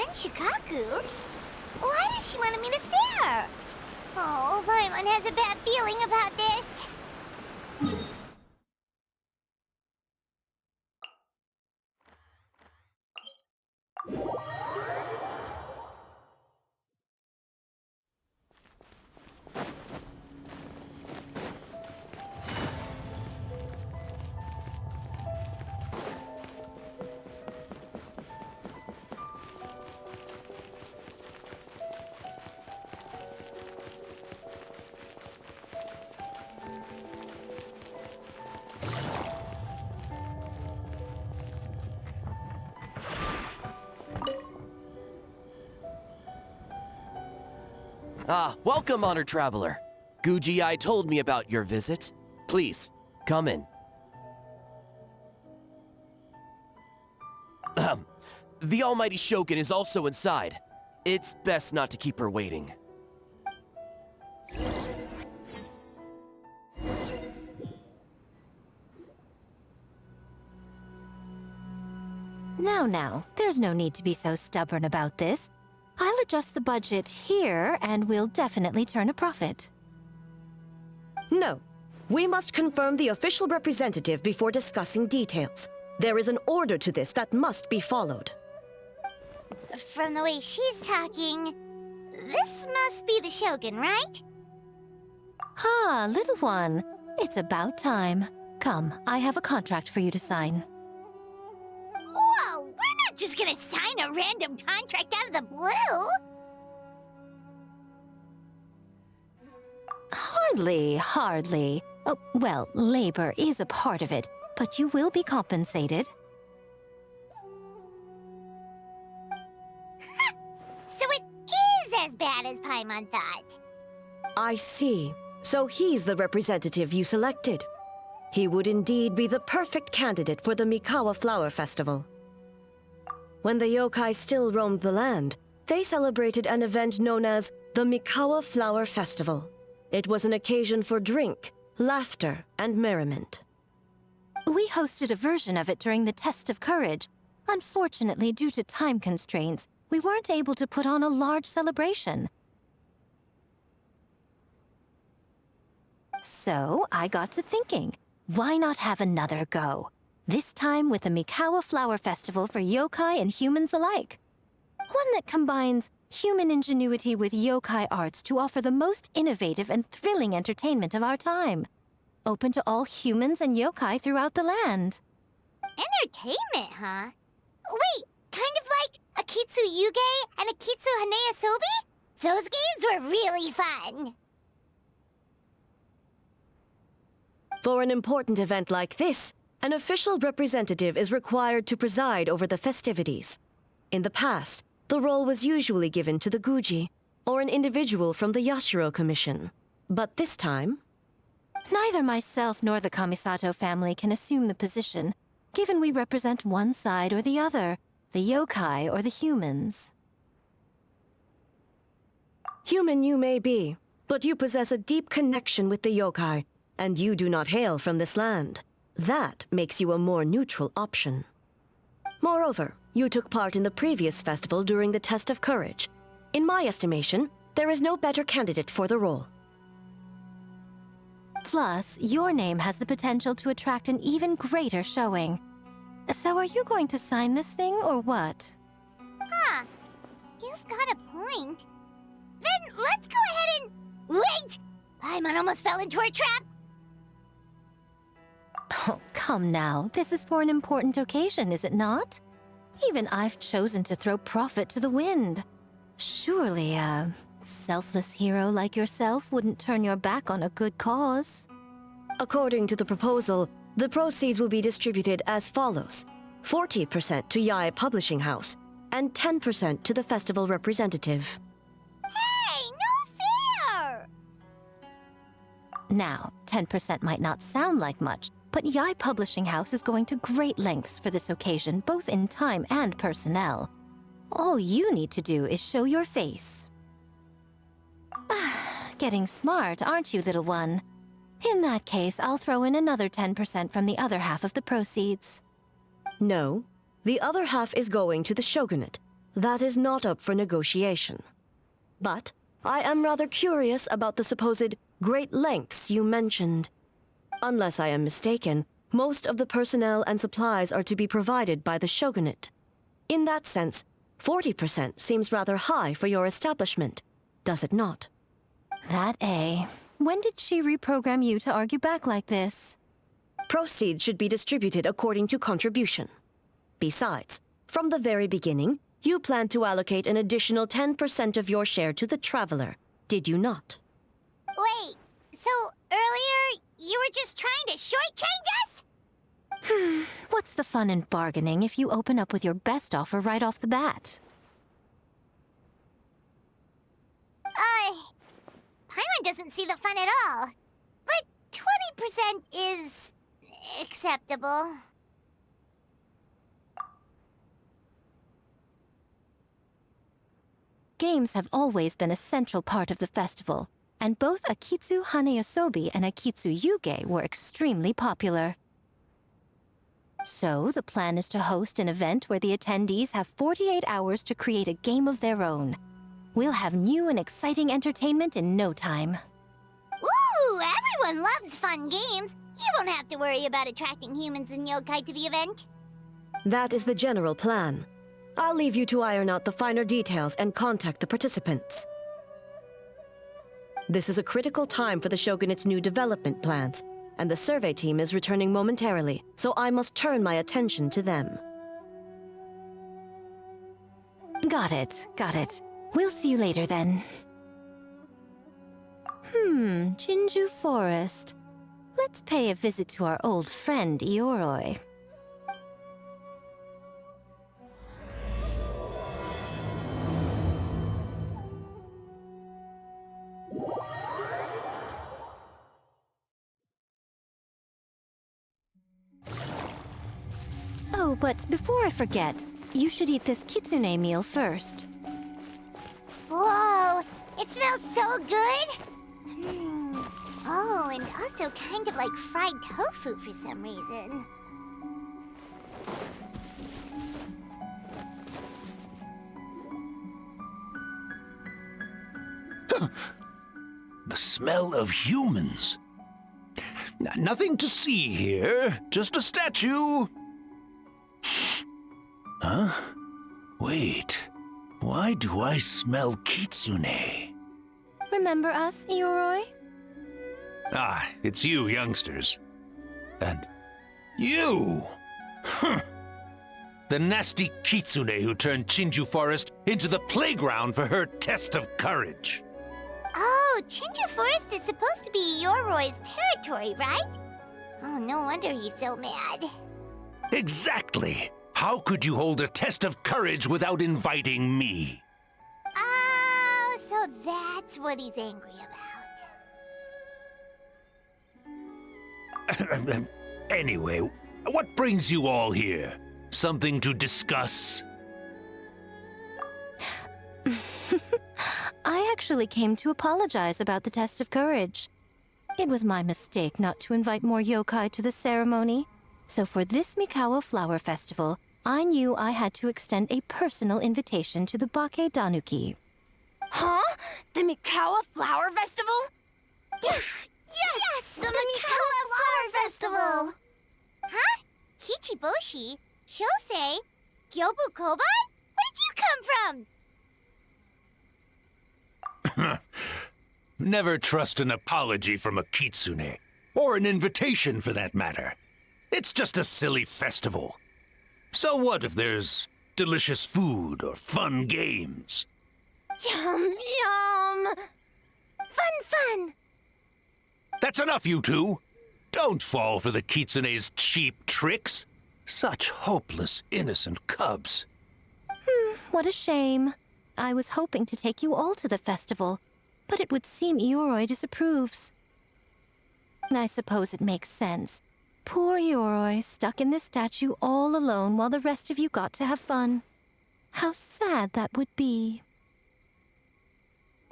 and Shikaku? Why does she want me to stare? Oh, Paimon has a bad feeling about this. Welcome, honored traveler. Guji-ai told me about your visit. Please, come in. The almighty Shogun is also inside. It's best not to keep her waiting. Now, there's no need to be so stubborn about this. I'll adjust the budget here, and we'll definitely turn a profit. No. We must confirm the official representative before discussing details. There is an order to this that must be followed. From the way she's talking, this must be the Shogun, right? Ah, little one. It's about time. Come, I have a contract for you to sign. Whoa, we're not just gonna sign a random contract out of the blue! Hardly. Oh, well, labor is a part of it, but you will be compensated. So it is as bad as Paimon thought. I see. So he's the representative you selected. He would indeed be the perfect candidate for the Mikawa Flower Festival. When the yokai still roamed the land, they celebrated an event known as the Mikawa Flower Festival. It was an occasion for drink, laughter, and merriment. We hosted a version of it during the Test of Courage. Unfortunately, due to time constraints, we weren't able to put on a large celebration. So, I got to thinking, why not have another go? This time with the Mikawa Flower Festival for yokai and humans alike. One that combines human ingenuity with yokai arts to offer the most innovative and thrilling entertainment of our time. Open to all humans and yokai throughout the land. Entertainment, huh? Wait, kind of like a Kitsu Yuge and a Kitsu Hanea Sobi? Those games were really fun. For an important event like this, an official representative is required to preside over the festivities. In the past, the role was usually given to the Guji, or an individual from the Yashiro Commission. But this time... Neither myself nor the Kamisato family can assume the position, given we represent one side or the other, the yokai or the humans. Human you may be, but you possess a deep connection with the yokai, and you do not hail from this land. That makes you a more neutral option. Moreover, you took part in the previous festival during the Test of Courage. In my estimation, there is no better candidate for the role. Plus, your name has the potential to attract an even greater showing. So are you going to sign this thing, or what? Huh. You've got a point. Then let's go ahead and... Wait! Paimon almost fell into our trap! Oh, come now. This is for an important occasion, is it not? Even I've chosen to throw profit to the wind. Surely a selfless hero like yourself wouldn't turn your back on a good cause. According to the proposal, the proceeds will be distributed as follows. 40% to Yae Publishing House, and 10% to the festival representative. Hey, no fair! Now, 10% might not sound like much, but Yae Publishing House is going to great lengths for this occasion, both in time and personnel. All you need to do is show your face. Getting smart, aren't you, little one? In that case, I'll throw in another 10% from the other half of the proceeds. No, the other half is going to the shogunate. That is not up for negotiation. But I am rather curious about the supposed great lengths you mentioned. Unless I am mistaken, most of the personnel and supplies are to be provided by the shogunate. In that sense, 40% seems rather high for your establishment, does it not? That A. When did she reprogram you to argue back like this? Proceeds should be distributed according to contribution. Besides, from the very beginning, you planned to allocate an additional 10% of your share to the Traveler, did you not? Wait, so earlier you were just trying to shortchange us? What's the fun in bargaining if you open up with your best offer right off the bat? Paimon doesn't see the fun at all. But 20% is acceptable. Games have always been a central part of the festival, and both Akitsu Haneasobi and Akitsu Yuge were extremely popular. So, the plan is to host an event where the attendees have 48 hours to create a game of their own. We'll have new and exciting entertainment in no time. Ooh, everyone loves fun games. You don't have to worry about attracting humans and yokai to the event. That is the general plan. I'll leave you to iron out the finer details and contact the participants. This is a critical time for the Shogunate's new development plans, and the survey team is returning momentarily, so I must turn my attention to them. Got it, got it. We'll see you later then. Jinju Forest. Let's pay a visit to our old friend Ioroi. Oh, but before I forget, you should eat this kitsune meal first. Whoa, it smells so good! Oh, and also kind of like fried tofu for some reason. The smell of humans. Nothing to see here, just a statue. Huh? Wait, why do I smell kitsune? Remember us, Ioroi? Ah, it's you youngsters. And you! Huh. The nasty kitsune who turned Chinju Forest into the playground for her test of courage. Oh, Chinju Forest is supposed to be Yoroi's territory, right? Oh, no wonder he's so mad. Exactly. How could you hold a test of courage without inviting me? Oh, so that's what he's angry about. Anyway, what brings you all here? Something to discuss? I actually came to apologize about the test of courage. It was my mistake not to invite more yokai to the ceremony. So for this Mikawa Flower Festival, I knew I had to extend a personal invitation to the Bake Danuki. Huh? The Mikawa Flower Festival? Yes! The Mikawa Flower Festival! Huh? Kichiboshi? Shosei? Gyobu Koban? Where did you come from? Never trust an apology from a kitsune, or an invitation for that matter. It's just a silly festival. So what if there's delicious food or fun games? Yum, yum! Fun! That's enough, you two! Don't fall for the kitsune's cheap tricks. Such hopeless, innocent cubs. What a shame. I was hoping to take you all to the festival, but it would seem Ioroi disapproves. I suppose it makes sense. Poor Ioroi, stuck in this statue all alone while the rest of you got to have fun. How sad that would be.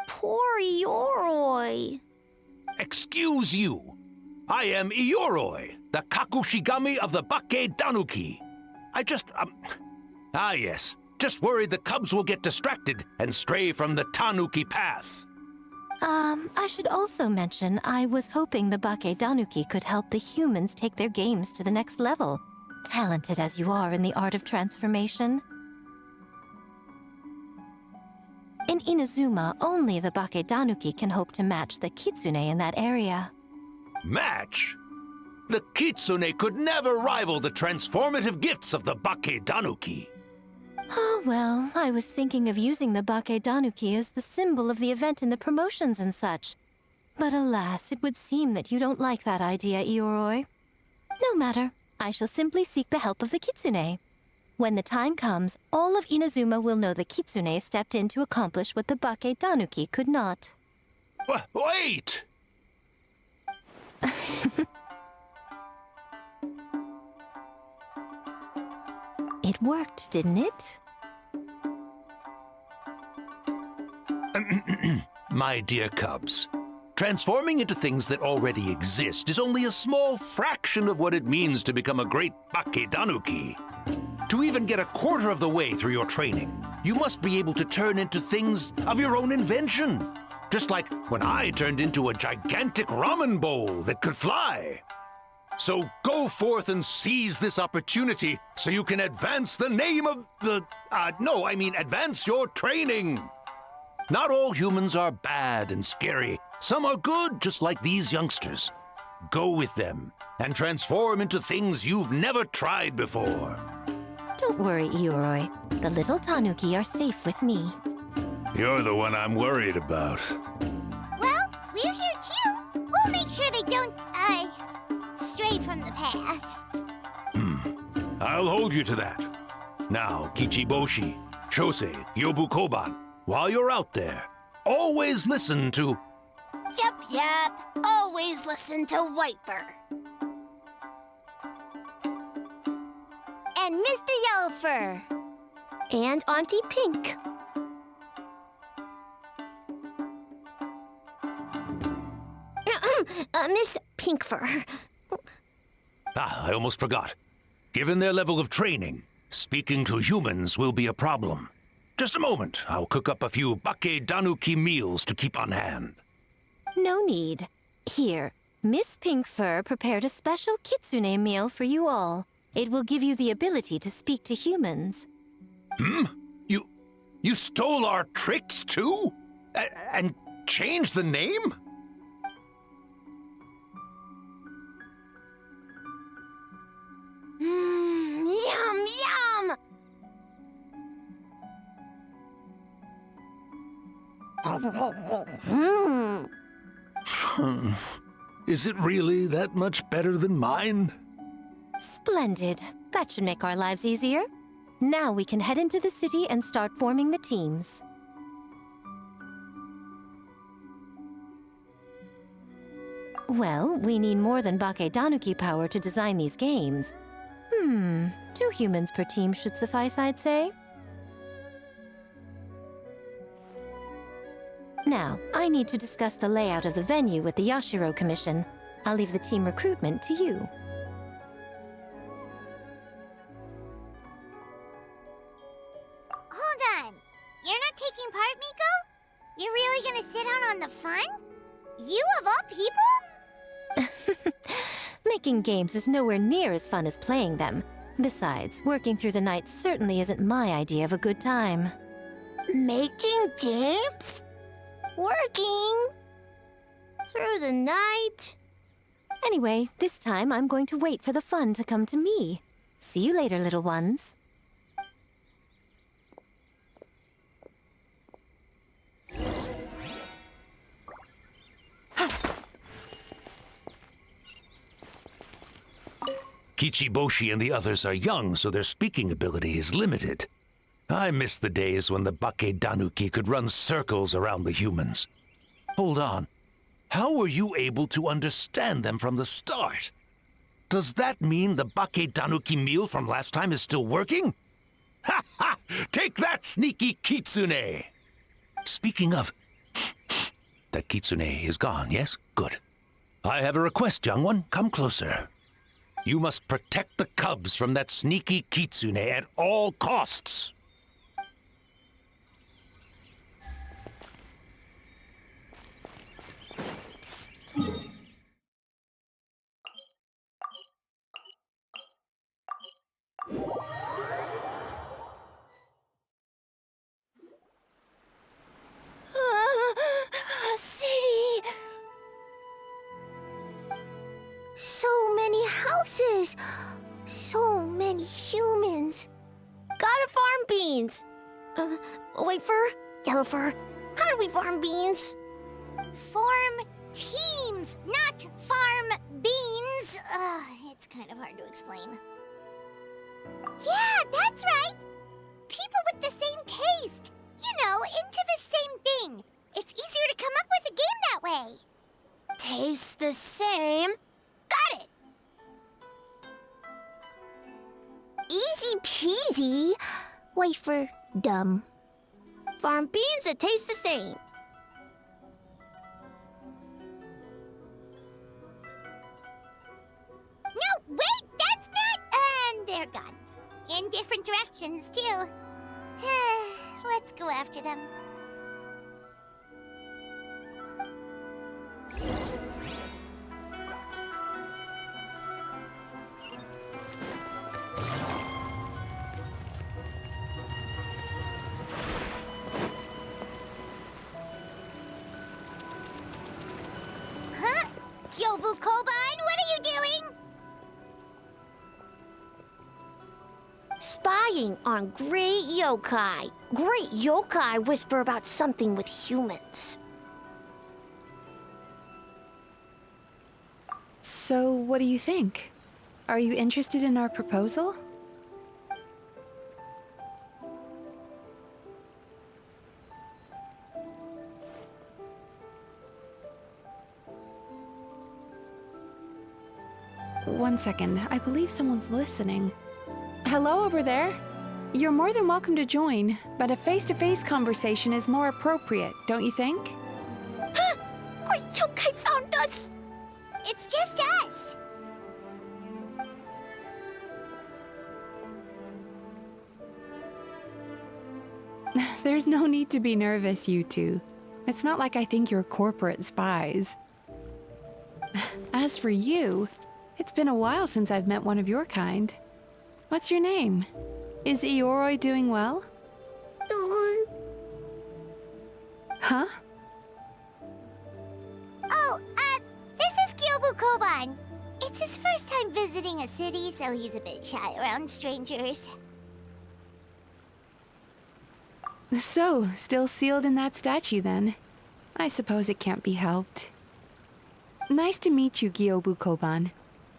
Poor Yoroi. Excuse you. I am Ioroi, the Kakushigami of the Bake Danuki. Yes. Just worried the cubs will get distracted and stray from the Tanuki path. I should also mention I was hoping the Bake Danuki could help the humans take their games to the next level, talented as you are in the art of transformation. In Inazuma, only the Bake Danuki can hope to match the Kitsune in that area. Match? The Kitsune could never rival the transformative gifts of the Bake Danuki. Oh, well, I was thinking of using the Bake Danuki as the symbol of the event in the promotions and such. But alas, it would seem that you don't like that idea, Ioroi. No matter. I shall simply seek the help of the Kitsune. When the time comes, all of Inazuma will know the Kitsune stepped in to accomplish what the Bake Danuki could not. Wait! It worked, didn't it? My dear cubs, transforming into things that already exist is only a small fraction of what it means to become a great Bake Danuki. To even get a quarter of the way through your training, you must be able to turn into things of your own invention. Just like when I turned into a gigantic ramen bowl that could fly. So go forth and seize this opportunity so you can advance the name of the... advance your training. Not all humans are bad and scary. Some are good, just like these youngsters. Go with them and transform into things you've never tried before. Don't worry, Ioroi. The little Tanuki are safe with me. You're the one I'm worried about. Well, we're here too. We'll make sure they don't, stray from the path. I'll hold you to that. Now, Kichiboshi, Shosei, Yobukoban, while you're out there, always listen to... Yep. Always listen to Wiper. And Mr. Yellowfur. And Auntie Pink. Miss Pinkfur. I almost forgot. Given their level of training, speaking to humans will be a problem. Just a moment, I'll cook up a few Bake Danuki meals to keep on hand. No need. Here, Miss Pinkfur prepared a special Kitsune meal for you all. It will give you the ability to speak to humans. You stole our tricks too? And changed the name? Yum! Is it really that much better than mine? Splendid. That should make our lives easier. Now we can head into the city and start forming the teams. Well, we need more than Bake Danuki power to design these games. 2 humans per team should suffice, I'd say. Now, I need to discuss the layout of the venue with the Yashiro Commission. I'll leave the team recruitment to you. Hold on. You're not taking part, Miko? You're really gonna sit out on the fun? You of all people? Making games is nowhere near as fun as playing them. Besides, working through the night certainly isn't my idea of a good time. Making games? Working? Through the night? Anyway, this time I'm going to wait for the fun to come to me. See you later, little ones. Kichiboshi and the others are young, so their speaking ability is limited. I miss the days when the Bake Danuki could run circles around the humans. Hold on. How were you able to understand them from the start? Does that mean the Bake Danuki meal from last time is still working? Ha ha! Take that, sneaky Kitsune! Speaking of... That Kitsune is gone, yes? Good. I have a request, young one. Come closer. You must protect the cubs from that sneaky Kitsune at all costs. beans. So many humans. Gotta farm beans. Gopher, how do we farm beans? Farm teams, not farm beans. It's kind of hard to explain. Yeah, that's right. People with the same taste. You know, into the same thing. It's easier to come up with a game that way. Tastes the same. Got it. Easy peasy. Wait for dumb. Farm beans that taste the same. No, wait, that's not... And they're gone. In different directions, too. Let's go after them. Huh? Gyobu Koban, what are you doing? Spying on great yokai. Great yokai whisper about something with humans. So, what do you think? Are you interested in our proposal? One second, I believe someone's listening. Hello over there? You're more than welcome to join, but a face-to-face conversation is more appropriate, don't you think? Great yokai found us! It's just us! There's no need to be nervous, you two. It's not like I think you're corporate spies. As for you, it's been a while since I've met one of your kind. What's your name? Is Ioroi doing well? Huh? Oh, this is Gyobu Koban. It's his first time visiting a city, so he's a bit shy around strangers. So, still sealed in that statue then? I suppose it can't be helped. Nice to meet you, Gyobu Koban.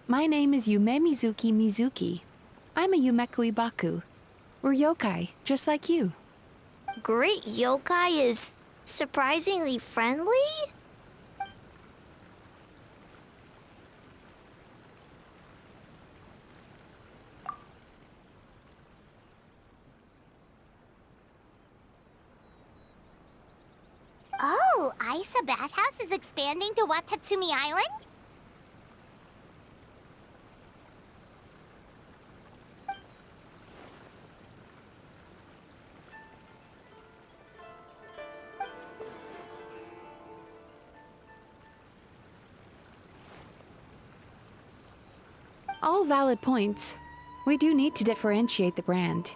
My name is Yume Mizuki. I'm a Yumeku Ibaku. We're yokai, just like you. Great yokai is surprisingly friendly? Oh, Isa Bathhouse is expanding to Watatsumi Island? All valid points. We do need to differentiate the brand.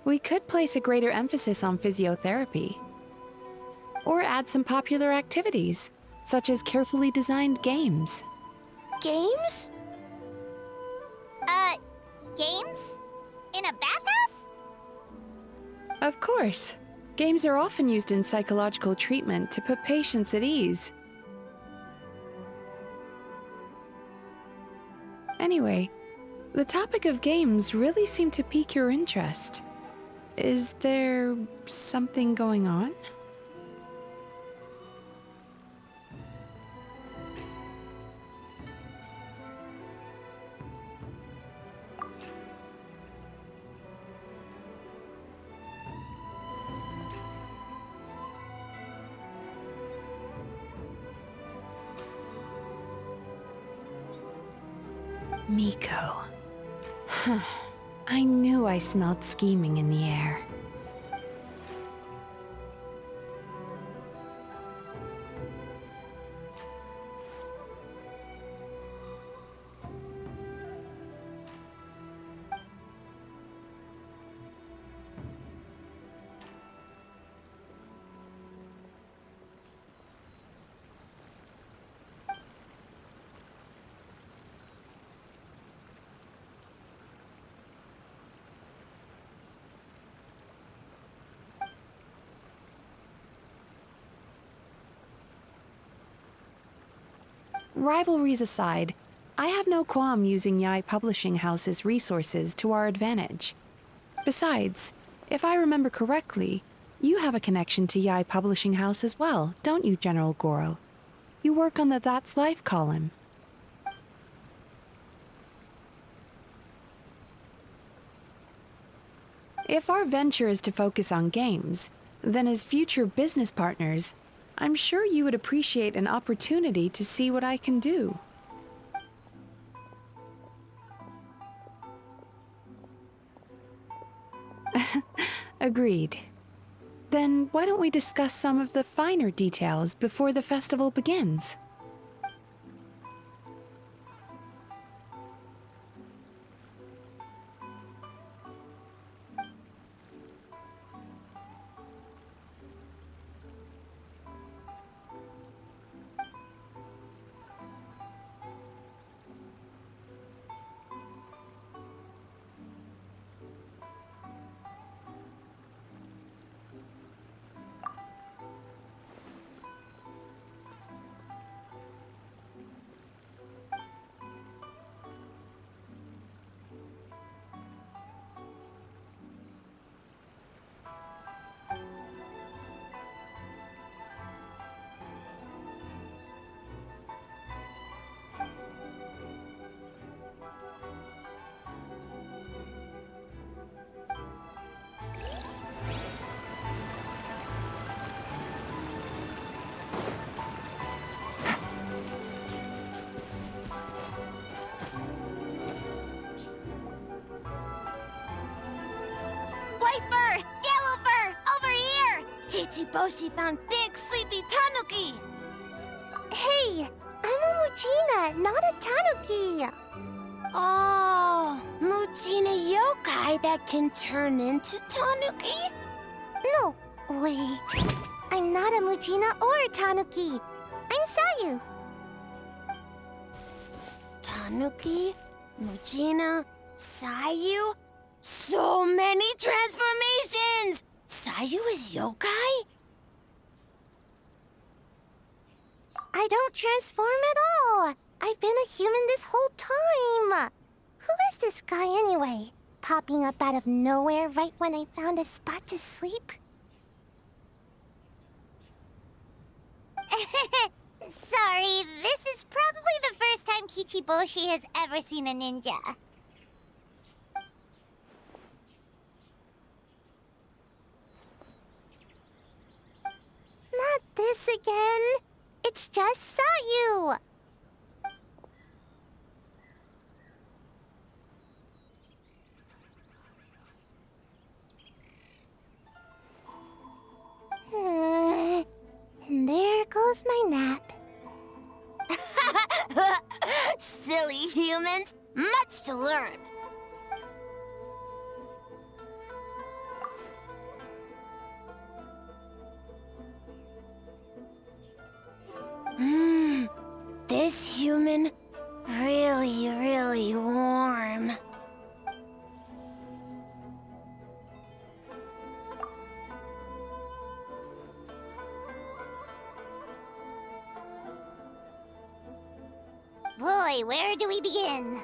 We could place a greater emphasis on physiotherapy. Or add some popular activities, such as carefully designed games. Games? Games? In a bathhouse? Of course. Games are often used in psychological treatment to put patients at ease. Anyway, the topic of games really seemed to pique your interest. Is there something going on? Miko. I knew I smelled scheming in the air. Rivalries aside, I have no qualm using Yai Publishing House's resources to our advantage. Besides, if I remember correctly, you have a connection to Yai Publishing House as well, don't you, General Goro? You work on the That's Life column. If our venture is to focus on games, then as future business partners, I'm sure you would appreciate an opportunity to see what I can do. Agreed. Then why don't we discuss some of the finer details before the festival begins? White fur! Yellow fur! Over here! Kichiboshi found big sleepy tanuki! Hey, I'm a Mujina, not a Tanuki. Oh, Mujina yokai that can turn into tanuki? No, wait. I'm not a Mujina or a Tanuki. I'm Sayu. Tanuki, Mujina, Sayu? So many transformations! Sayu is yokai? I don't transform at all. I've been a human this whole time. Who is this guy anyway? Popping up out of nowhere right when I found a spot to sleep? Sorry, this is probably the first time Kichiboshi has ever seen a ninja. Not this again. It's just Sayu. And there goes my nap. Silly humans, much to learn. This human, really warm. Boy, where do we begin?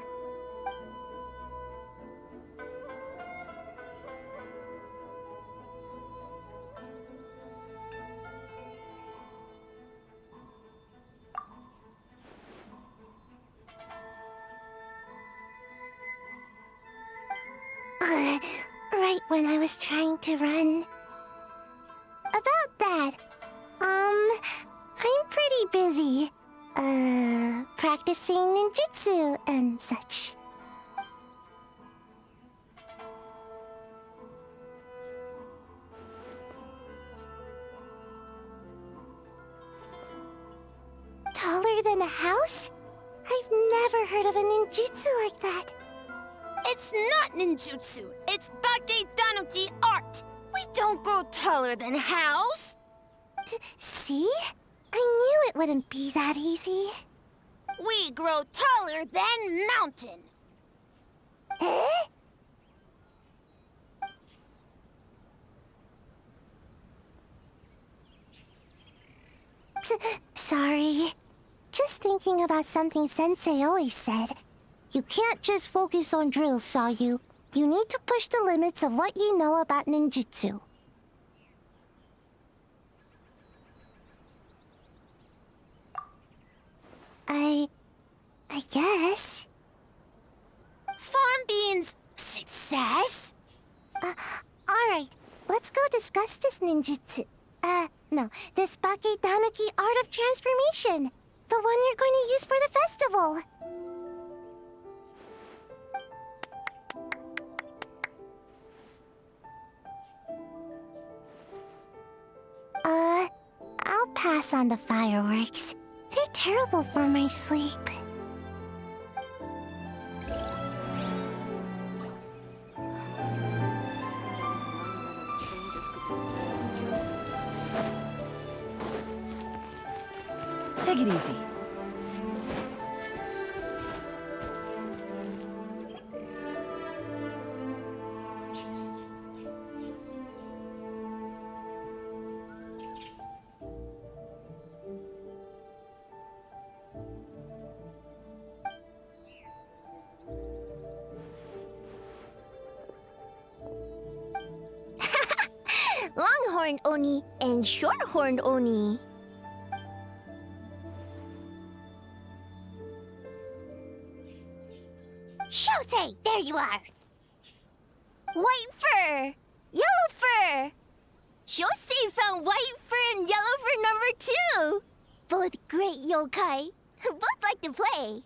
Right when I was trying to run. About that, I'm pretty busy. Practicing ninjutsu and such. Taller than a house? I've never heard of a ninjutsu like that. It's not ninjutsu, it's Bake Tanuki art. We don't grow taller than house. See? I knew it wouldn't be that easy. We grow taller than mountain. Eh? Sorry. Just thinking thinking about something Sensei always said. You can't just focus on drills, Sayu. You need to push the limits of what you know about ninjutsu. I guess. Farm Beans, success? Alright, let's go discuss this ninjutsu. No, this Bake Tanuki Art of Transformation. The one you're going to use for the festival. I'll pass on the fireworks. They're terrible for my sleep. Take it easy. Longhorn Oni and Shorthorn Oni. Shosei, there you are! White fur! Yellow fur! Shosei found white fur and yellow fur number 2! Both great yokai. Both like to play.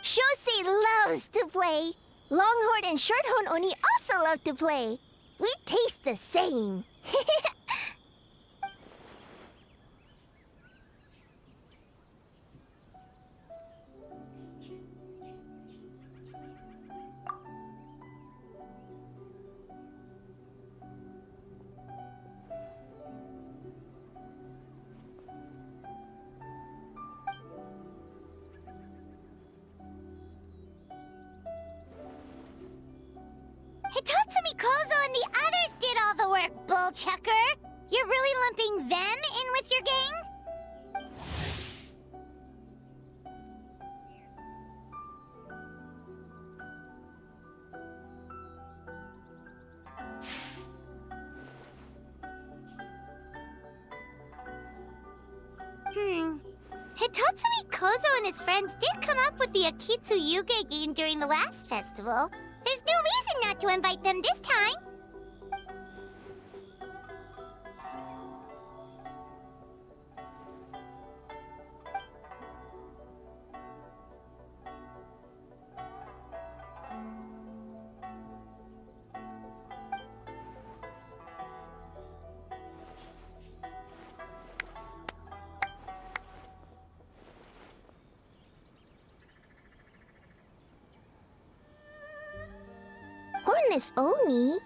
Shosei loves to play. Longhorn and Shorthorn Oni also love to play. We taste the same. Hitatsumi Kozo and the others did all the work, Bullchucker! You're really lumping them in with your gang? Hitatsumi Kozo and his friends did come up with the Akitsu Yuge game during the last festival. There's no reason not to invite them this time. Hornless Oni?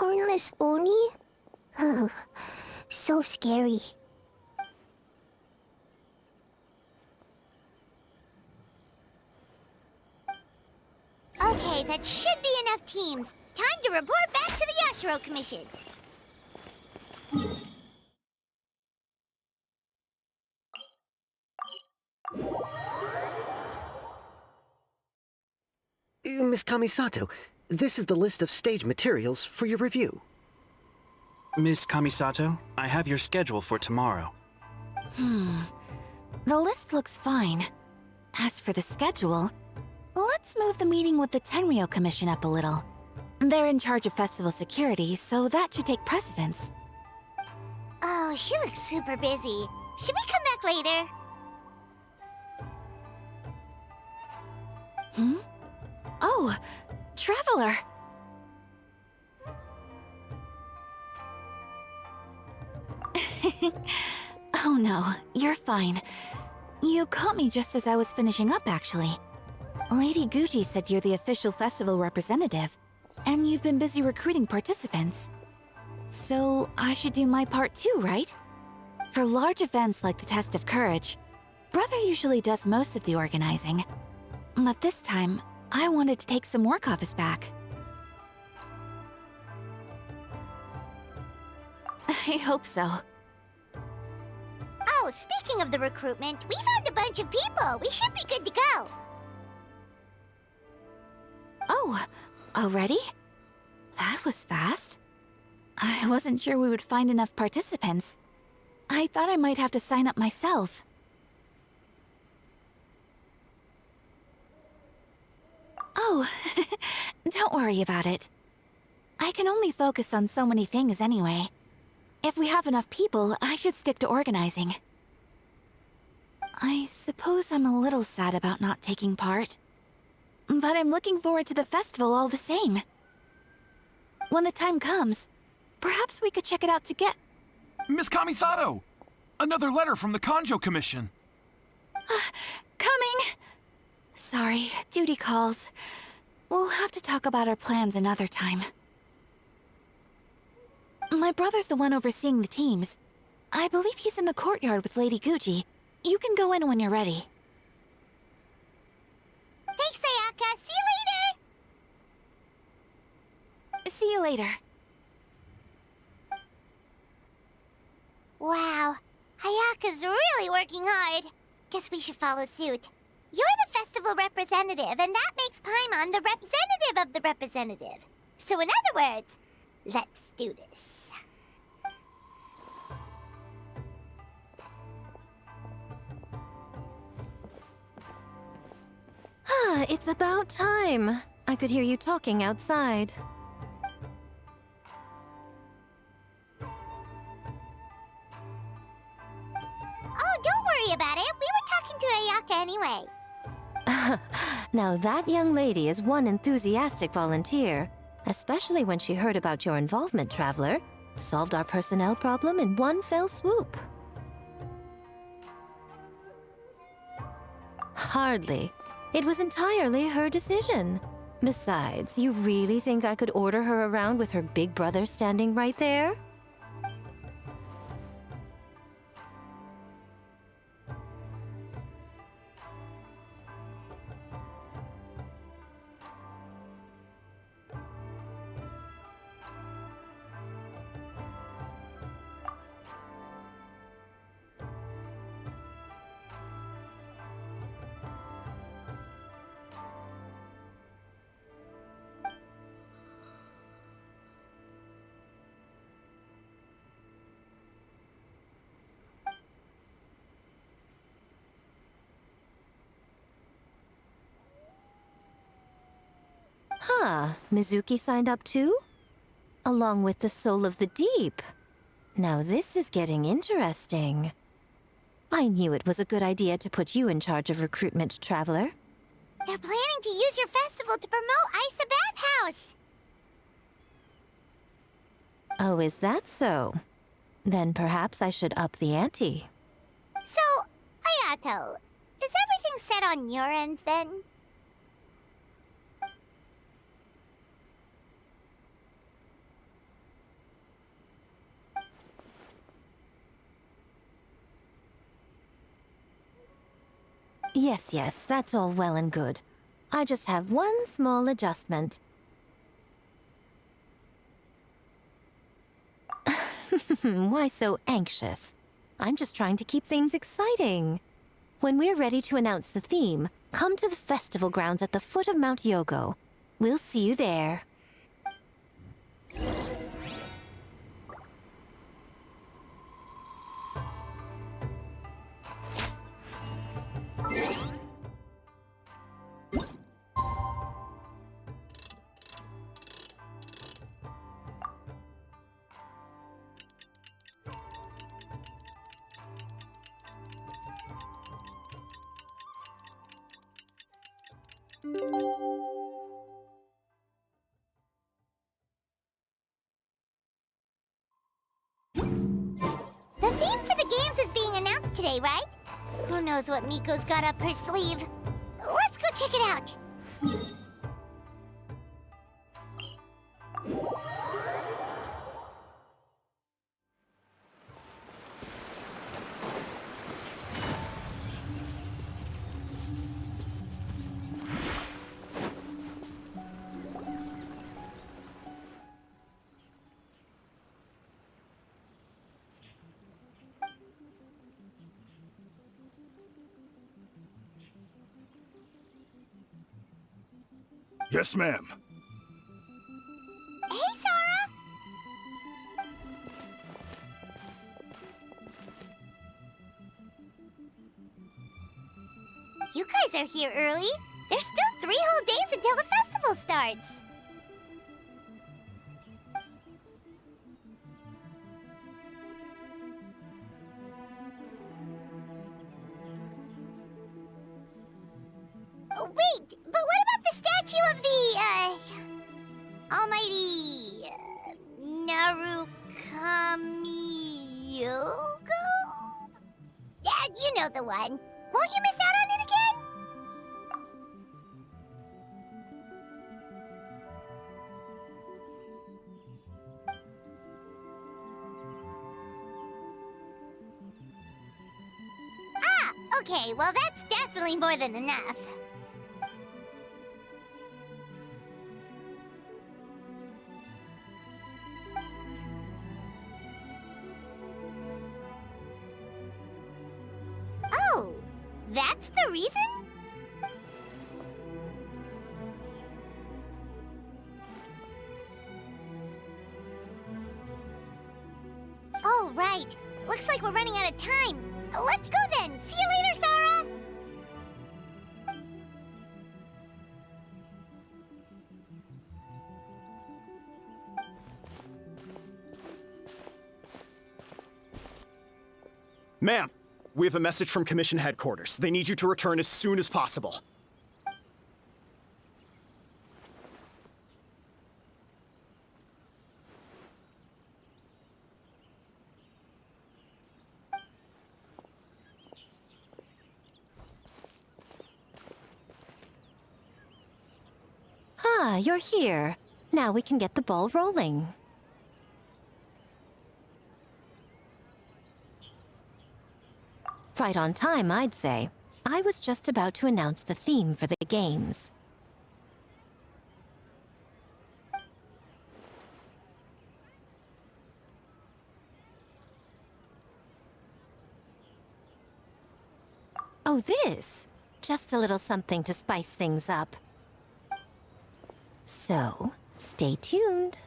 hornless Oni? Oh, so scary. Okay, that should be enough teams. Time to report back to the Yashiro Commission. Miss Kamisato, this is the list of stage materials for your review. Miss Kamisato, I have your schedule for tomorrow. The list looks fine. As for the schedule, let's move the meeting with the Tenryo Commission up a little. They're in charge of festival security, so that should take precedence. Oh, she looks super busy. Should we come back later? Oh, Traveler! Oh no, you're fine. You caught me just as I was finishing up, actually. Lady Guji said you're the official festival representative, and you've been busy recruiting participants. So I should do my part too, right? For large events like the Test of Courage, Brother usually does most of the organizing. But this time, I wanted to take some work off his back. I hope so. Oh, speaking of the recruitment, we found a bunch of people. We should be good to go. Oh, already? That was fast. I wasn't sure we would find enough participants. I thought I might have to sign up myself. Oh, don't worry about it. I can only focus on so many things anyway. If we have enough people, I should stick to organizing. I suppose I'm a little sad about not taking part. But I'm looking forward to the festival all the same. When the time comes, perhaps we could check it out together. Miss Kamisato! Another letter from the Kanjo Commission. Coming! Sorry, duty calls. We'll have to talk about our plans another time. My brother's the one overseeing the teams. I believe he's in the courtyard with Lady Guji. You can go in when you're ready. Thanks, Ayaka. See you later. See you later. Wow, Ayaka's really working hard. Guess we should follow suit. You're the festival representative, and that makes Paimon the representative of the representative. So in other words, let's do this. It's about time. I could hear you talking outside. Oh, don't worry about it. We were talking to Ayaka anyway. Now that young lady is one enthusiastic volunteer, especially when she heard about your involvement, Traveler. Solved our personnel problem in one fell swoop. Hardly. It was entirely her decision. Besides, you really think I could order her around with her big brother standing right there? Huh, Mizuki signed up too? Along with the Soul of the Deep. Now this is getting interesting. I knew it was a good idea to put you in charge of recruitment, Traveler. They're planning to use your festival to promote Isa Bathhouse. Oh, is that so? Then perhaps I should up the ante. So, Ayato, is everything set on your end then? Yes, that's all well and good. I just have one small adjustment. Why so anxious? I'm just trying to keep things exciting. When we're ready to announce the theme, come to the festival grounds at the foot of Mount Yogo. We'll see you there. The theme for the games is being announced today, right? Who knows what Miko's got up her sleeve? Let's go check it out. Yes, ma'am. Hey, Sora! You guys are here early. There's still 3 whole days until the festival starts. Oh, wait, but what about the statue of the, almighty, Narukami-yogo? Yeah, you know the one. Won't you miss out on it again? Ah, okay, well that's definitely more than enough. Oh, that's the reason? Oh, right. Looks like we're running out of time. Let's go then. See you later, Sora! Ma'am, we have a message from Commission Headquarters. They need you to return as soon as possible. Ah, you're here. Now we can get the ball rolling. Right on time, I'd say. I was just about to announce the theme for the games. Oh, this? Just a little something to spice things up. So, stay tuned.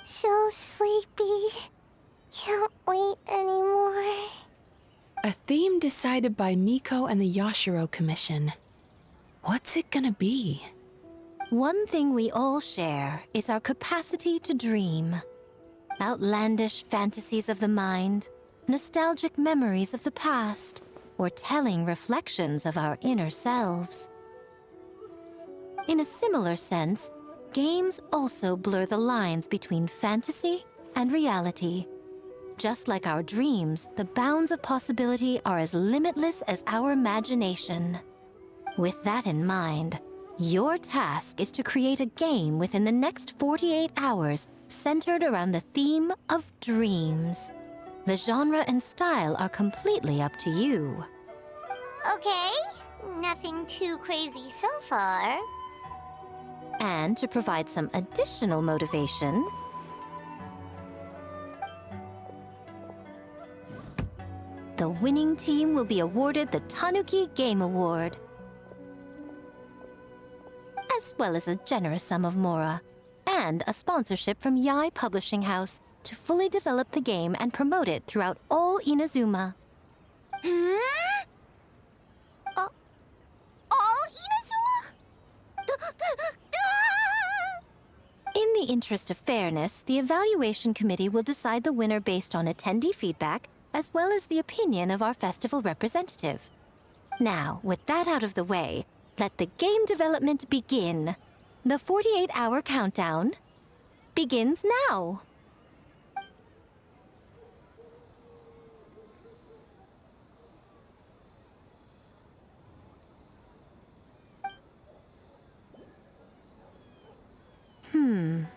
So sleepy. Can't wait anymore. A theme decided by Miko and the Yashiro Commission. What's it gonna be? One thing we all share is our capacity to dream. Outlandish fantasies of the mind, nostalgic memories of the past, or telling reflections of our inner selves. In a similar sense, games also blur the lines between fantasy and reality. Just like our dreams, the bounds of possibility are as limitless as our imagination. With that in mind, Your task is to create a game within the next 48 hours centered around the theme of dreams. The genre and style are completely up to you. Okay, nothing too crazy so far. And to provide some additional motivation, the winning team will be awarded the Tanuki Game Award, as well as a generous sum of mora, and a sponsorship from Yai Publishing House to fully develop the game and promote it throughout all Inazuma. All Inazuma? In the interest of fairness, the evaluation committee will decide the winner based on attendee feedback, as well as the opinion of our festival representative. Now, with that out of the way, let the game development begin. The 48-hour countdown begins now.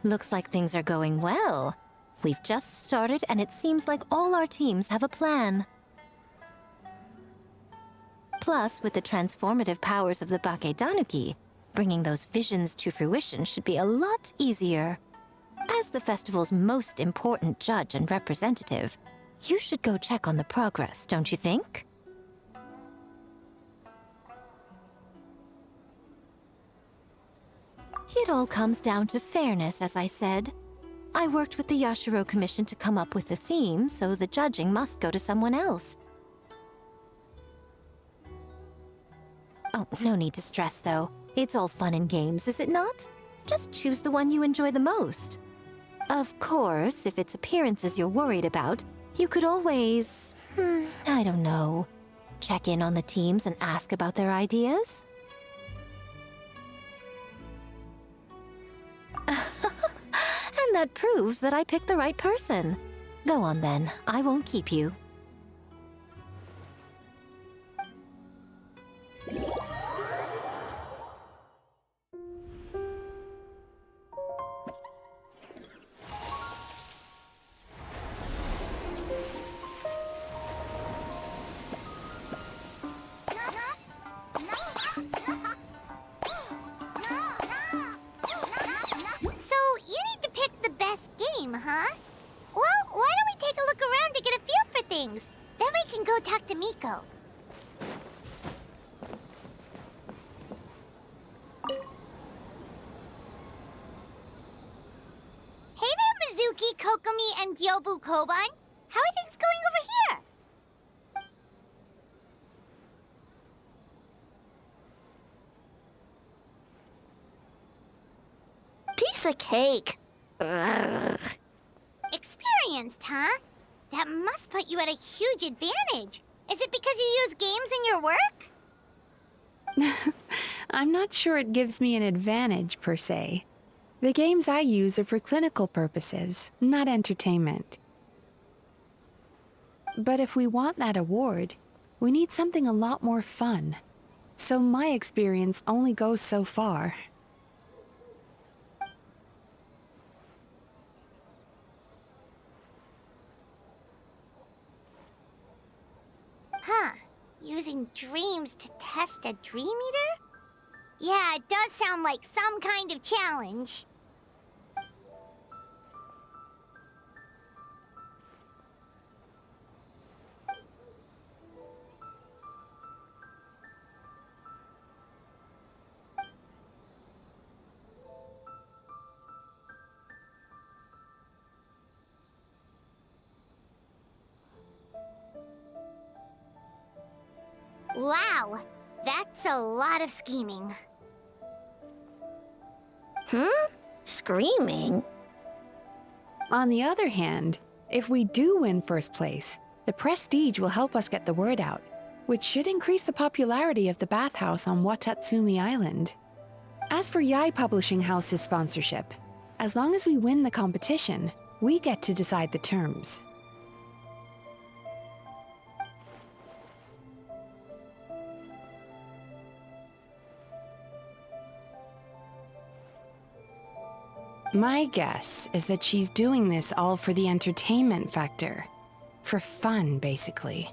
Looks like things are going well. We've just started, and it seems like all our teams have a plan. Plus, with the transformative powers of the Bakedanuki, bringing those visions to fruition should be a lot easier. As the festival's most important judge and representative, you should go check on the progress, don't you think? It all comes down to fairness, as I said. I worked with the Yashiro Commission to come up with the theme, so the judging must go to someone else. Oh, no need to stress, though. It's all fun and games, is it not? Just choose the one you enjoy the most. Of course, if it's appearances you're worried about, you could always... I don't know. Check in on the teams and ask about their ideas? And that proves that I picked the right person. Go on then, I won't keep you. Huh? Well, why don't we take a look around to get a feel for things? Then we can go talk to Miko. Hey there, Mizuki, Kokomi, and Gyobu Koban. How are things going over here? Piece of cake. Ugh. Experienced, huh? That must put you at a huge advantage. Is it because you use games in your work? I'm not sure it gives me an advantage, per se. The games I use are for clinical purposes, not entertainment. But if we want that award, we need something a lot more fun. So my experience only goes so far. Huh. Using dreams to test a dream eater? Yeah, it does sound like some kind of challenge. Wow, that's a lot of scheming. Screaming? On the other hand, if we do win first place, the prestige will help us get the word out, which should increase the popularity of the bathhouse on Watatsumi Island. As for Yai Publishing House's sponsorship, as long as we win the competition, we get to decide the terms. My guess is that she's doing this all for the entertainment factor. For fun, basically.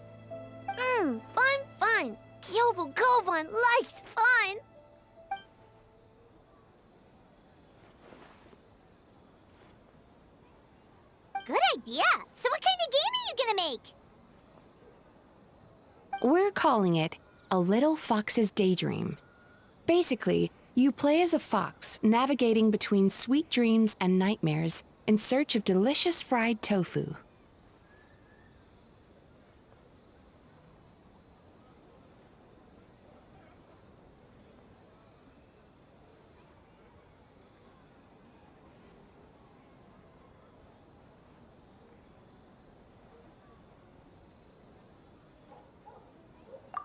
Fun. Kyobu Koban likes fun. Good idea. So what kind of game are you gonna make? We're calling it A Little Fox's Daydream. Basically, you play as a fox, navigating between sweet dreams and nightmares in search of delicious fried tofu.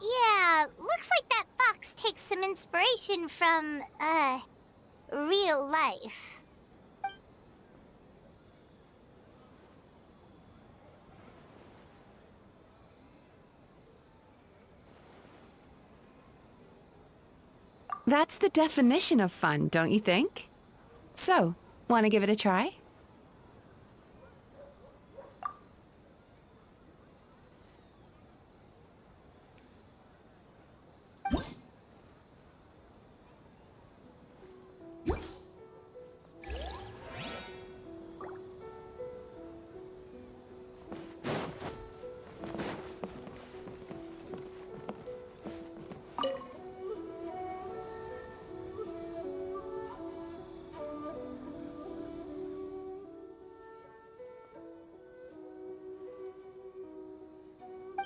Yeah, looks like that fox takes some inspiration from, real life. That's the definition of fun, don't you think? So, want to give it a try?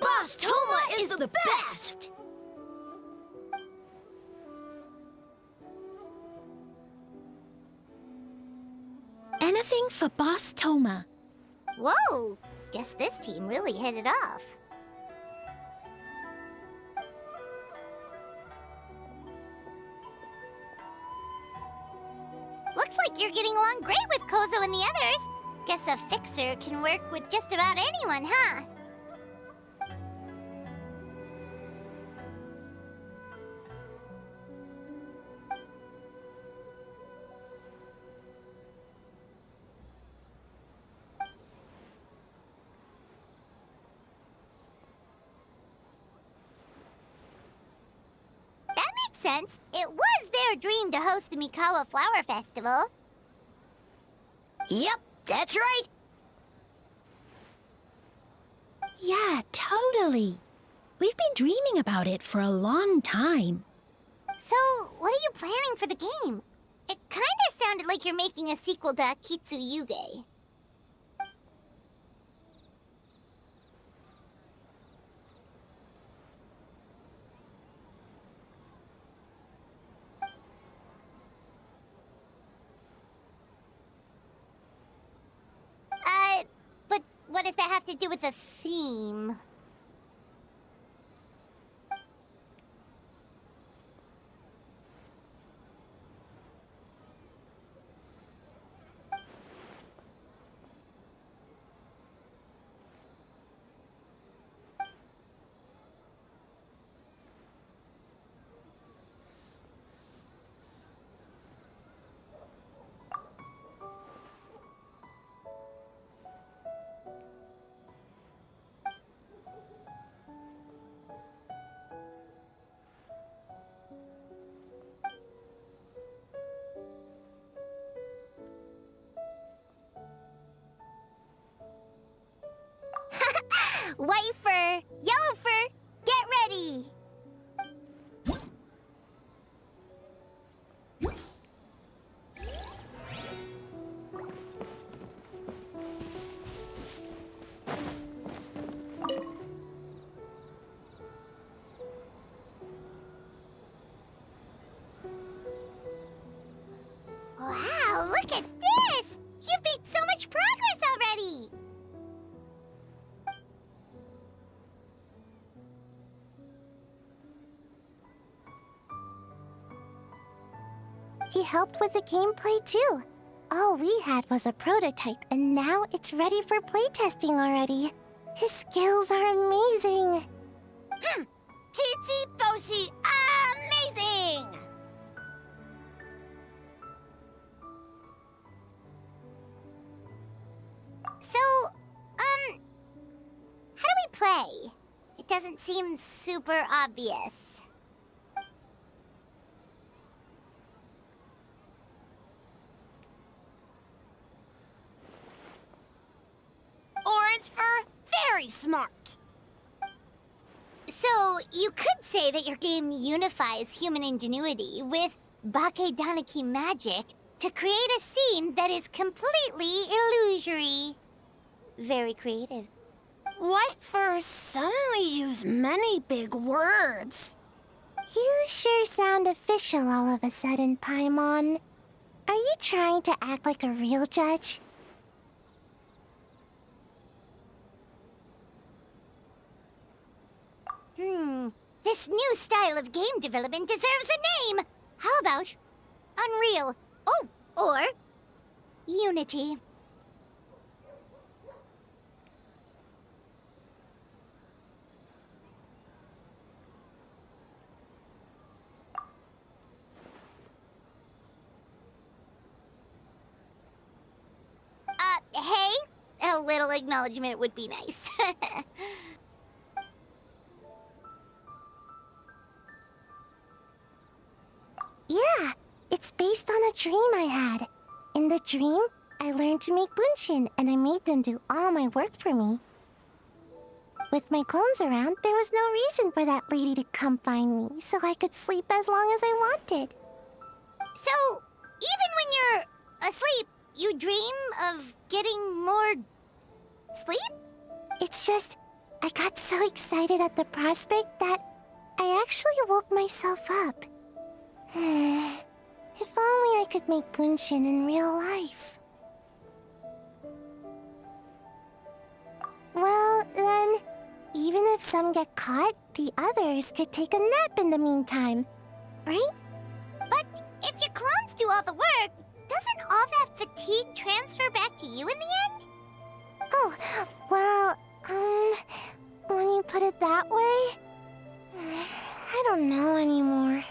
Boss Toma is the best! Anything for Boss Toma. Whoa! Guess this team really hit it off. Looks like you're getting along great with Kozo and the others. Guess a fixer can work with just about anyone, huh? That makes sense. It was their dream to host the Mikawa Flower Festival. Yep, that's right. Yeah, totally. We've been dreaming about it for a long time. So, what are you planning for the game? It kinda sounded like you're making a sequel to Akitsu Yuge. But what does that have to do with the theme? White fur, yellow fur, get ready! Wow, look at this! You've made so much progress already! He helped with the gameplay too. All we had was a prototype, and now it's ready for playtesting already. His skills are amazing. Kichi Boshi, amazing! doesn't seem super obvious. Orange fur? Very smart. So, you could say that your game unifies human ingenuity with Bakedaniki magic to create a scene that is completely illusory. Very creative. White furs suddenly use many big words. You sure sound official all of a sudden, Paimon. Are you trying to act like a real judge? This new style of game development deserves a name! How about Unreal? Oh, or Unity. Hey? A little acknowledgement would be nice. Yeah, it's based on a dream I had. In the dream, I learned to make bunshin, and I made them do all my work for me. With my clones around, there was no reason for that lady to come find me, so I could sleep as long as I wanted. So, even when you're asleep, you dream of getting more sleep? It's just, I got so excited at the prospect that I actually woke myself up. If only I could make bunshin in real life. Well, then, even if some get caught, the others could take a nap in the meantime, right? But if your clones do all the work, doesn't all that fatigue transfer back to you in the end? Oh, well, when you put it that way, I don't know anymore.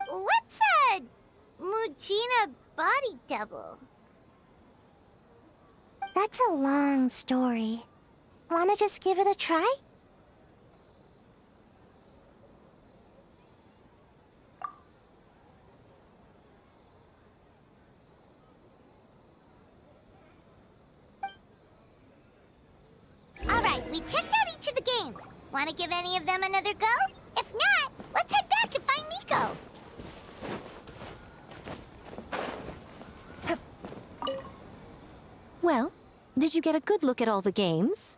What's a Mujina body double? That's a long story. Wanna just give it a try? Alright, we checked out each of the games. Wanna give any of them another go? If not, let's head back and find Miko. Well, did you get a good look at all the games?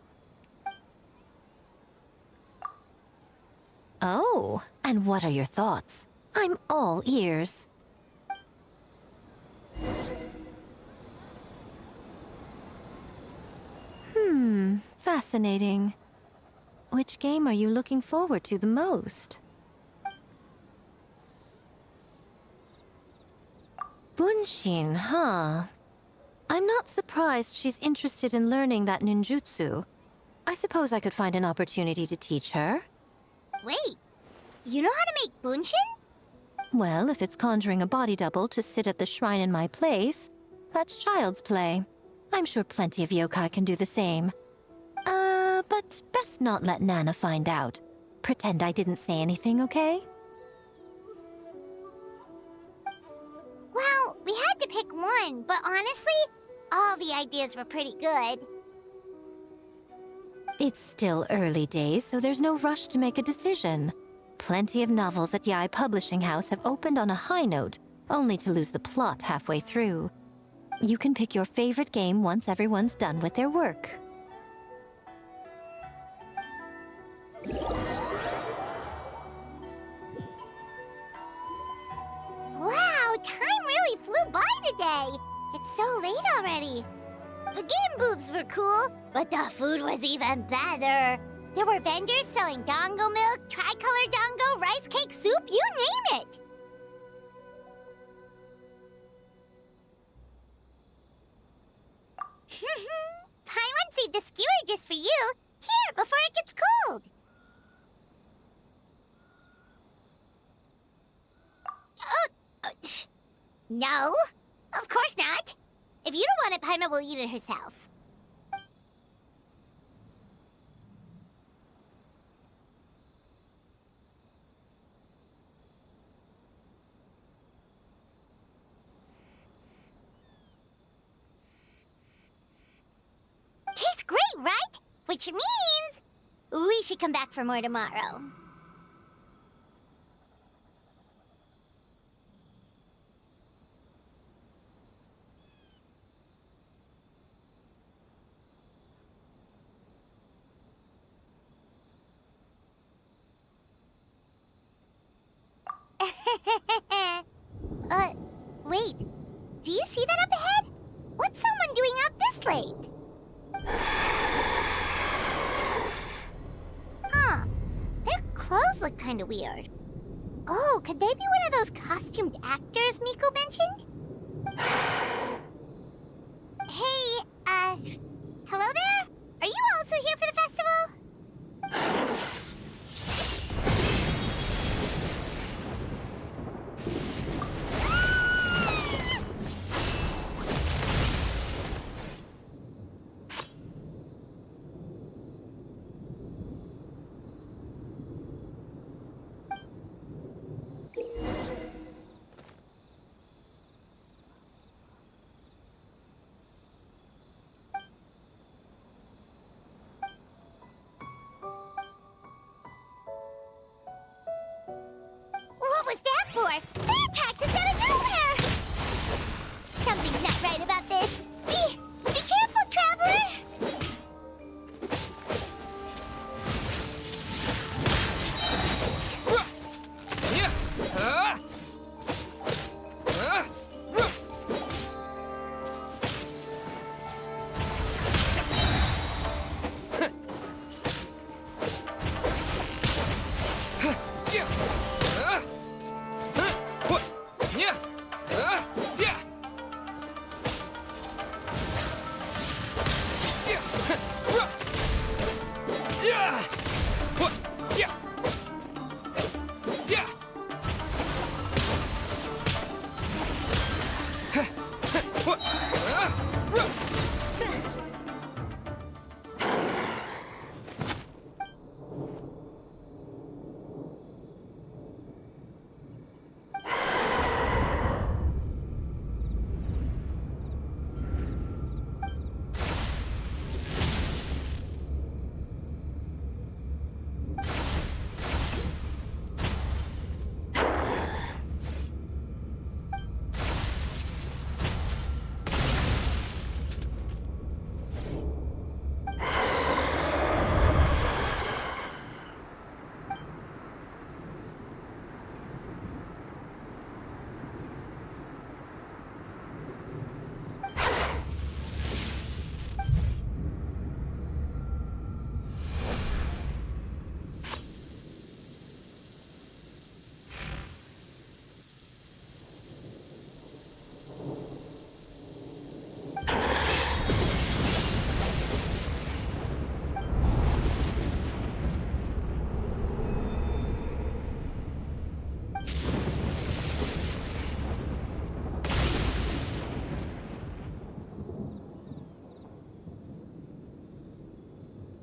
Oh, and what are your thoughts? I'm all ears. Fascinating. Which game are you looking forward to the most? Bunshin, huh? I'm not surprised she's interested in learning that ninjutsu. I suppose I could find an opportunity to teach her. Wait, you know how to make bunshin? Well, if it's conjuring a body double to sit at the shrine in my place, that's child's play. I'm sure plenty of yokai can do the same. But best not let Nana find out. Pretend I didn't say anything, okay? Well, we had to pick one, but honestly, all the ideas were pretty good. It's still early days, so there's no rush to make a decision. Plenty of novels at Yae Publishing House have opened on a high note, only to lose the plot halfway through. You can pick your favorite game once everyone's done with their work. Wow, time really flew by today. It's so late already. The game booths were cool, but the food was even better. There were vendors selling dango milk, tricolor dango, rice cake soup, you name it. Paimon saved a skewer just for you. Here, before it gets cold. No, of course not. If you don't want it, Paima will eat it herself. Tastes great, right? Which means we should come back for more tomorrow. Wait. Do you see that up ahead? What's someone doing out this late? Huh. Their clothes look kind of weird. Oh, could they be one of those costumed actors Miko mentioned? Hey, hello there? Are you also here for the festival? What was that for? They attacked us out of nowhere! Something's not right about this. Be careful, traveler!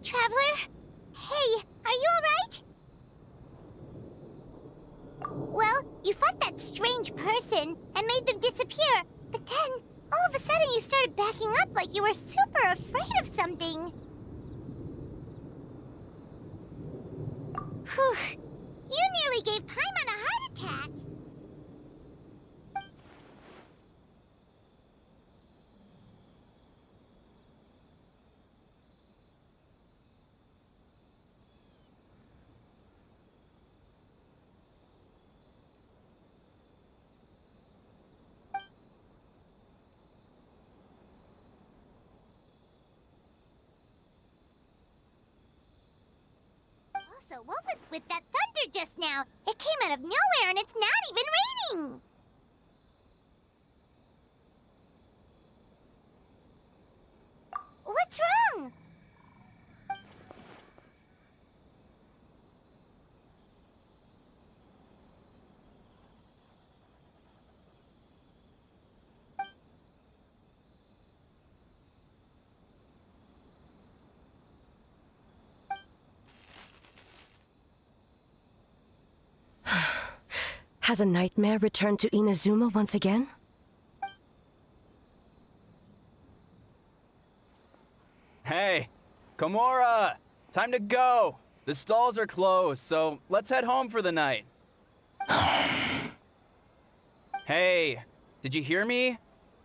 Traveler? Hey, are you alright? Well, you fought that strange person and made them disappear, but then, all of a sudden you started backing up like you were super afraid of something. Whew. You nearly gave Paimon a heart attack. Also, what was with that thunder just now? It came out of nowhere and it's not even raining! What's wrong? Has a nightmare returned to Inazuma once again? Hey, Komura! Time to go! The stalls are closed, so let's head home for the night. Hey, did you hear me?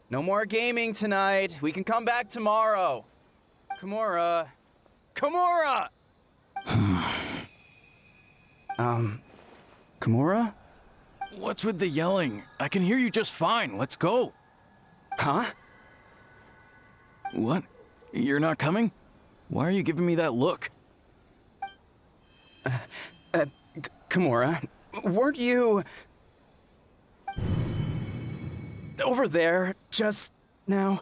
No more gaming tonight. We can come back tomorrow. Komura. Komura! Komura? What's with the yelling? I can hear you just fine. Let's go. Huh? What? You're not coming? Why are you giving me that look? Komura, weren't you... over there just now?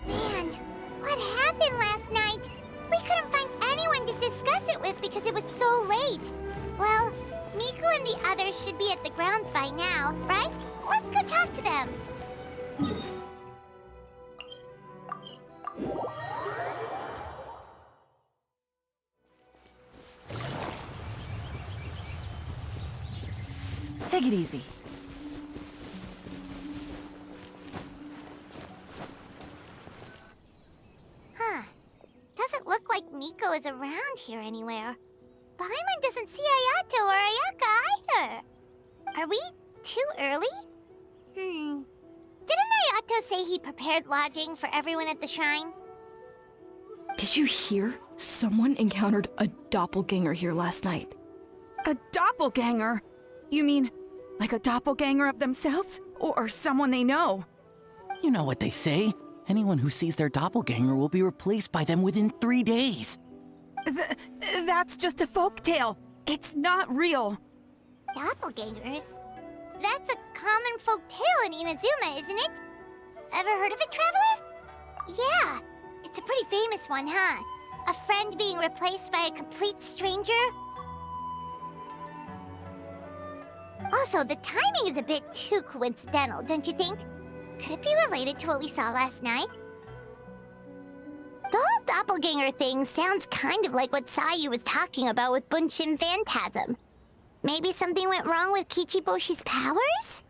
Man, what happened last night? We couldn't find anyone to discuss it with because it was so late. Well, Miku and the others should be at the grounds by now, right? Let's go talk to them. Take it easy. Huh. Doesn't look like Miko is around here anywhere. Paimon doesn't see Ayato or Ayaka either. Are we too early? Didn't Ayato say he prepared lodging for everyone at the shrine? Did you hear? Someone encountered a doppelganger here last night. A doppelganger? You mean, like a doppelganger of themselves? Or someone they know? You know what they say. Anyone who sees their doppelganger will be replaced by them within 3 days. That's just a folktale. It's not real. Doppelgangers? That's a common folk tale in Inazuma, isn't it? Ever heard of it, Traveler? Yeah, it's a pretty famous one, huh? A friend being replaced by a complete stranger? Also, the timing is a bit too coincidental, don't you think? Could it be related to what we saw last night? The whole doppelganger thing sounds kind of like what Sayu was talking about with Bunshin Phantasm. Maybe something went wrong with Kichiboshi's powers?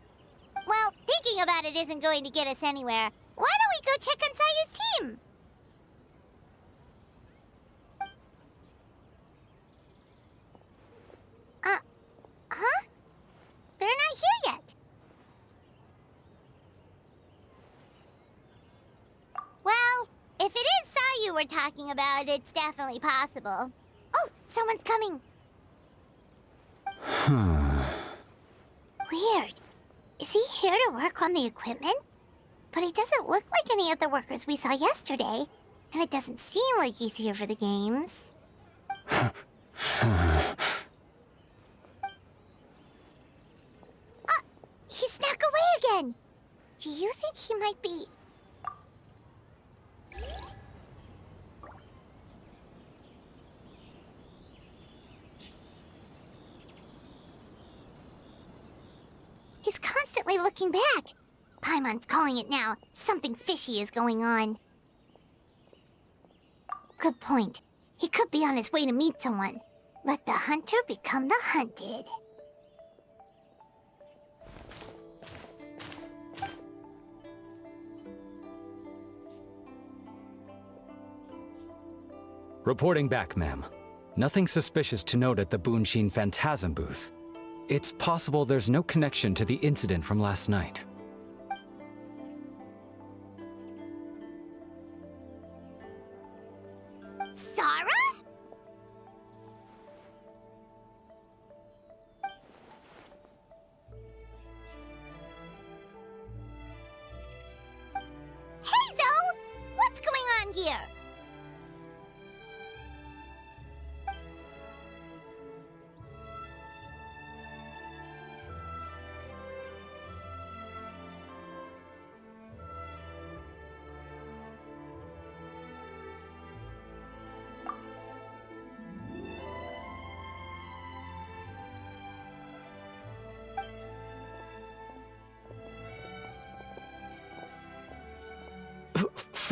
Well, thinking about it isn't going to get us anywhere. Why don't we go check on Sayu's team? Huh? They're not here yet. Well, if it is Sayu we're talking about, it's definitely possible. Oh, someone's coming. Weird. Is he here to work on the equipment? But he doesn't look like any of the workers we saw yesterday. And it doesn't seem like he's here for the games. He snuck away again! Do you think he might be... He's constantly looking back. Paimon's calling it now. Something fishy is going on. Good point. He could be on his way to meet someone. Let the hunter become the hunted. Reporting back, ma'am. Nothing suspicious to note at the Bunshin Phantasm booth. It's possible there's no connection to the incident from last night. Sarah? Hey, Zoe! What's going on here?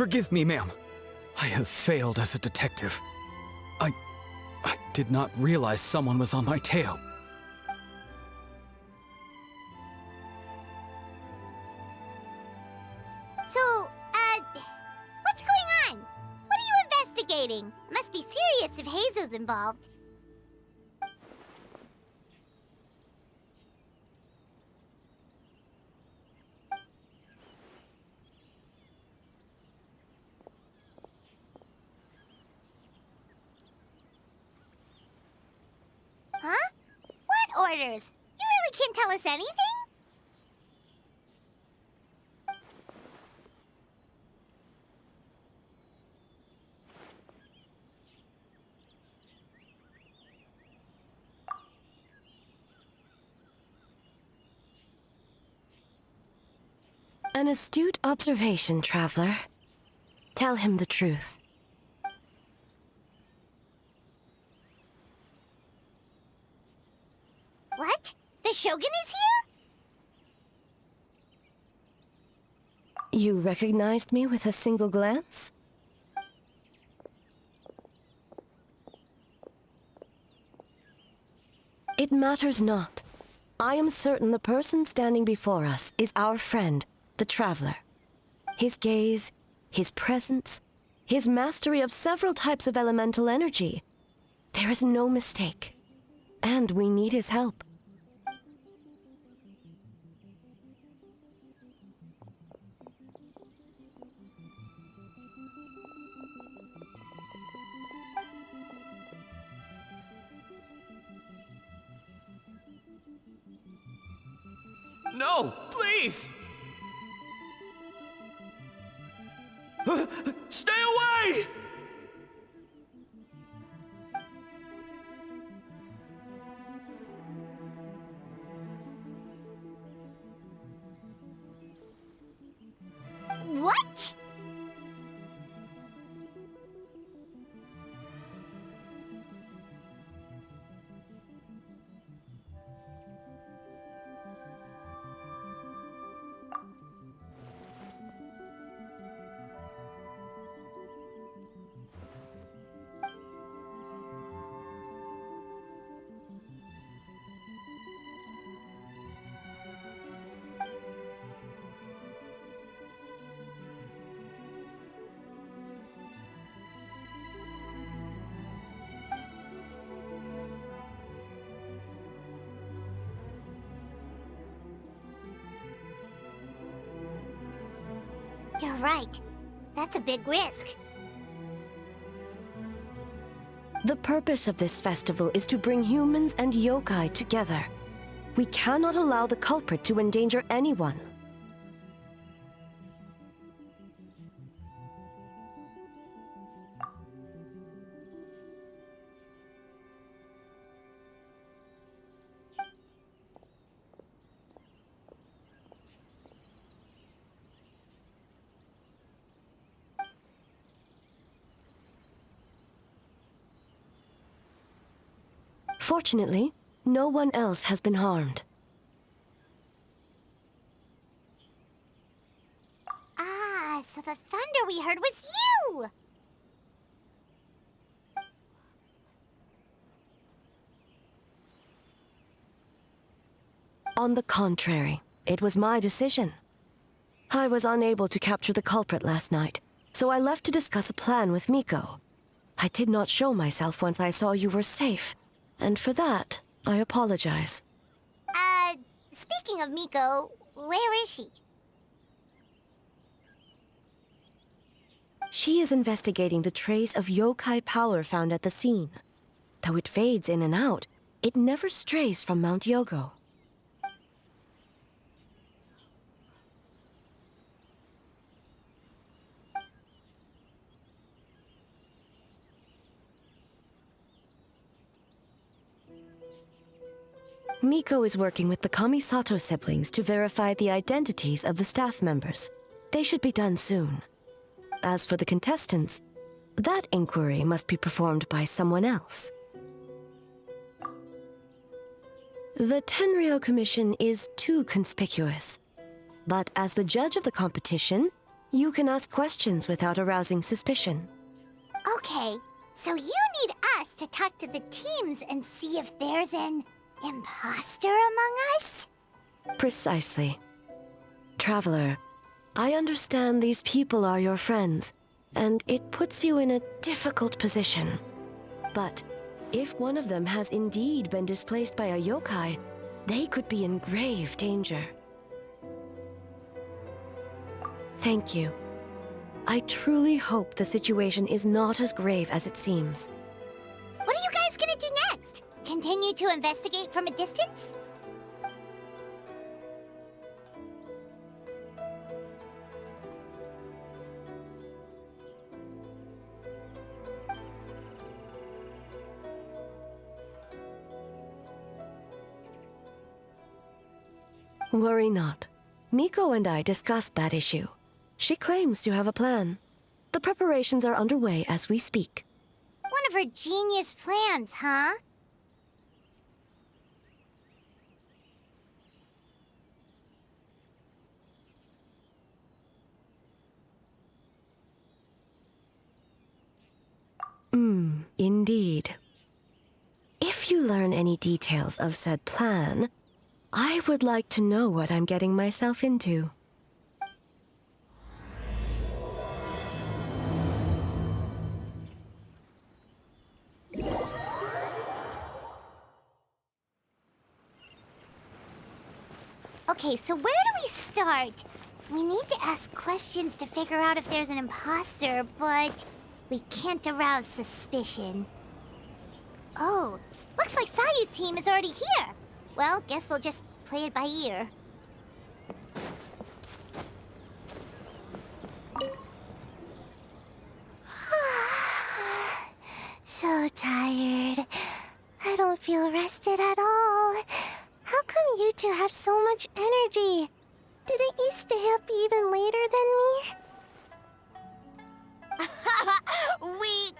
Forgive me, ma'am. I have failed as a detective. I did not realize someone was on my tail. So, what's going on? What are you investigating? It must be serious if Hazo's involved. Huh? What orders? You really can't tell us anything? An astute observation, traveler. Tell him the truth. What? The Shogun is here? You recognized me with a single glance? It matters not. I am certain the person standing before us is our friend, the Traveler. His gaze, his presence, his mastery of several types of elemental energy. There is no mistake. And we need his help. No, please! Stay away! What? You're right. That's a big risk. The purpose of this festival is to bring humans and yokai together. We cannot allow the culprit to endanger anyone. Fortunately, no one else has been harmed. Ah, so the thunder we heard was you! On the contrary, it was my decision. I was unable to capture the culprit last night, so I left to discuss a plan with Miko. I did not show myself once I saw you were safe, and for that, I apologize. Speaking of Miko, where is she? She is investigating the trace of yokai power found at the scene. Though it fades in and out, it never strays from Mount Yogo. Miko is working with the Kamisato siblings to verify the identities of the staff members. They should be done soon. As for the contestants, that inquiry must be performed by someone else. The Tenryo Commission is too conspicuous. But as the judge of the competition, You can ask questions without arousing suspicion. Okay, so you need us to talk to the teams and see if there's an imposter among us? Precisely. Traveler, I understand these people are your friends, and it puts you in a difficult position. But if one of them has indeed been displaced by a yokai, they could be in grave danger. Thank you. I truly hope the situation is not as grave as it seems. What are you guys gonna do next? Continue to investigate from a distance? Worry not. Miko and I discussed that issue. She claims to have a plan. The preparations are underway as we speak. One of her genius plans, huh? Indeed. If you learn any details of said plan, I would like to know what I'm getting myself into. Okay, so where do we start? We need to ask questions to figure out if there's an imposter, but we can't arouse suspicion. Oh, looks like Sayu's team is already here. Well, guess we'll just play it by ear. So tired. I don't feel rested at all. How come you two have so much energy? Didn't you stay up even later than me? Weak.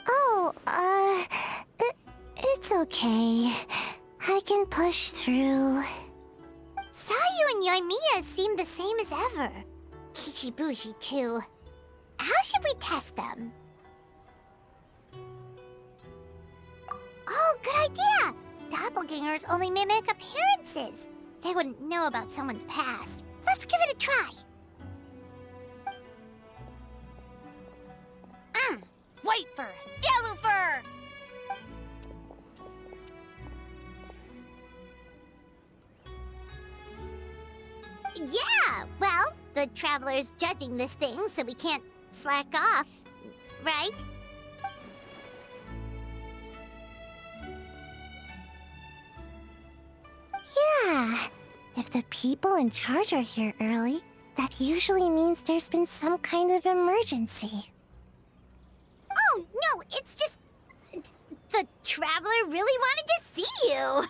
Oh, it's okay. I can push through. Sayu and Yoimiya seem the same as ever. Kichibushi, too. How should we test them? Oh, good idea! Doppelgangers only mimic appearances. They wouldn't know about someone's past. Let's give it a try. White fur, yellow fur! Yeah, well, the Traveler's judging this thing, so we can't slack off, right? Yeah, if the people in charge are here early, that usually means there's been some kind of emergency. Oh, no, it's just... the Traveler really wanted to see you!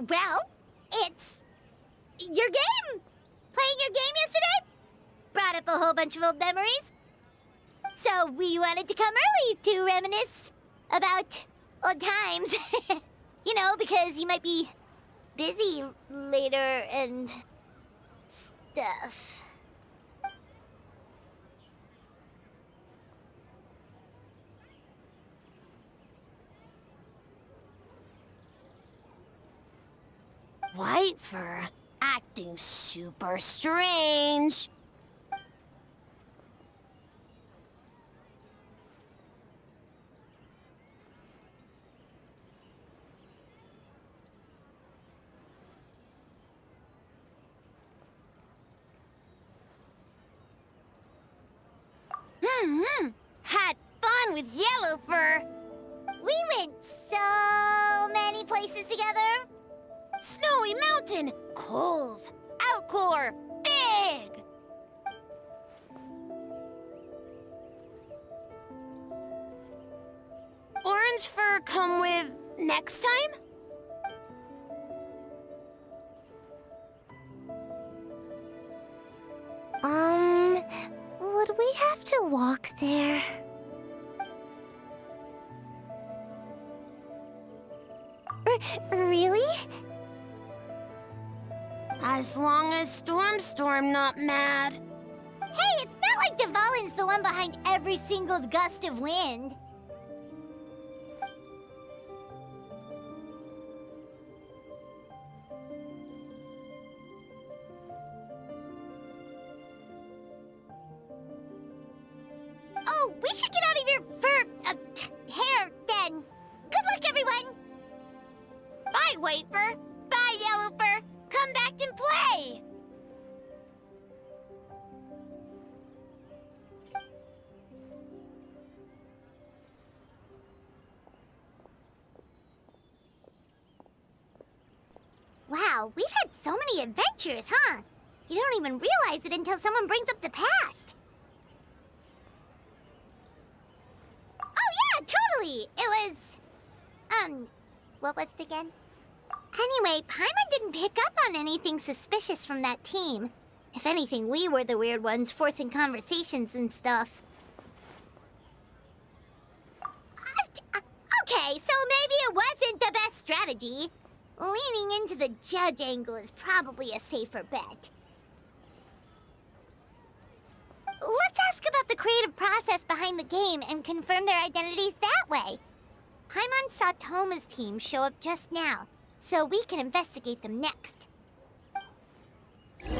Well, it's... your game! Playing your game yesterday? Brought up a whole bunch of old memories. So we wanted to come early to reminisce about old times. You know, because you might be busy later and stuff. White fur, acting super strange. Had fun with yellow fur. We went so many places together. Snowy Mountain, Coals, Outcore, orange fur come with next time? Would we have to walk there? Really? As long as Storm not mad. Hey, it's not like Dvalin's the one behind every single gust of wind. Oh, we should get out of your hair then. Good luck, everyone. Bye, White Fur. Bye, Yellow Fur. Come back and play. Wow, we've had so many adventures, huh? You don't even realize it until someone brings up the past. Oh yeah, totally! It was... what was it again? Anyway, Paimon didn't pick up on anything suspicious from that team. If anything, we were the weird ones forcing conversations and stuff. Okay, so maybe it wasn't the best strategy. Leaning into the judge angle is probably a safer bet. Let's ask about the creative process behind the game and confirm their identities that way. Paimon saw Toma's team show up just now, so we can investigate them next. Hey,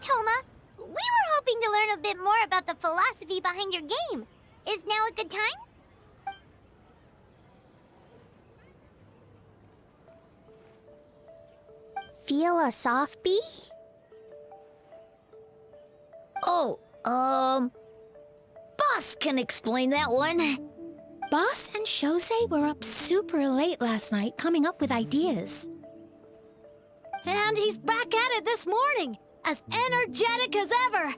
Toma! We were hoping to learn a bit more about the philosophy behind your game. Is now a good time? Feel a soft bee? Oh, Boss can explain that one. Boss and Shosei were up super late last night coming up with ideas. And he's back at it this morning, as energetic as ever.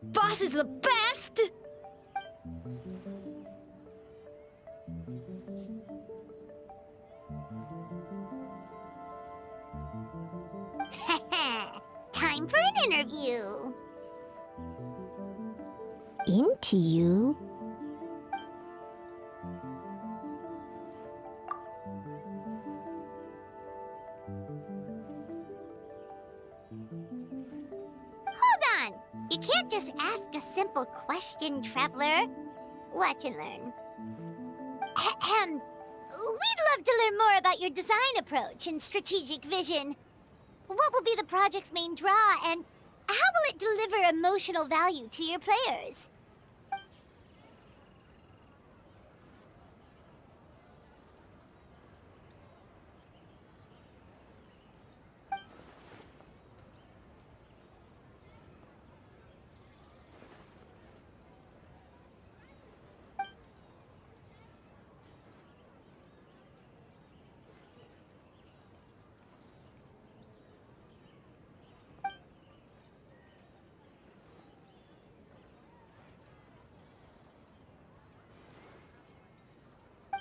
Boss is the best! Time for an interview. Into you? Hold on! You can't just ask a simple question, Traveler. Watch and learn. Ahem. We'd love to learn more about your design approach and strategic vision. What will be the project's main draw, and how will it deliver emotional value to your players?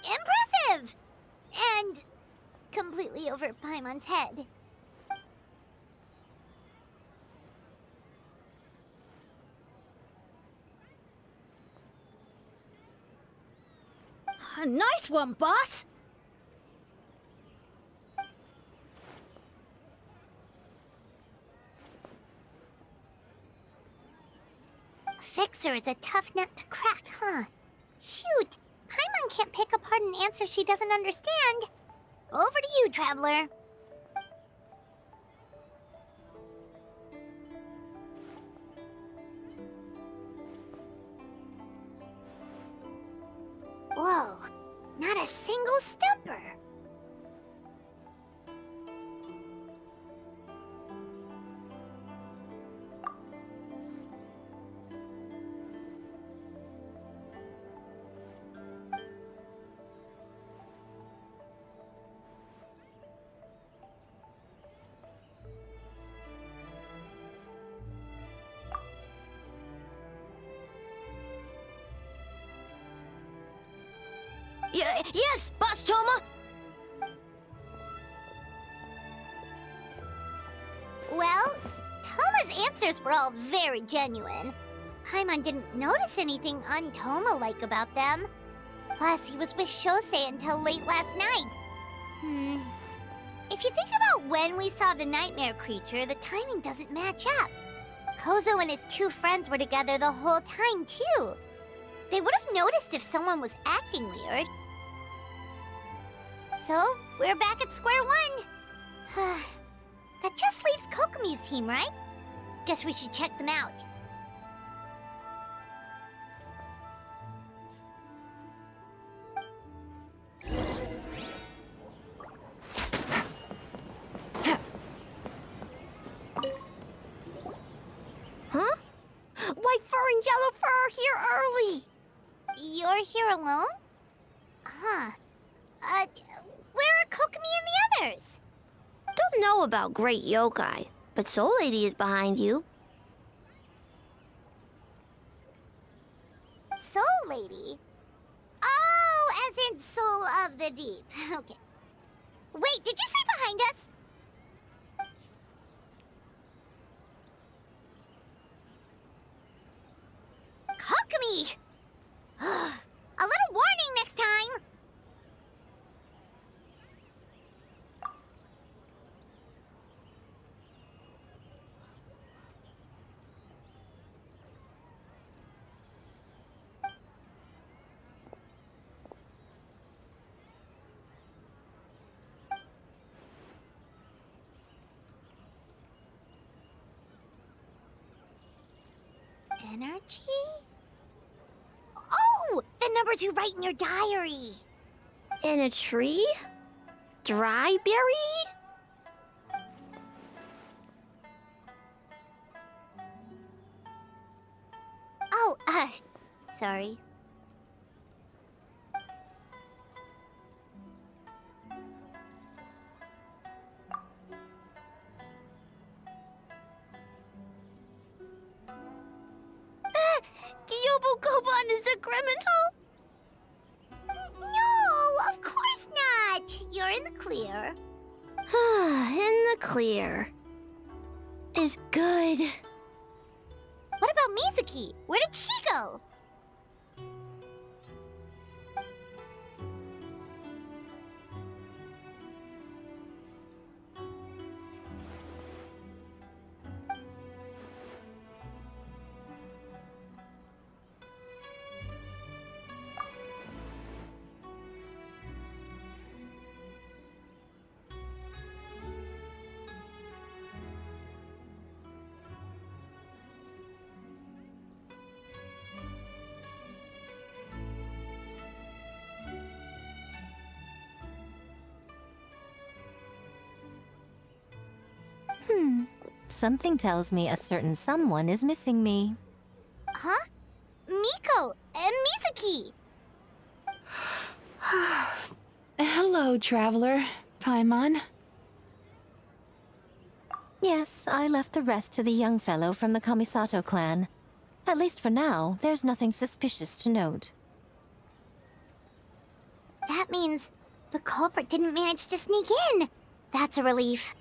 Impressive! And completely over Paimon's head. Nice one, boss! Fixer is a tough nut to crack, huh? Shoot! Paimon can't pick apart an answer she doesn't understand. Over to you, Traveler. Whoa, not a single stumper. Yes, Boss Toma! Well, Toma's answers were all very genuine. Paimon didn't notice anything un-Toma-like about them. Plus, he was with Shosei until late last night. If you think about when we saw the nightmare creature, the timing doesn't match up. Kozo and his two friends were together the whole time, too. They would have noticed if someone was acting weird. So, we're back at square one. That just leaves Kokomi's team, right? Guess we should check them out. Huh? White fur and yellow fur are here early! You're here alone? Huh. Where are Kokomi and the others? Don't know about Great Yokai, but Soul Lady is behind you. Soul Lady? Oh, as in Soul of the Deep. Okay. Wait, did you say behind us? Kokomi! A little warning next time! Energy? Oh! The numbers you write in your diary! In a tree? Dryberry? Oh, sorry. Gyobu Koban is a criminal? No, of course not! You're in the clear. In the clear. Is good. What about Mizuki? Where did she go? Something tells me a certain someone is missing me. Huh? Miko and Mizuki! Hello, traveler. Paimon. Yes, I left the rest to the young fellow from the Kamisato clan. At least for now, there's nothing suspicious to note. That means the culprit didn't manage to sneak in. That's a relief.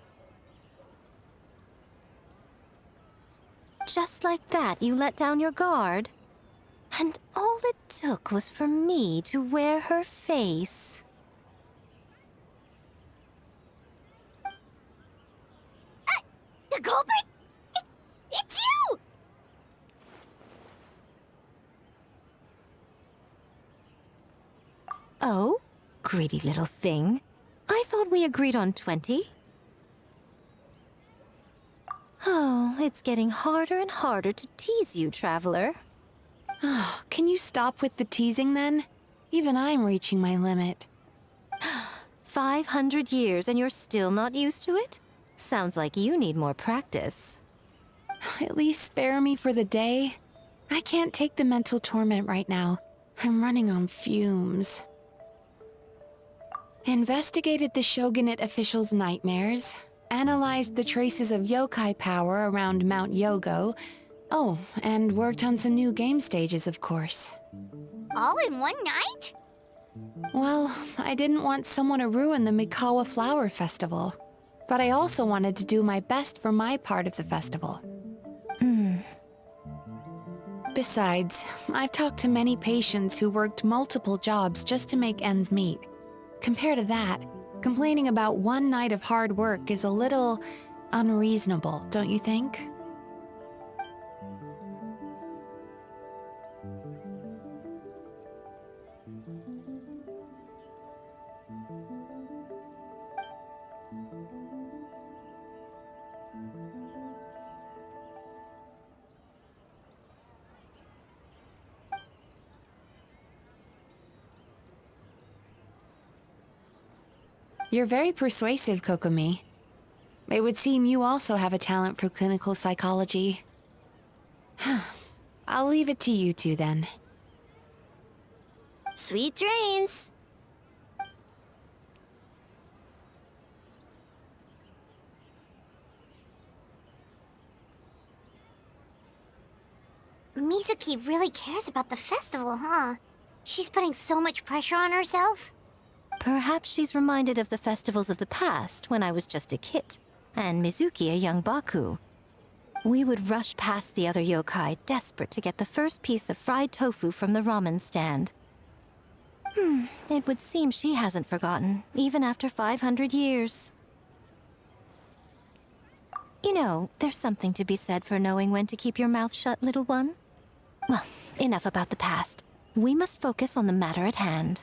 Just like that, you let down your guard? And all it took was for me to wear her face. The culprit? It's you! Oh? Greedy little thing. I thought we agreed on 20. Oh, it's getting harder and harder to tease you, traveler. Oh, can you stop with the teasing then? Even I'm reaching my limit. 500 years and you're still not used to it? Sounds like you need more practice. At least spare me for the day. I can't take the mental torment right now. I'm running on fumes. Investigated the Shogunate officials' nightmares, analyzed the traces of yokai power around Mount Yogo. Oh, and worked on some new game stages, of course. All in one night? Well, I didn't want someone to ruin the Mikawa Flower Festival. But I also wanted to do my best for my part of the festival. Besides, I've talked to many patients who worked multiple jobs just to make ends meet. Compared to that, complaining about one night of hard work is a little unreasonable, don't you think? You're very persuasive, Kokomi. It would seem you also have a talent for clinical psychology. I'll leave it to you two then. Sweet dreams! Mizuki really cares about the festival, huh? She's putting so much pressure on herself. Perhaps she's reminded of the festivals of the past when I was just a kid, and Mizuki a young Baku. We would rush past the other yokai, desperate to get the first piece of fried tofu from the ramen stand. It would seem she hasn't forgotten, even after 500 years. You know, there's something to be said for knowing when to keep your mouth shut, little one. Well, enough about the past. We must focus on the matter at hand.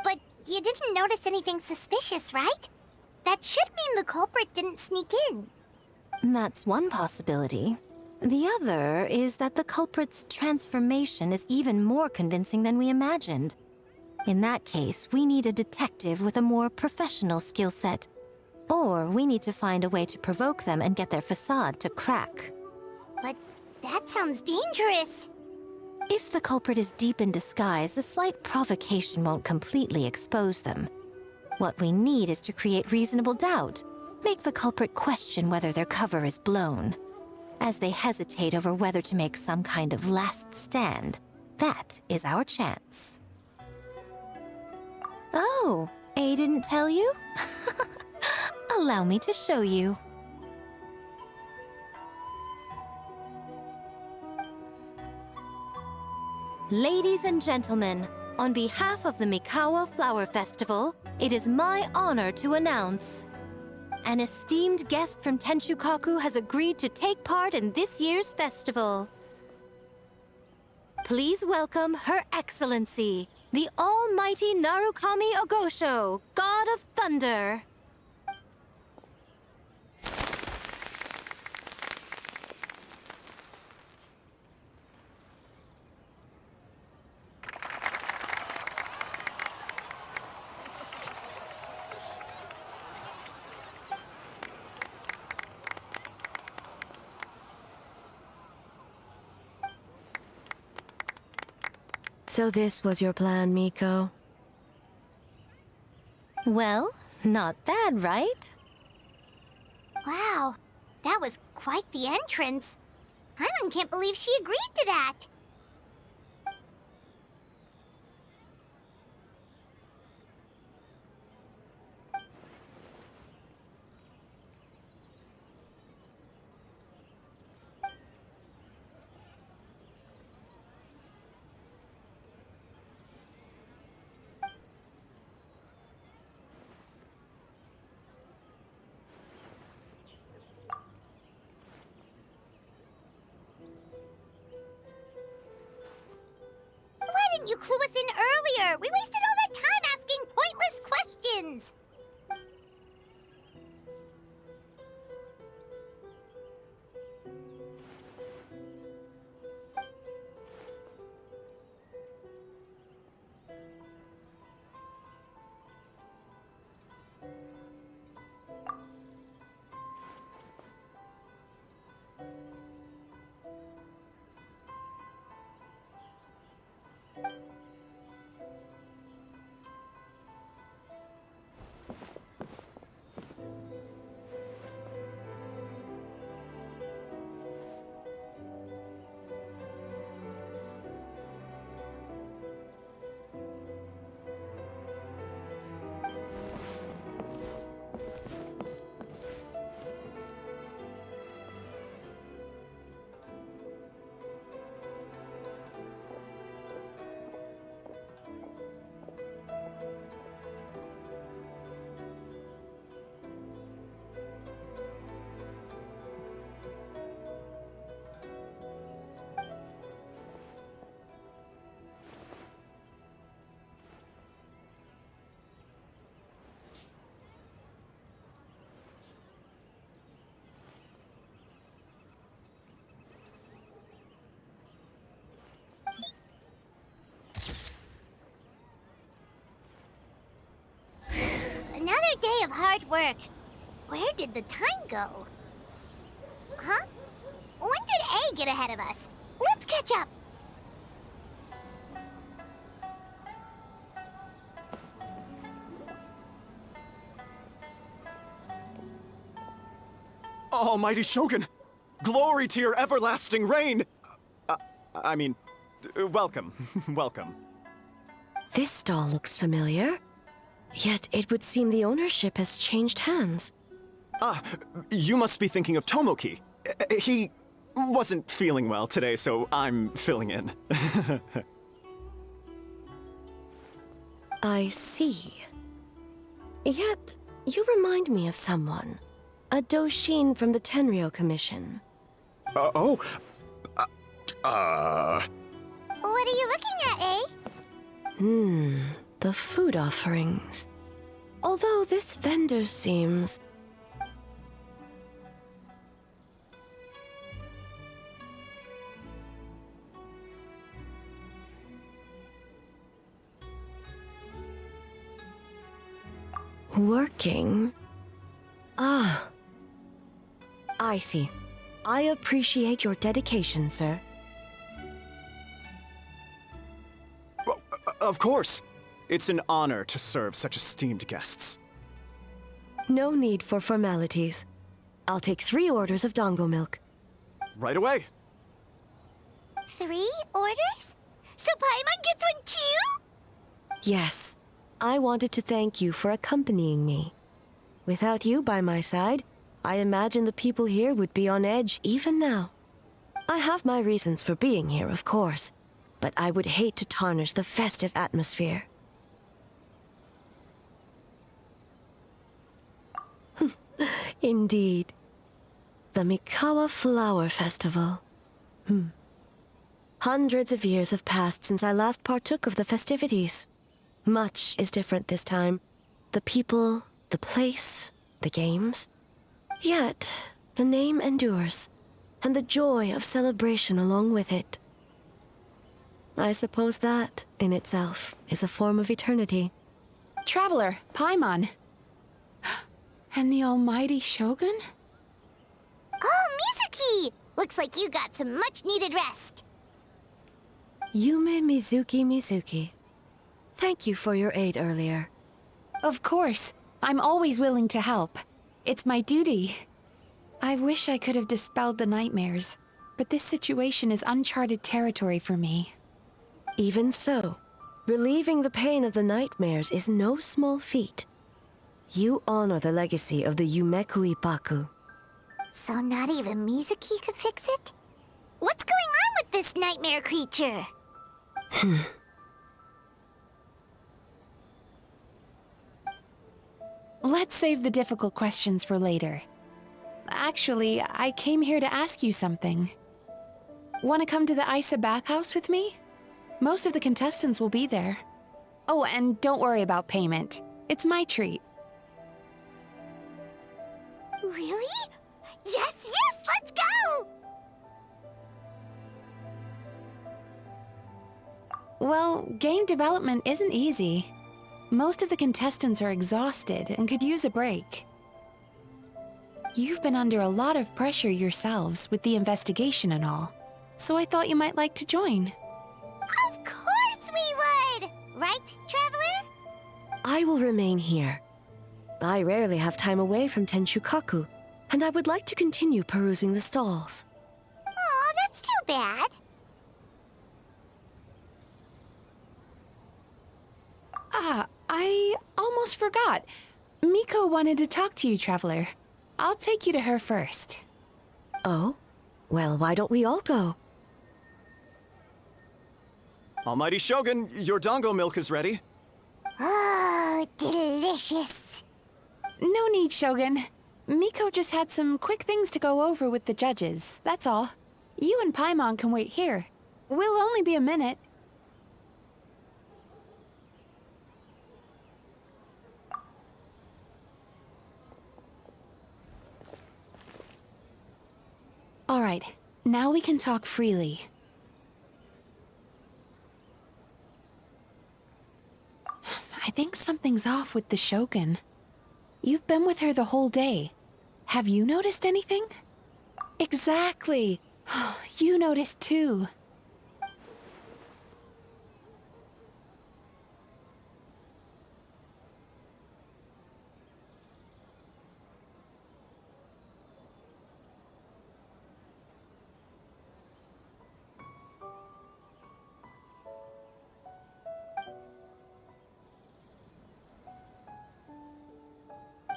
But you didn't notice anything suspicious, right? That should mean the culprit didn't sneak in. That's one possibility. The other is that the culprit's transformation is even more convincing than we imagined. In that case, we need a detective with a more professional skill set. Or we need to find a way to provoke them and get their facade to crack. But that sounds dangerous. If the culprit is deep in disguise, a slight provocation won't completely expose them. What we need is to create reasonable doubt. Make the culprit question whether their cover is blown. As they hesitate over whether to make some kind of last stand, that is our chance. Oh, A didn't tell you? Allow me to show you. Ladies and gentlemen, on behalf of the Mikawa Flower Festival, it is my honor to announce an esteemed guest from Tenshukaku has agreed to take part in this year's festival. Please welcome Her Excellency, the Almighty Narukami Ogosho, God of Thunder. So this was your plan, Miko? Well, not bad, right? Wow, that was quite the entrance. Paimon can't believe she agreed to that. Why didn't you clue us in earlier? We wasted all that time asking pointless questions. Hard work. Where did the time go? Huh? When did A get ahead of us? Let's catch up. Almighty Shogun! Glory to your everlasting reign! Welcome. Welcome. This stall looks familiar. Yet it would seem the ownership has changed hands. Ah, you must be thinking of Tomoki. He wasn't feeling well today, so I'm filling in. I see. Yet, you remind me of someone. A Doshin from the Tenryo Commission. What are you looking at, eh? The food offerings. Although this vendor seems... working? Ah. I see. I appreciate your dedication, sir. Well, of course. It's an honor to serve such esteemed guests. No need for formalities. I'll take 3 orders of dongo milk. Right away. 3 orders? So Paimon gets one too? Yes. I wanted to thank you for accompanying me. Without you by my side, I imagine the people here would be on edge even now. I have my reasons for being here, of course, but I would hate to tarnish the festive atmosphere. Indeed. The Mikawa Flower Festival. Hundreds of years have passed since I last partook of the festivities. Much is different this time. The people, the place, the games. Yet, the name endures, and the joy of celebration along with it. I suppose that, in itself, is a form of eternity. Traveler, Paimon. And the almighty Shogun? Oh, Mizuki! Looks like you got some much-needed rest. Yume Mizuki. Thank you for your aid earlier. Of course. I'm always willing to help. It's my duty. I wish I could have dispelled the nightmares, but this situation is uncharted territory for me. Even so, relieving the pain of the nightmares is no small feat. You honor the legacy of the Yumeku Ippaku. So not even Mizuki could fix it? What's going on with this nightmare creature? Let's save the difficult questions for later. Actually, I came here to ask you something. Want to come to the Isa bathhouse with me? Most of the contestants will be there. Oh, and don't worry about payment. It's my treat. Really? Yes, let's go! Well, game development isn't easy. Most of the contestants are exhausted and could use a break. You've been under a lot of pressure yourselves with the investigation and all, so I thought you might like to join. Of course we would! Right, Traveler? I will remain here. I rarely have time away from Tenshukaku, and I would like to continue perusing the stalls. Aw, that's too bad. I almost forgot. Miko wanted to talk to you, Traveler. I'll take you to her first. Oh? Well, why don't we all go? Almighty Shogun, your dongo milk is ready. Oh, delicious. No need, Shogun. Miko just had some quick things to go over with the judges, that's all. You and Paimon can wait here. We'll only be a minute. All right, now we can talk freely. I think something's off with the Shogun. You've been with her the whole day. Have you noticed anything? Exactly. You noticed too.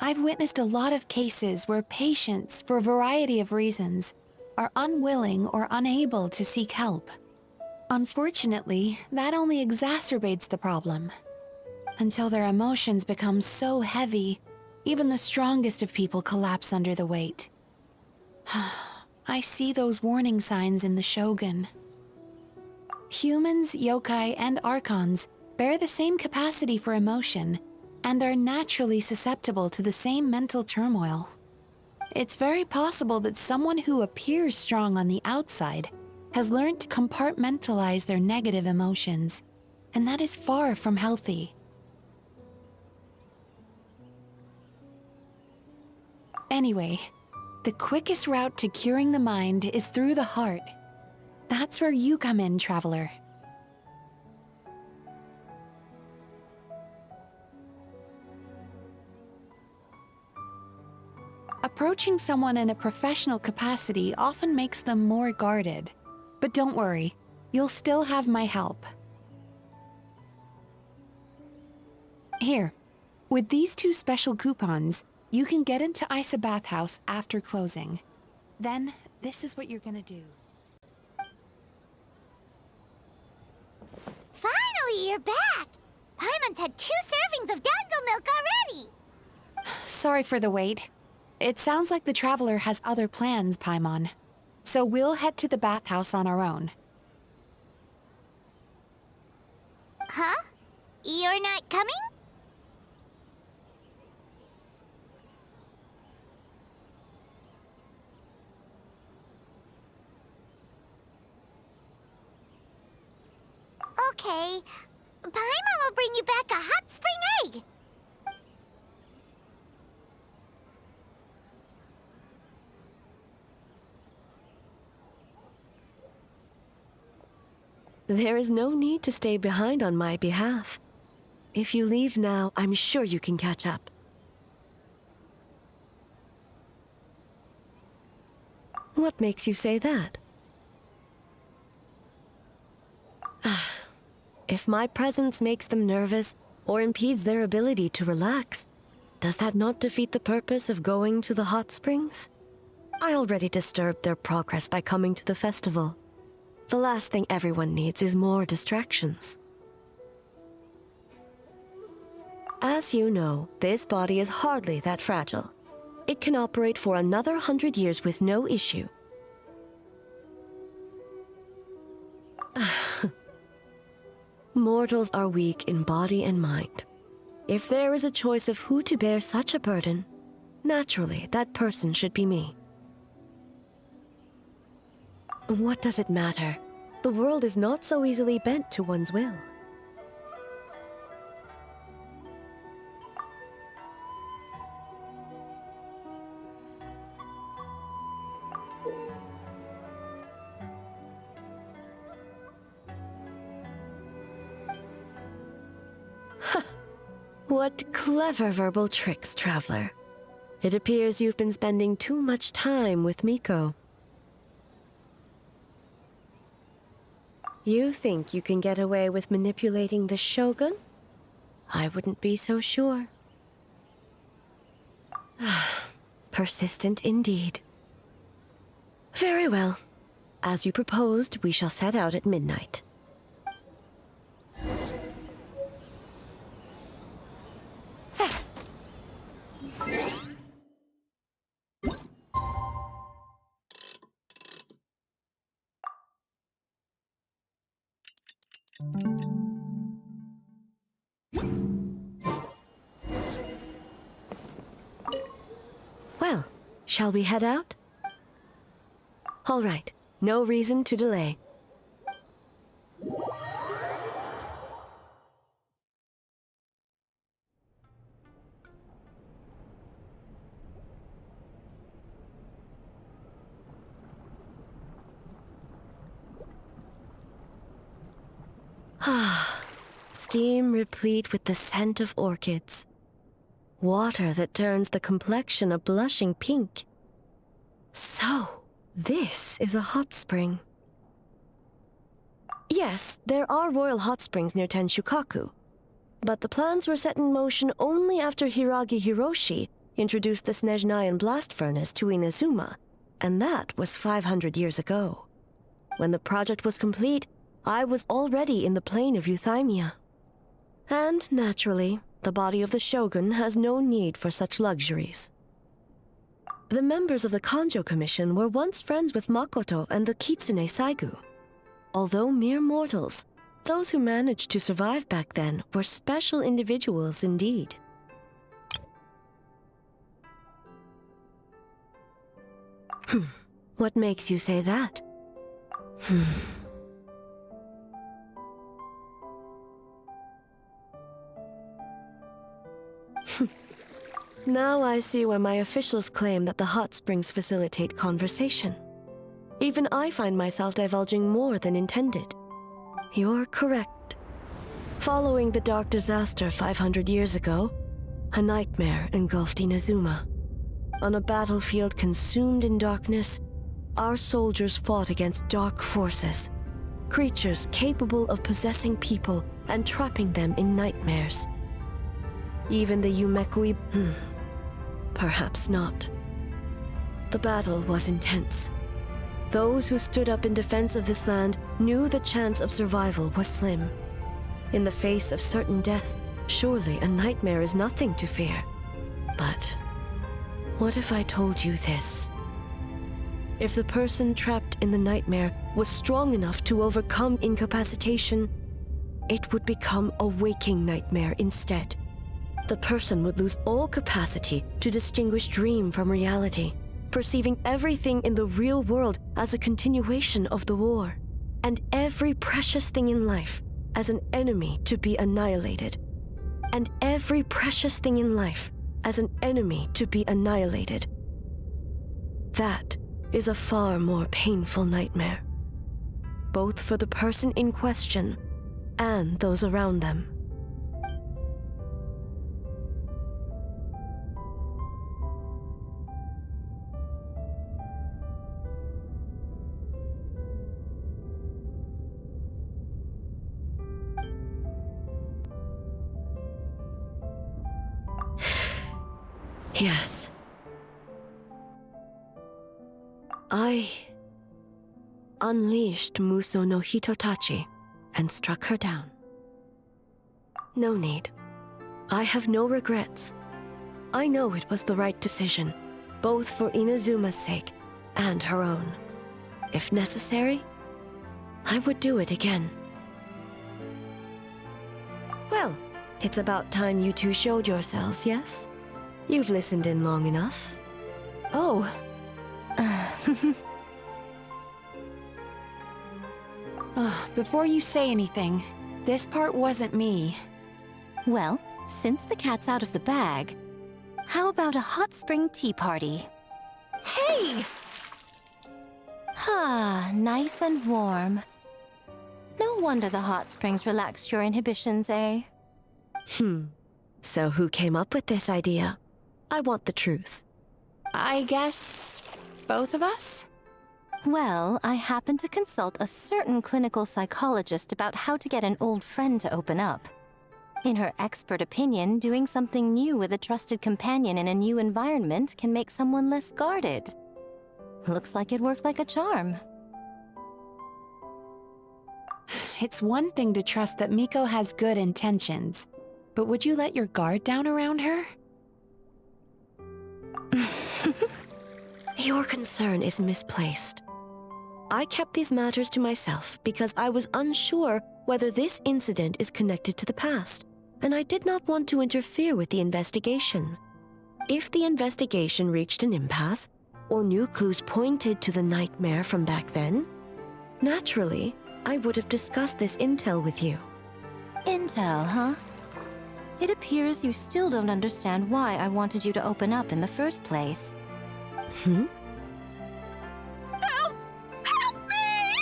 I've witnessed a lot of cases where patients, for a variety of reasons, are unwilling or unable to seek help. Unfortunately, that only exacerbates the problem. Until their emotions become so heavy, even the strongest of people collapse under the weight. I see those warning signs in the Shogun. Humans, yokai, and archons bear the same capacity for emotion and are naturally susceptible to the same mental turmoil. It's very possible that someone who appears strong on the outside has learned to compartmentalize their negative emotions, and that is far from healthy. Anyway, the quickest route to curing the mind is through the heart. That's where you come in, traveler. Approaching someone in a professional capacity often makes them more guarded. But don't worry, you'll still have my help. Here, with these 2 special coupons, you can get into Isa Bathhouse after closing. Then, this is what you're gonna do. Finally, you're back! Paimon's had 2 servings of dango milk already! Sorry for the wait. It sounds like the traveler has other plans, Paimon. So we'll head to the bathhouse on our own. Huh? You're not coming? Okay. Paimon will bring you back a hot spring egg! There is no need to stay behind on my behalf. If you leave now, I'm sure you can catch up. What makes you say that? If my presence makes them nervous or impedes their ability to relax, does that not defeat the purpose of going to the hot springs? I already disturbed their progress by coming to the festival. The last thing everyone needs is more distractions. As you know, this body is hardly that fragile. It can operate for another 100 years with no issue. Mortals are weak in body and mind. If there is a choice of who to bear such a burden, naturally that person should be me. What does it matter? The world is not so easily bent to one's will. What clever verbal tricks, traveler. It appears you've been spending too much time with Miko. You think you can get away with manipulating the Shogun? I wouldn't be so sure. Persistent indeed. Very well. As you proposed, we shall set out at midnight. Well, shall we head out? All right, no reason to delay. steam replete with the scent of orchids. Water that turns the complexion a blushing pink. So, this is a hot spring. Yes, there are royal hot springs near Tenshukaku, but the plans were set in motion only after Hiragi Hiroshi introduced the Snezhnayan blast furnace to Inazuma, and that was 500 years ago. When the project was complete, I was already in the plain of Euthymia. And naturally, the body of the shogun has no need for such luxuries. The members of the Kanjo Commission were once friends with Makoto and the Kitsune Saigu. Although mere mortals, those who managed to survive back then were special individuals indeed. What makes you say that? Now I see why my officials claim that the hot springs facilitate conversation. Even I find myself divulging more than intended. You're correct. Following the dark disaster 500 years ago, a nightmare engulfed Inazuma. On a battlefield consumed in darkness, our soldiers fought against dark forces, creatures capable of possessing people and trapping them in nightmares. Even the Yumekui... perhaps not. The battle was intense. Those who stood up in defense of this land knew the chance of survival was slim. In the face of certain death, surely a nightmare is nothing to fear. But what if I told you this? If the person trapped in the nightmare was strong enough to overcome incapacitation, it would become a waking nightmare instead. The person would lose all capacity to distinguish dream from reality, perceiving everything in the real world as a continuation of the war, and every precious thing in life as an enemy to be annihilated. And every precious thing in life as an enemy to be annihilated. That is a far more painful nightmare, both for the person in question and those around them. Yes. I unleashed Muso no Hitotachi and struck her down. No need. I have no regrets. I know it was the right decision, both for Inazuma's sake and her own. If necessary, I would do it again. Well, it's about time you two showed yourselves, yes? You've listened in long enough. Oh. Before you say anything, this part wasn't me. Well, since the cat's out of the bag, how about a hot spring tea party? Hey! Ah, nice and warm. No wonder the hot springs relaxed your inhibitions, eh? So who came up with this idea? I want the truth. I guess both of us? Well, I happened to consult a certain clinical psychologist about how to get an old friend to open up. In her expert opinion, doing something new with a trusted companion in a new environment can make someone less guarded. Looks like it worked like a charm. It's one thing to trust that Miko has good intentions, but would you let your guard down around her? Your concern is misplaced. I kept these matters to myself because I was unsure whether this incident is connected to the past, and I did not want to interfere with the investigation. If the investigation reached an impasse, or new clues pointed to the nightmare from back then, naturally, I would have discussed this intel with you. Intel, huh? It appears you still don't understand why I wanted you to open up in the first place. Help! Help me!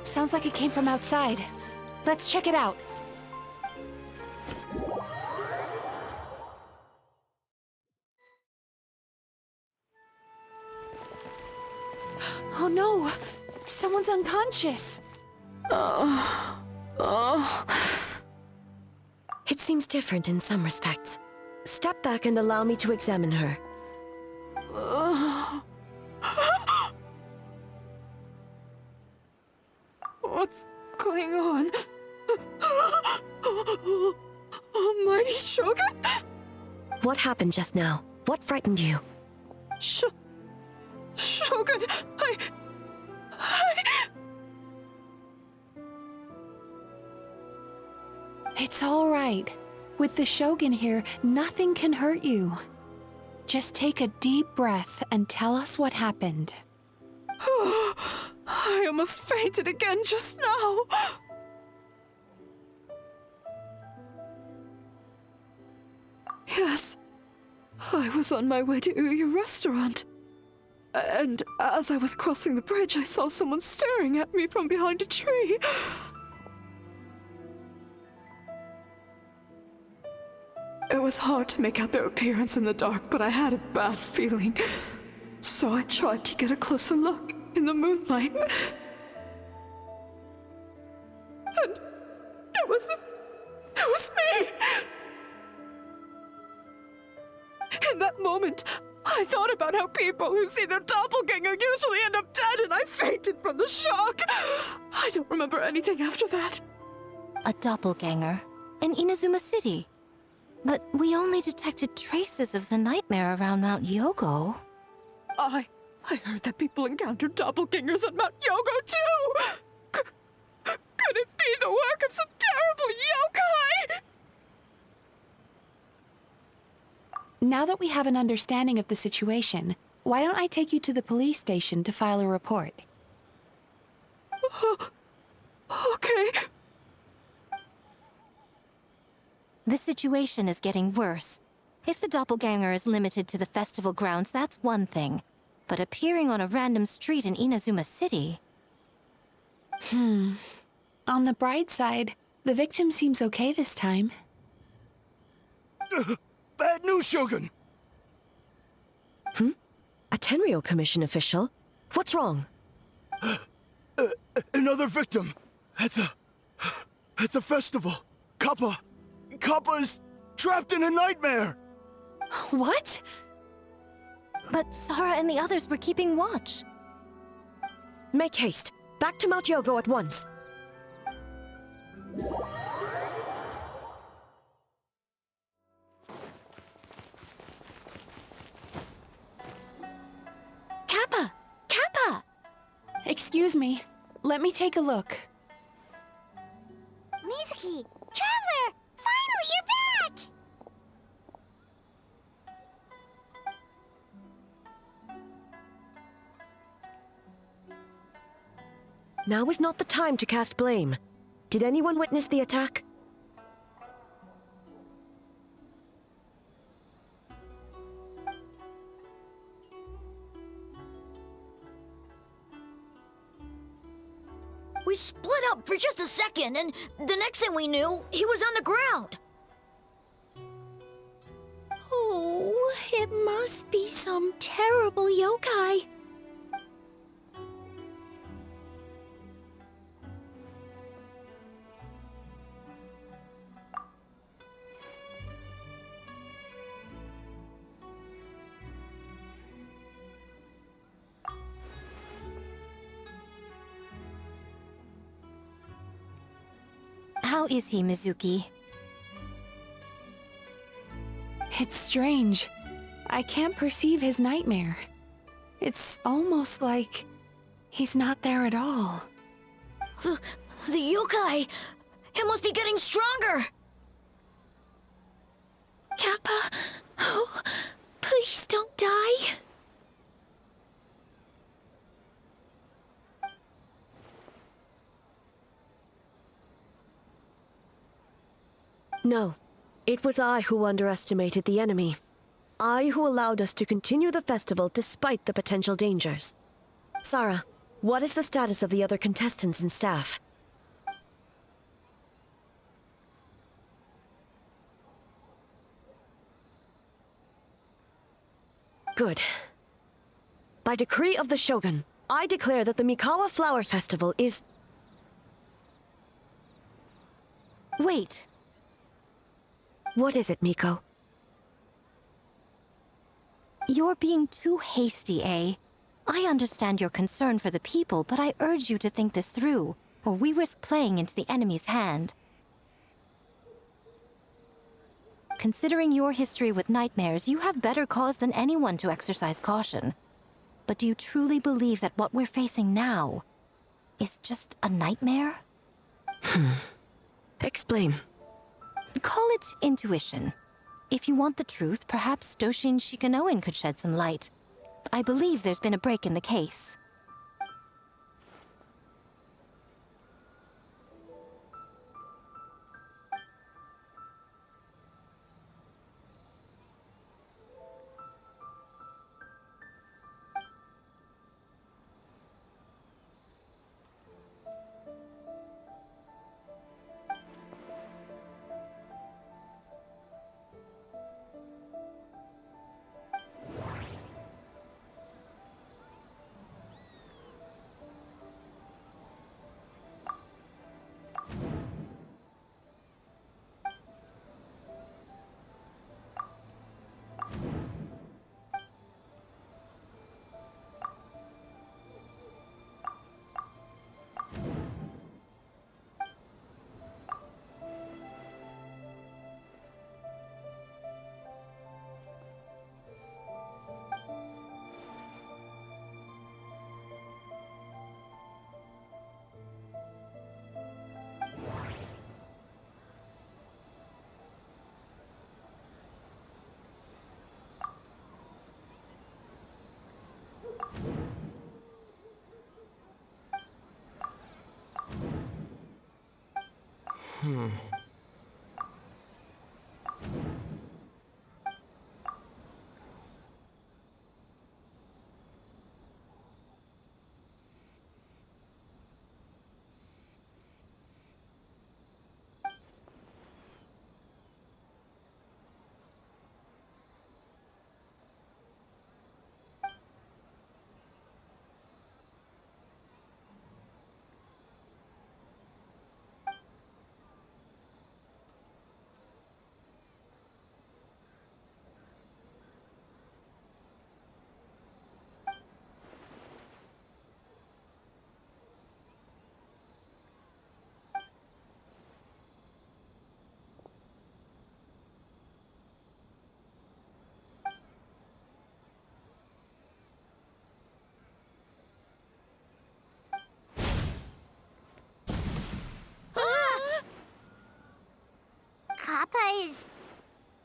Sounds like it came from outside. Let's check it out. Oh no! Someone's unconscious! It seems different in some respects. Step back and allow me to examine her. What's going on? Almighty Shogun? What happened just now? What frightened you? Shogun, It's all right. With the Shogun here, nothing can hurt you. Just take a deep breath and tell us what happened. I almost fainted again just now. Yes, I was on my way to your restaurant. And as I was crossing the bridge, I saw someone staring at me from behind a tree. It was hard to make out their appearance in the dark, but I had a bad feeling. So I tried to get a closer look in the moonlight. And it was me! In that moment, I thought about how people who see their doppelganger usually end up dead, and I fainted from the shock. I don't remember anything after that. A doppelganger? In Inazuma City? But we only detected traces of the nightmare around Mount Yogo. I heard that people encountered doppelgangers at Mount Yogo too! Could it be the work of some terrible yokai? Now that we have an understanding of the situation, why don't I take you to the police station to file a report? Okay. The situation is getting worse. If the doppelganger is limited to the festival grounds, that's one thing. But appearing on a random street in Inazuma City... On the bright side, the victim seems okay this time. Bad news, Shogun! A Tenryo Commission official? What's wrong? Another victim! At the festival! Kappa is trapped in a nightmare! What? But Sara and the others were keeping watch. Make haste. Back to Mount Yogo at once. Kappa! Kappa! Excuse me. Let me take a look. Mizuki! Traveler! Finally, you're back! Now is not the time to cast blame. Did anyone witness the attack? We split up for just a second, and the next thing we knew, he was on the ground. Oh, it must be some terrible yokai. How is he, Mizuki? It's strange. I can't perceive his nightmare. It's almost like he's not there at all. The yokai! It must be getting stronger! Kappa, oh, please don't die. No. It was I who underestimated the enemy. I who allowed us to continue the festival despite the potential dangers. Sara, what is the status of the other contestants and staff? Good. By decree of the Shogun, I declare that the Mikawa Flower Festival is... Wait. What is it, Miko? You're being too hasty, eh? I understand your concern for the people, but I urge you to think this through, or we risk playing into the enemy's hand. Considering your history with nightmares, you have better cause than anyone to exercise caution. But do you truly believe that what we're facing now is just a nightmare? Explain. Call it intuition. If you want the truth, perhaps Doshin Shikanoin could shed some light. I believe there's been a break in the case.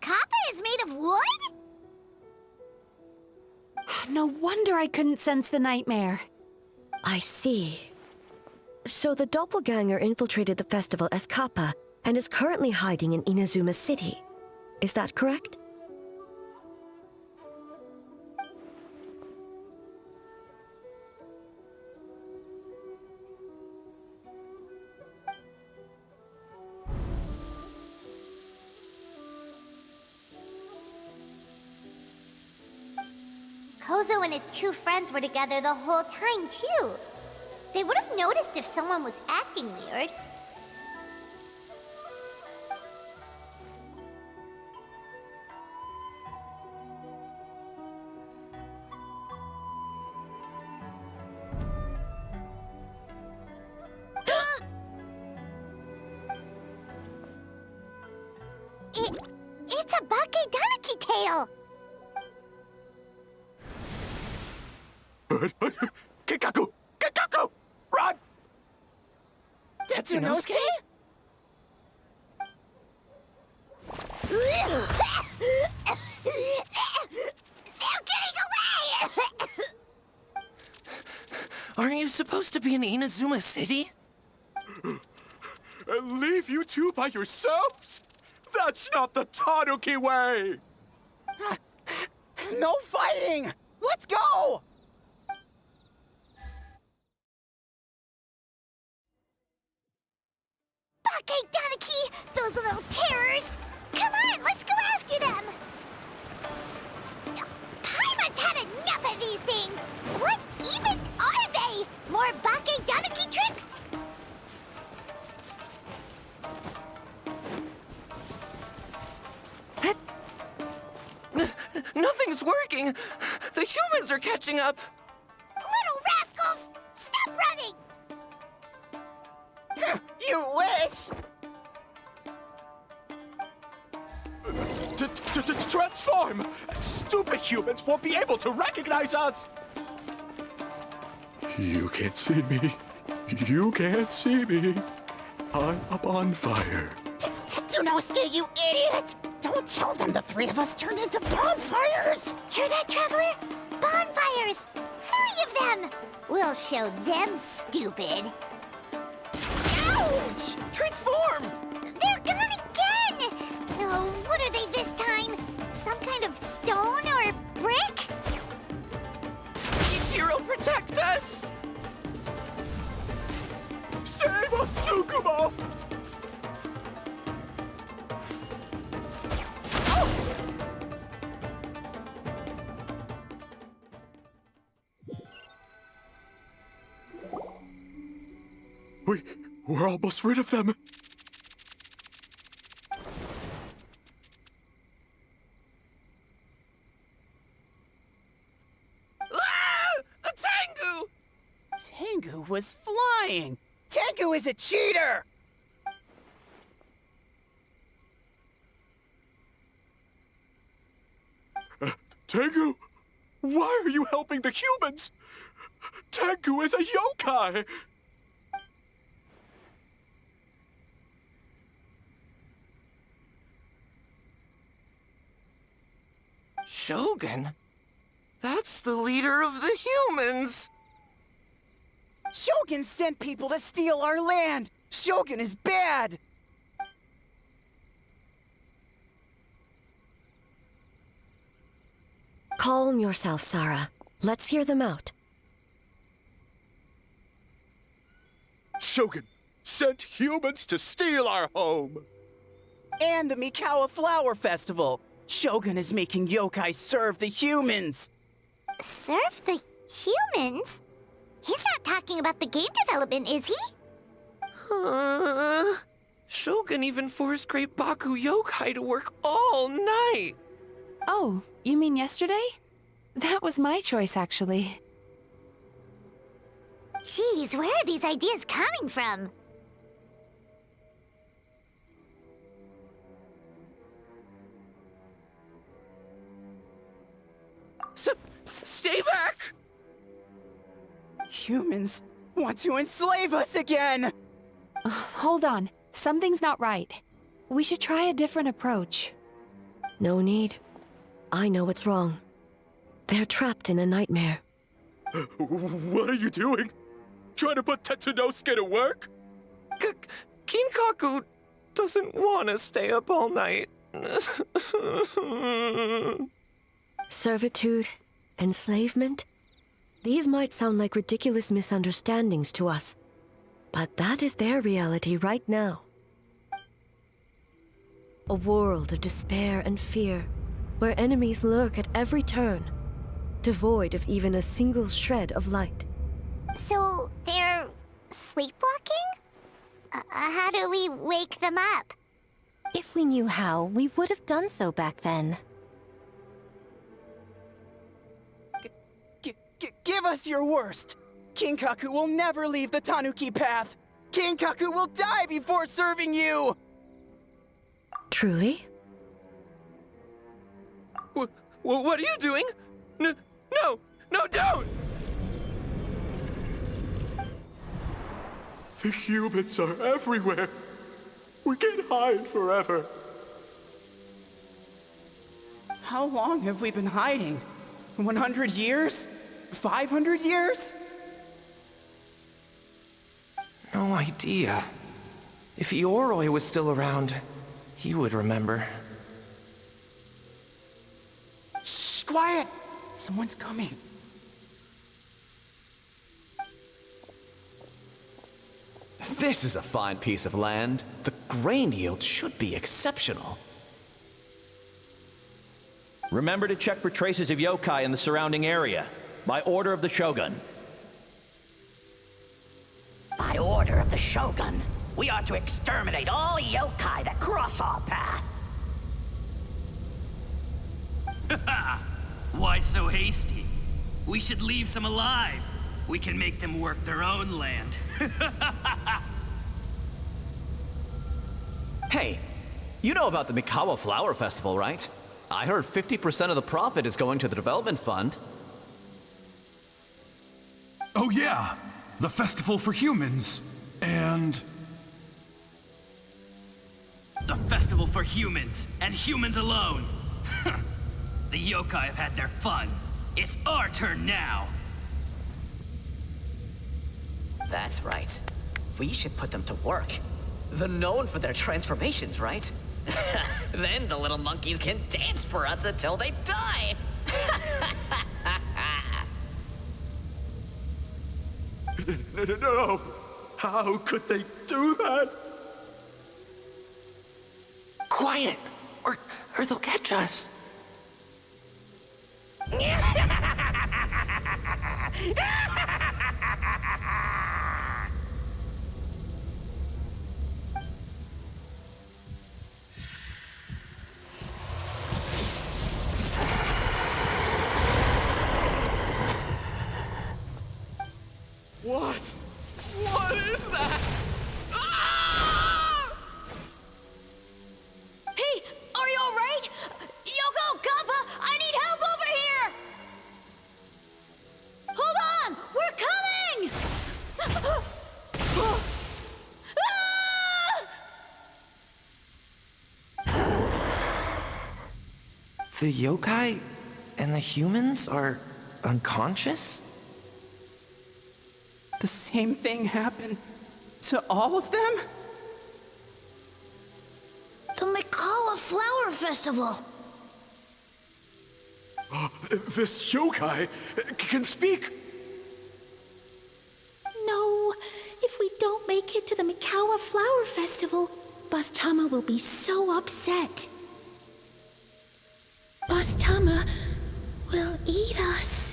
Kappa is made of wood? No wonder I couldn't sense the nightmare. I see. So the doppelganger infiltrated the festival as Kappa and is currently hiding in Inazuma City. Is that correct? Kozo and his two friends were together the whole time, too. They would have noticed if someone was acting weird. It's a Bakedanaki tail! Kikaku! Kikaku! Run! Tetsunosuke? They're getting away! Aren't you supposed to be in Inazuma City? And leave you two by yourselves? That's not the Tanuki way! No fighting! Let's go! Bakedanaki! Those little terrors! Come on, let's go after them! Paimon's had enough of these things! What even are walking! The humans are catching up! Little rascals! Stop running! You wish! Transform! Stupid humans won't be able to recognize us! You can't see me. You can't see me. I'm up on fire. Tetsunosuke, you idiot! Don't tell them the three of us turned into bonfires! Hear that, Traveler? Bonfires! 3 of them! We'll show them, stupid. Ouch! Transform! They're gone again! Oh, what are they this time? Some kind of stone or brick? Ichiro, protect us! Save us, Tsukumo! We're almost rid of them. Ah! A Tengu! Tengu was flying! Tengu is a cheater! Tengu, why are you helping the humans? Tengu is a yokai! Shogun? That's the leader of the humans! Shogun sent people to steal our land! Shogun is bad! Calm yourself, Sarah. Let's hear them out. Shogun sent humans to steal our home! And the Mikawa Flower Festival! Shogun is making yokai serve the humans! Serve the humans? He's not talking about the game development, is he? Shogun even forced Great Baku Yokai to work all night! Oh, you mean yesterday? That was my choice, actually. Jeez, where are these ideas coming from? Stay back! Humans want to enslave us again! Hold on. Something's not right. We should try a different approach. No need. I know what's wrong. They're trapped in a nightmare. What are you doing? Trying to put Tetsunosuke to work? Kinkaku doesn't want to stay up all night. Servitude, enslavement? These might sound like ridiculous misunderstandings to us, but that is their reality right now. A world of despair and fear, where enemies lurk at every turn, devoid of even a single shred of light. So, they're sleepwalking? How do we wake them up? If we knew how, we would have done so back then. Give us your worst! Kinkaku will never leave the Tanuki path! Kinkaku will die before serving you! Truly? What are you doing? No, don't! The humans are everywhere. We can't hide forever. How long have we been hiding? 100 years? 500 years? No idea. If Ioroi was still around, he would remember. Shh, quiet! Someone's coming. This is a fine piece of land. The grain yield should be exceptional. Remember to check for traces of yokai in the surrounding area. By order of the Shogun. By order of the Shogun, we are to exterminate all yokai that cross our path. Why so hasty? We should leave some alive. We can make them work their own land. Hey, you know about the Mikawa Flower Festival, right? I heard 50% of the profit is going to the development fund. Oh yeah, the festival for humans. And... The festival for humans, and humans alone. The yokai have had their fun. It's our turn now. That's right. We should put them to work. They're known for their transformations, right? Then the little monkeys can dance for us until they die! No! How could they do that? Quiet, or they'll catch us. What? What is that? Ah! Hey, are you alright? Yoko, Kappa, I need help over here! Hold on! We're coming! The yokai and the humans are unconscious? The same thing happened to all of them? The Mikawa Flower Festival! This yokai can speak! No, if we don't make it to the Mikawa Flower Festival, Boss Tama will be so upset. Boss Tama will eat us.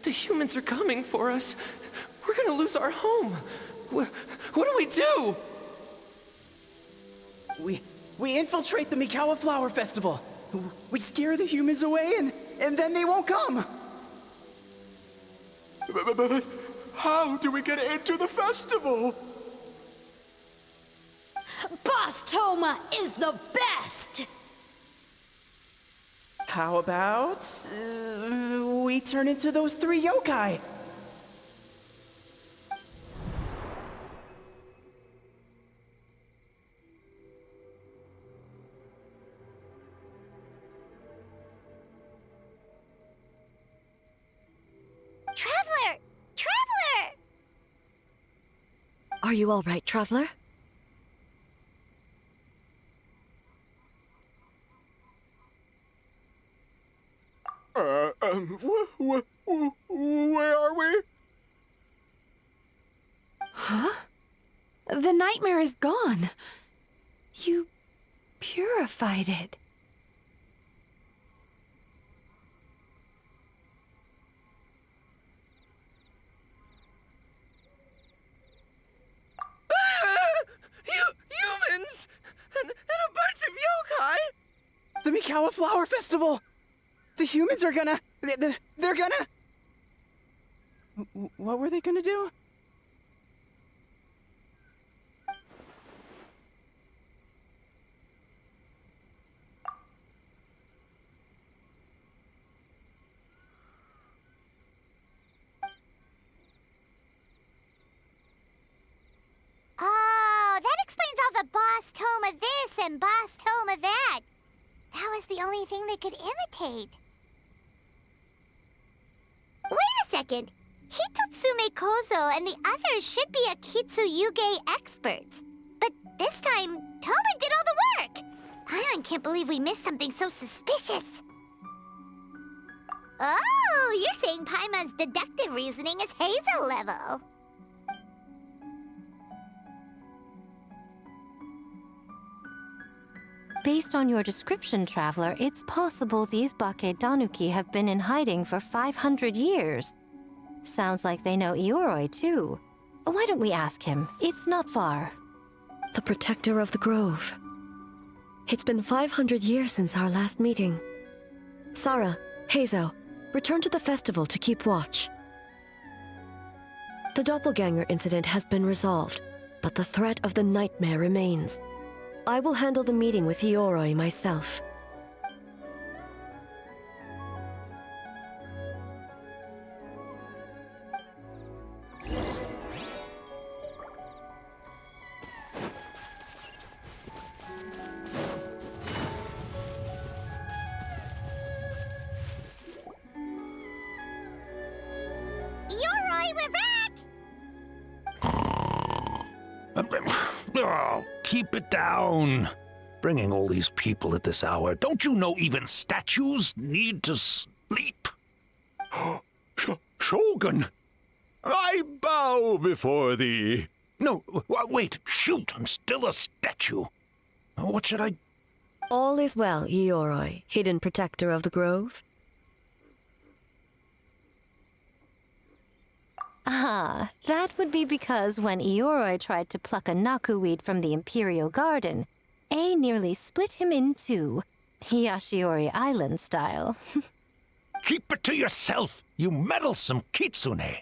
The humans are coming for us. We're gonna lose our home. What do we do? We infiltrate the Mikawa Flower Festival. We scare the humans away and then they won't come. But how do we get into the festival? Boss Toma is the best! How about we turn into those 3 yokai? Traveler! Traveler! Are you all right, Traveler? Where are we? Huh? The nightmare is gone. You purified it. Humans! And a bunch of yokai! The Mikawa Flower Festival! The humans are gonna... They're gonna... What were they gonna do? Oh, that explains all the Boss Toma this and Boss Toma that. That was the only thing they could imitate. Wait a second. Hitotsume Kozo and the others should be Akitsuyuge experts. But this time, Toma did all the work. Paimon can't believe we missed something so suspicious. Oh, you're saying Paimon's deductive reasoning is Hazel level. Based on your description, Traveler, it's possible these Bake Danuki have been in hiding for 500 years. Sounds like they know Ioroi, too. Why don't we ask him? It's not far. The protector of the grove. It's been 500 years since our last meeting. Sarah, Hazo, return to the festival to keep watch. The doppelganger incident has been resolved, but the threat of the nightmare remains. I will handle the meeting with Ioroi myself. Ioroi, we're back! Oh, keep it down. Bringing all these people at this hour. Don't you know even statues need to sleep? Shogun! I bow before thee. No, wait, shoot, I'm still a statue. What should I... All is well, Ioroi, hidden protector of the grove. Ah, that would be because when Ioroi tried to pluck a nakuweed from the Imperial Garden, A nearly split him in two, Yashiori Island style. Keep it to yourself, you meddlesome kitsune.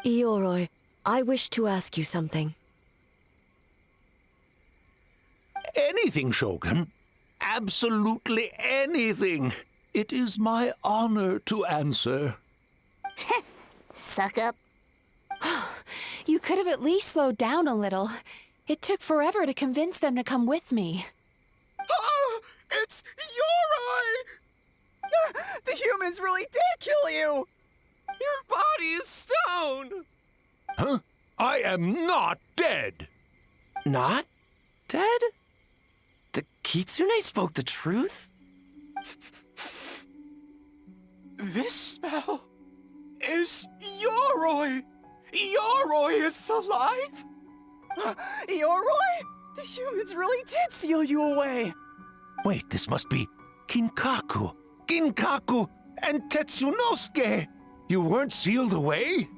Ioroi, I wish to ask you something. Anything, Shogun. Absolutely anything. It is my honor to answer. Suck up. You could have at least slowed down a little. It took forever to convince them to come with me. Oh, it's Ioroi! The humans really did kill you! Your body is stone! Huh? I am not dead! Not dead? The kitsune spoke the truth? This smell is Ioroi! Ioroi is alive? Ioroi? The humans really did seal you away! Wait, this must be Kinkaku, Ginkaku, and Tetsunosuke! You weren't sealed away?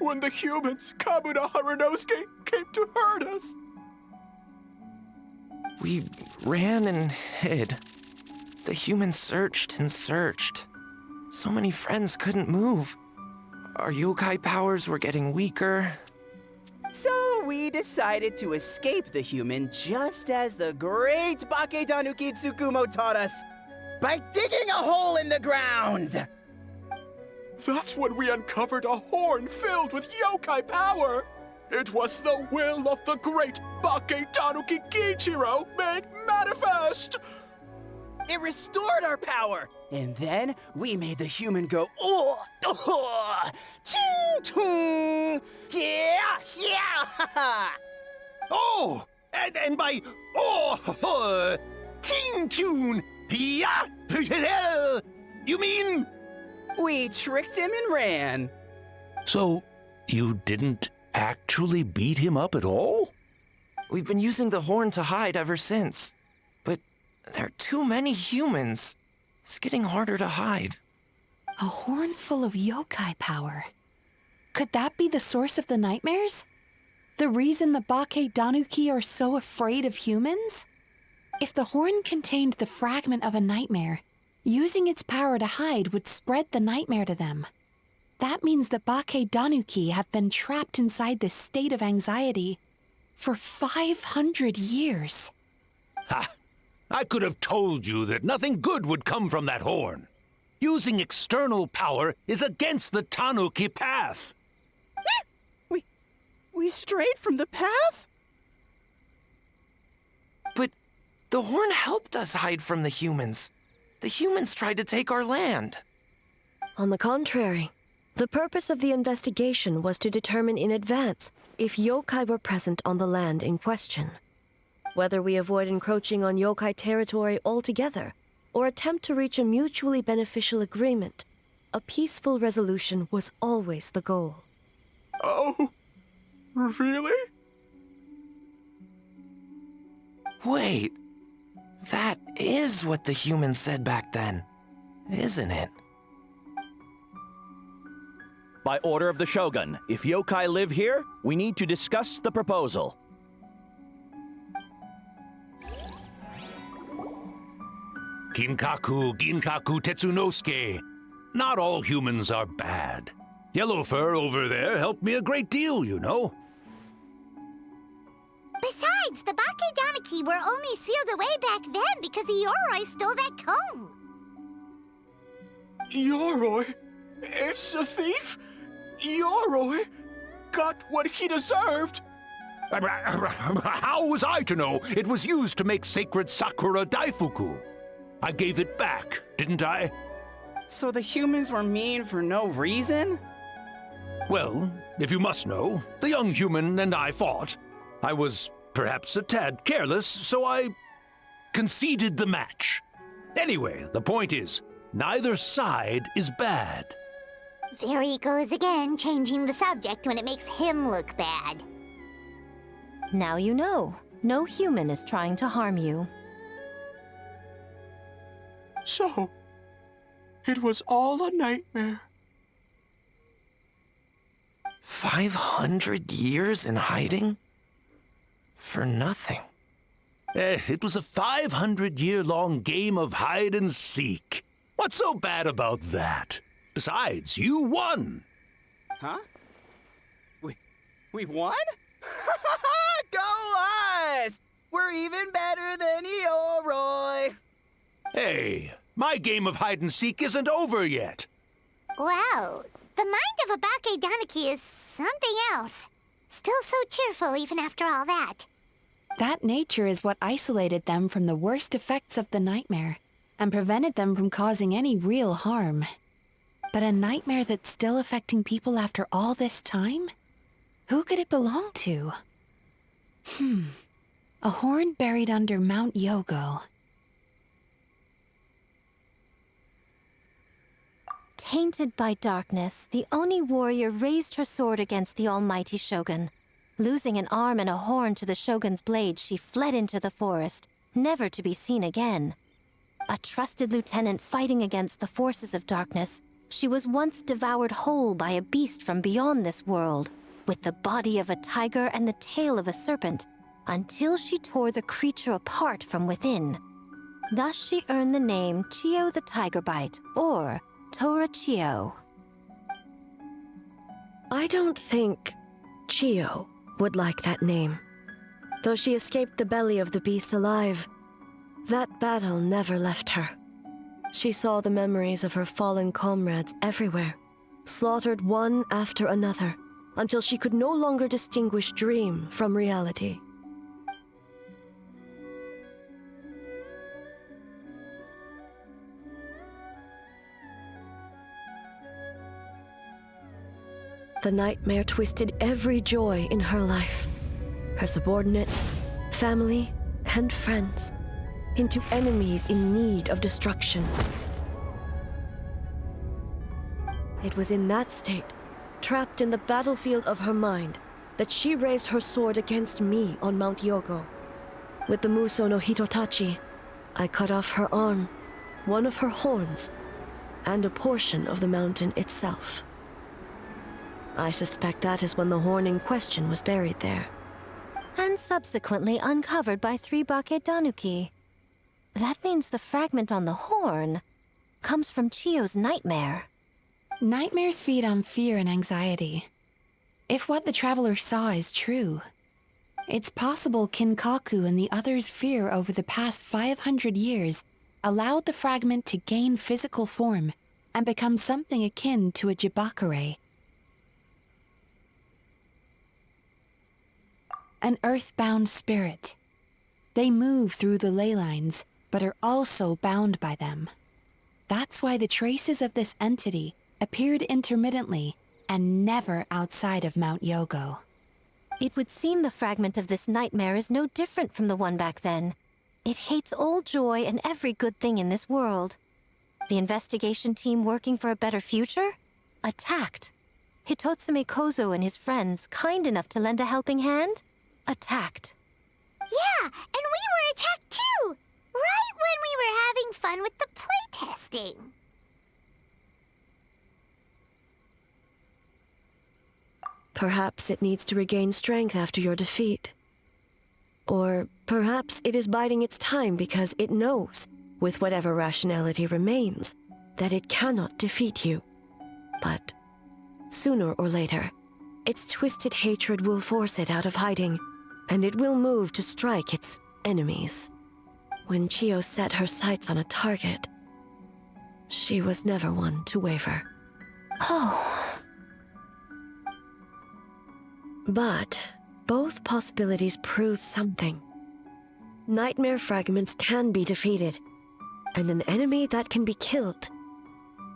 When the humans, Kabuna Harunosuke, came to hurt us. We ran and hid. The humans searched and searched. So many friends couldn't move. Our yokai powers were getting weaker. So we decided to escape the human just as the great Bakedanuki Tsukumo taught us, by digging a hole in the ground! That's when we uncovered a horn filled with yokai power. It was the will of the great Bakedanuki Kiichiro made manifest. It restored our power, and then we made the human go, oh, oh, ching, chung, yeah, yeah. Oh, and by ting tune, yeah, you mean? We tricked him and ran. So, you didn't actually beat him up at all? We've been using the horn to hide ever since. But there are too many humans. It's getting harder to hide. A horn full of yokai power. Could that be the source of the nightmares? The reason the Bakedanuki are so afraid of humans? If the horn contained the fragment of a nightmare, using its power to hide would spread the nightmare to them. That means the Bakedanuki have been trapped inside this state of anxiety for 500 years. Ha! I could have told you that nothing good would come from that horn. Using external power is against the Tanuki path. We strayed from the path? But the horn helped us hide from the humans. The humans tried to take our land. On the contrary, the purpose of the investigation was to determine in advance if yokai were present on the land in question. Whether we avoid encroaching on yokai territory altogether or attempt to reach a mutually beneficial agreement, a peaceful resolution was always the goal. Oh, really? Wait, that is what the humans said back then, isn't it? By order of the Shogun, if yokai live here, we need to discuss the proposal. Kinkaku, Ginkaku, Tetsunosuke. Not all humans are bad. Yellow Fur over there helped me a great deal, you know. Besides, the Bakedaniki were only sealed away back then because Yoroi stole that comb. Yoroi is a thief? Yoroi got what he deserved. How was I to know it was used to make sacred Sakura Daifuku? I gave it back, didn't I? So the humans were mean for no reason? Well, if you must know, the young human and I fought. I was perhaps a tad careless, so I conceded the match. Anyway, the point is, neither side is bad. There he goes again, changing the subject when it makes him look bad. Now you know. No human is trying to harm you. So, it was all a nightmare. 500 years in hiding? For nothing. It was a 500-year-long game of hide and seek. What's so bad about that? Besides, you won. Huh? We won? Go us! We're even better than Yoroi! Hey, my game of hide and seek isn't over yet. Wow, the mind of a Bakedaniki is something else. Still so cheerful even after all that. That nature is what isolated them from the worst effects of the nightmare and prevented them from causing any real harm. But a nightmare that's still affecting people after all this time? Who could it belong to? A horn buried under Mount Yogo. Tainted by darkness, the Oni warrior raised her sword against the almighty shogun. Losing an arm and a horn to the shogun's blade, she fled into the forest, never to be seen again. A trusted lieutenant fighting against the forces of darkness, she was once devoured whole by a beast from beyond this world, with the body of a tiger and the tail of a serpent, until she tore the creature apart from within. Thus she earned the name Chio the Tigerbite, or Tora Chio. I don't think Chio would like that name. Though she escaped the belly of the beast alive, that battle never left her. She saw the memories of her fallen comrades everywhere, slaughtered one after another, until she could no longer distinguish dream from reality. The nightmare twisted every joy in her life, her subordinates, family, and friends, into enemies in need of destruction. It was in that state, trapped in the battlefield of her mind, that she raised her sword against me on Mount Yogo. With the Muso no Hitotachi, I cut off her arm, one of her horns, and a portion of the mountain itself. I suspect that is when the horn in question was buried there. And subsequently uncovered by 3 Bakedanuki. That means the fragment on the horn comes from Chio's nightmare. Nightmares feed on fear and anxiety. If what the traveler saw is true, it's possible Kinkaku and the others' fear over the past 500 years allowed the fragment to gain physical form and become something akin to a jibakure. An earthbound spirit. They move through the ley lines, but are also bound by them. That's why the traces of this entity appeared intermittently and never outside of Mount Yogo. It would seem the fragment of this nightmare is no different from the one back then. It hates all joy and every good thing in this world. The investigation team working for a better future? Attacked. Hitotsume Kozo and his friends, kind enough to lend a helping hand? Attacked. Yeah, and we were attacked too! Right when we were having fun with the playtesting. Perhaps it needs to regain strength after your defeat. Or perhaps it is biding its time because it knows with whatever rationality remains, that it cannot defeat you. But sooner or later, its twisted hatred will force it out of hiding, and it will move to strike its enemies. When Chio set her sights on a target, she was never one to waver. Oh. But both possibilities prove something. Nightmare fragments can be defeated, and an enemy that can be killed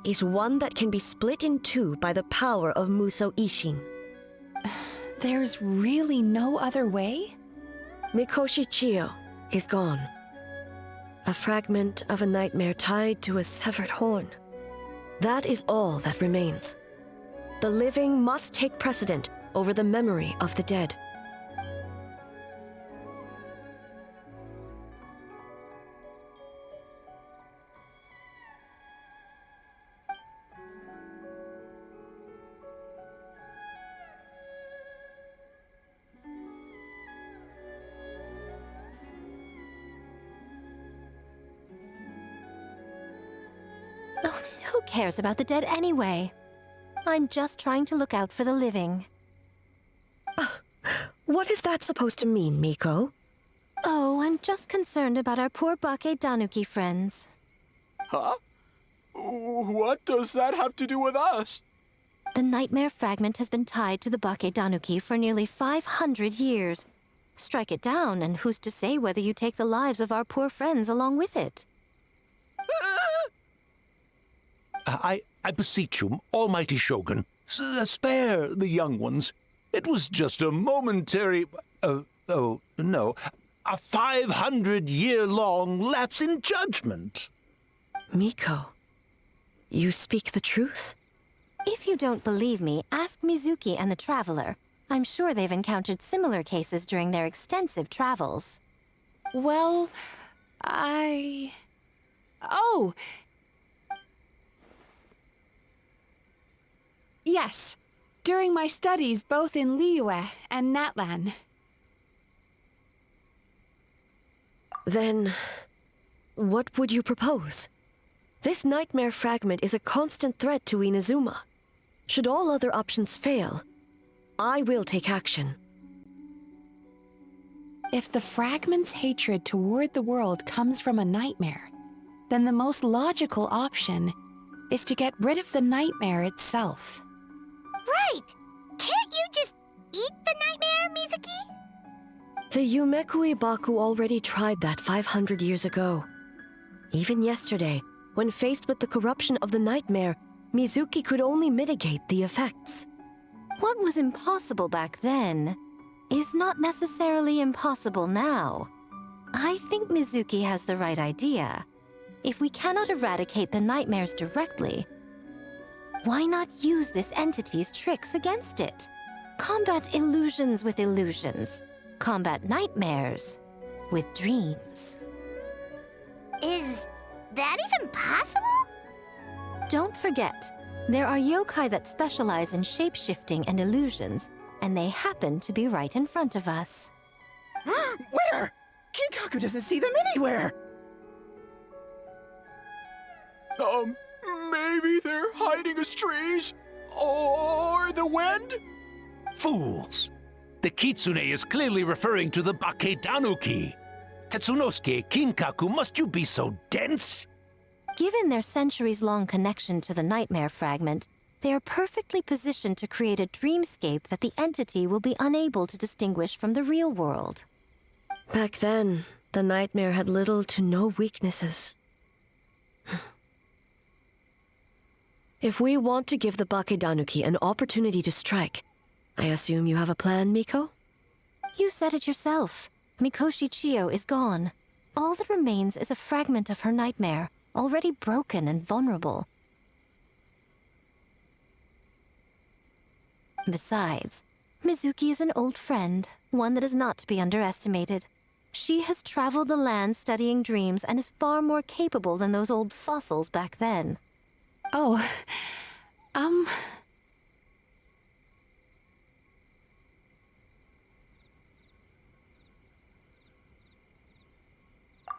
is one that can be split in two by the power of Muso Ishin. There's really no other way? Mikoshi Chio is gone. A fragment of a nightmare tied to a severed horn. That is all that remains. The living must take precedent over the memory of the dead. Who cares about the dead anyway? I'm just trying to look out for the living. What is that supposed to mean, Miko? Oh, I'm just concerned about our poor Bake Danuki friends. Huh? What does that have to do with us? The nightmare fragment has been tied to the Bake Danuki for nearly 500 years. Strike it down, and who's to say whether you take the lives of our poor friends along with it? I beseech you, almighty Shogun, spare the young ones. It was just a momentary... oh, no. A 500-year-long lapse in judgment. Miko, you speak the truth? If you don't believe me, ask Mizuki and the Traveler. I'm sure they've encountered similar cases during their extensive travels. Well, Oh! Yes, during my studies both in Liyue and Natlan. Then, what would you propose? This nightmare fragment is a constant threat to Inazuma. Should all other options fail, I will take action. If the fragment's hatred toward the world comes from a nightmare, then the most logical option is to get rid of the nightmare itself. Right! Can't you just eat the nightmare, Mizuki? The Yumekui Baku already tried that 500 years ago. Even yesterday, when faced with the corruption of the nightmare, Mizuki could only mitigate the effects. What was impossible back then is not necessarily impossible now. I think Mizuki has the right idea. If we cannot eradicate the nightmares directly, why not use this entity's tricks against it? Combat illusions with illusions. Combat nightmares with dreams. Is that even possible? Don't forget, there are yokai that specialize in shape-shifting and illusions, and they happen to be right in front of us. Where? Kinkaku doesn't see them anywhere! Maybe they're hiding as trees? Or the wind? Fools! The Kitsune is clearly referring to the Bake Danuki. Tetsunosuke, Kinkaku, must you be so dense? Given their centuries-long connection to the nightmare fragment, they are perfectly positioned to create a dreamscape that the entity will be unable to distinguish from the real world. Back then, the nightmare had little to no weaknesses. If we want to give the Bake Danuki an opportunity to strike, I assume you have a plan, Miko? You said it yourself. Mikoshi Chio is gone. All that remains is a fragment of her nightmare, already broken and vulnerable. Besides, Mizuki is an old friend, one that is not to be underestimated. She has traveled the land studying dreams and is far more capable than those old fossils back then. Oh,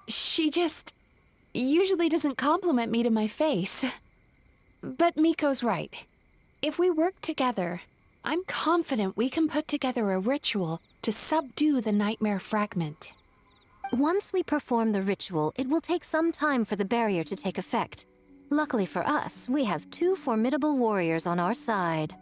She just... usually doesn't compliment me to my face. But Miko's right. If we work together, I'm confident we can put together a ritual to subdue the nightmare fragment. Once we perform the ritual, it will take some time for the barrier to take effect. Luckily for us, we have two formidable warriors on our side.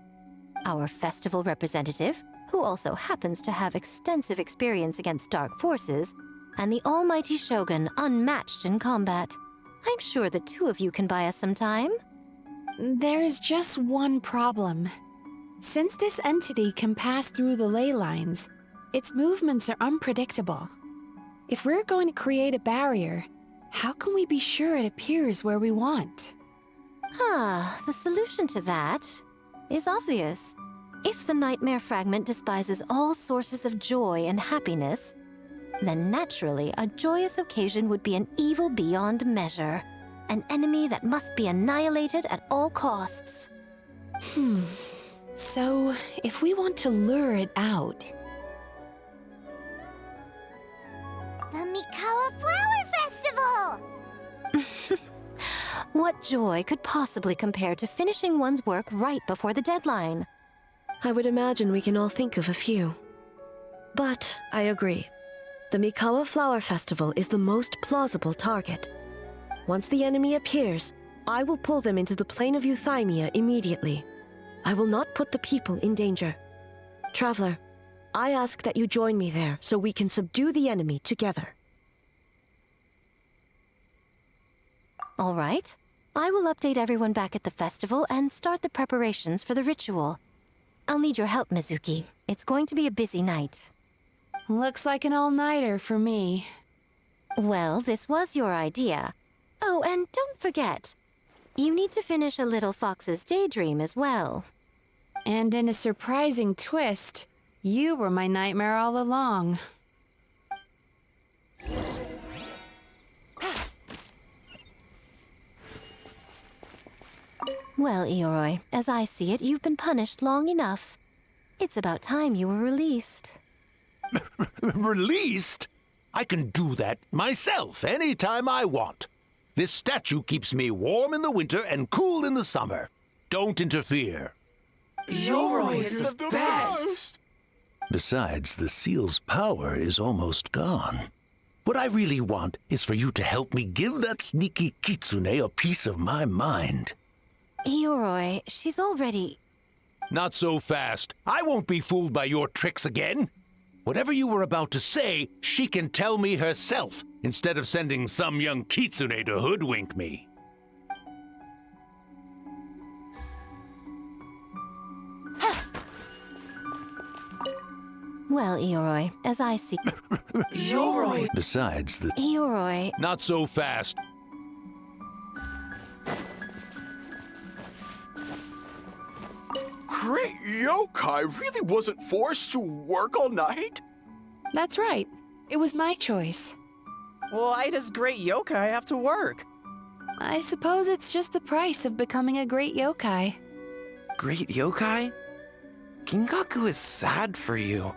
Our festival representative, who also happens to have extensive experience against dark forces, and the almighty Shogun, unmatched in combat. I'm sure the two of you can buy us some time. There's just one problem. Since this entity can pass through the ley lines, its movements are unpredictable. If we're going to create a barrier, how can we be sure it appears where we want? The solution to that is obvious. If the nightmare fragment despises all sources of joy and happiness, then naturally a joyous occasion would be an evil beyond measure, an enemy that must be annihilated at all costs. So, if we want to lure it out... The Mikawa Flower Festival! What joy could possibly compare to finishing one's work right before the deadline? I would imagine we can all think of a few. But I agree. The Mikawa Flower Festival is the most plausible target. Once the enemy appears, I will pull them into the plane of Euthymia immediately. I will not put the people in danger. Traveler, I ask that you join me there so we can subdue the enemy together. All right. I will update everyone back at the festival and start the preparations for the ritual. I'll need your help, Mizuki. It's going to be a busy night. Looks like an all-nighter for me. Well, this was your idea. Oh, and don't forget, you need to finish a Little Fox's Daydream as well. And in a surprising twist, you were my nightmare all along. Well, Ioroi, as I see it, you've been punished long enough. It's about time you were released. Released? I can do that myself anytime I want. This statue keeps me warm in the winter and cool in the summer. Don't interfere. Yoroi is the best! Besides, the seal's power is almost gone. What I really want is for you to help me give that sneaky kitsune a piece of my mind. Ioroi, she's already... Not so fast. I won't be fooled by your tricks again. Whatever you were about to say, she can tell me herself, instead of sending some young kitsune to hoodwink me. Well, Ioroi, as I see... Yoroi! Besides, the... Ioroi... Not so fast. Great yokai really wasn't forced to work all night? That's right. It was my choice. Why does great yokai have to work? I suppose it's just the price of becoming a great yokai. Great yokai? Gingaku is sad for you.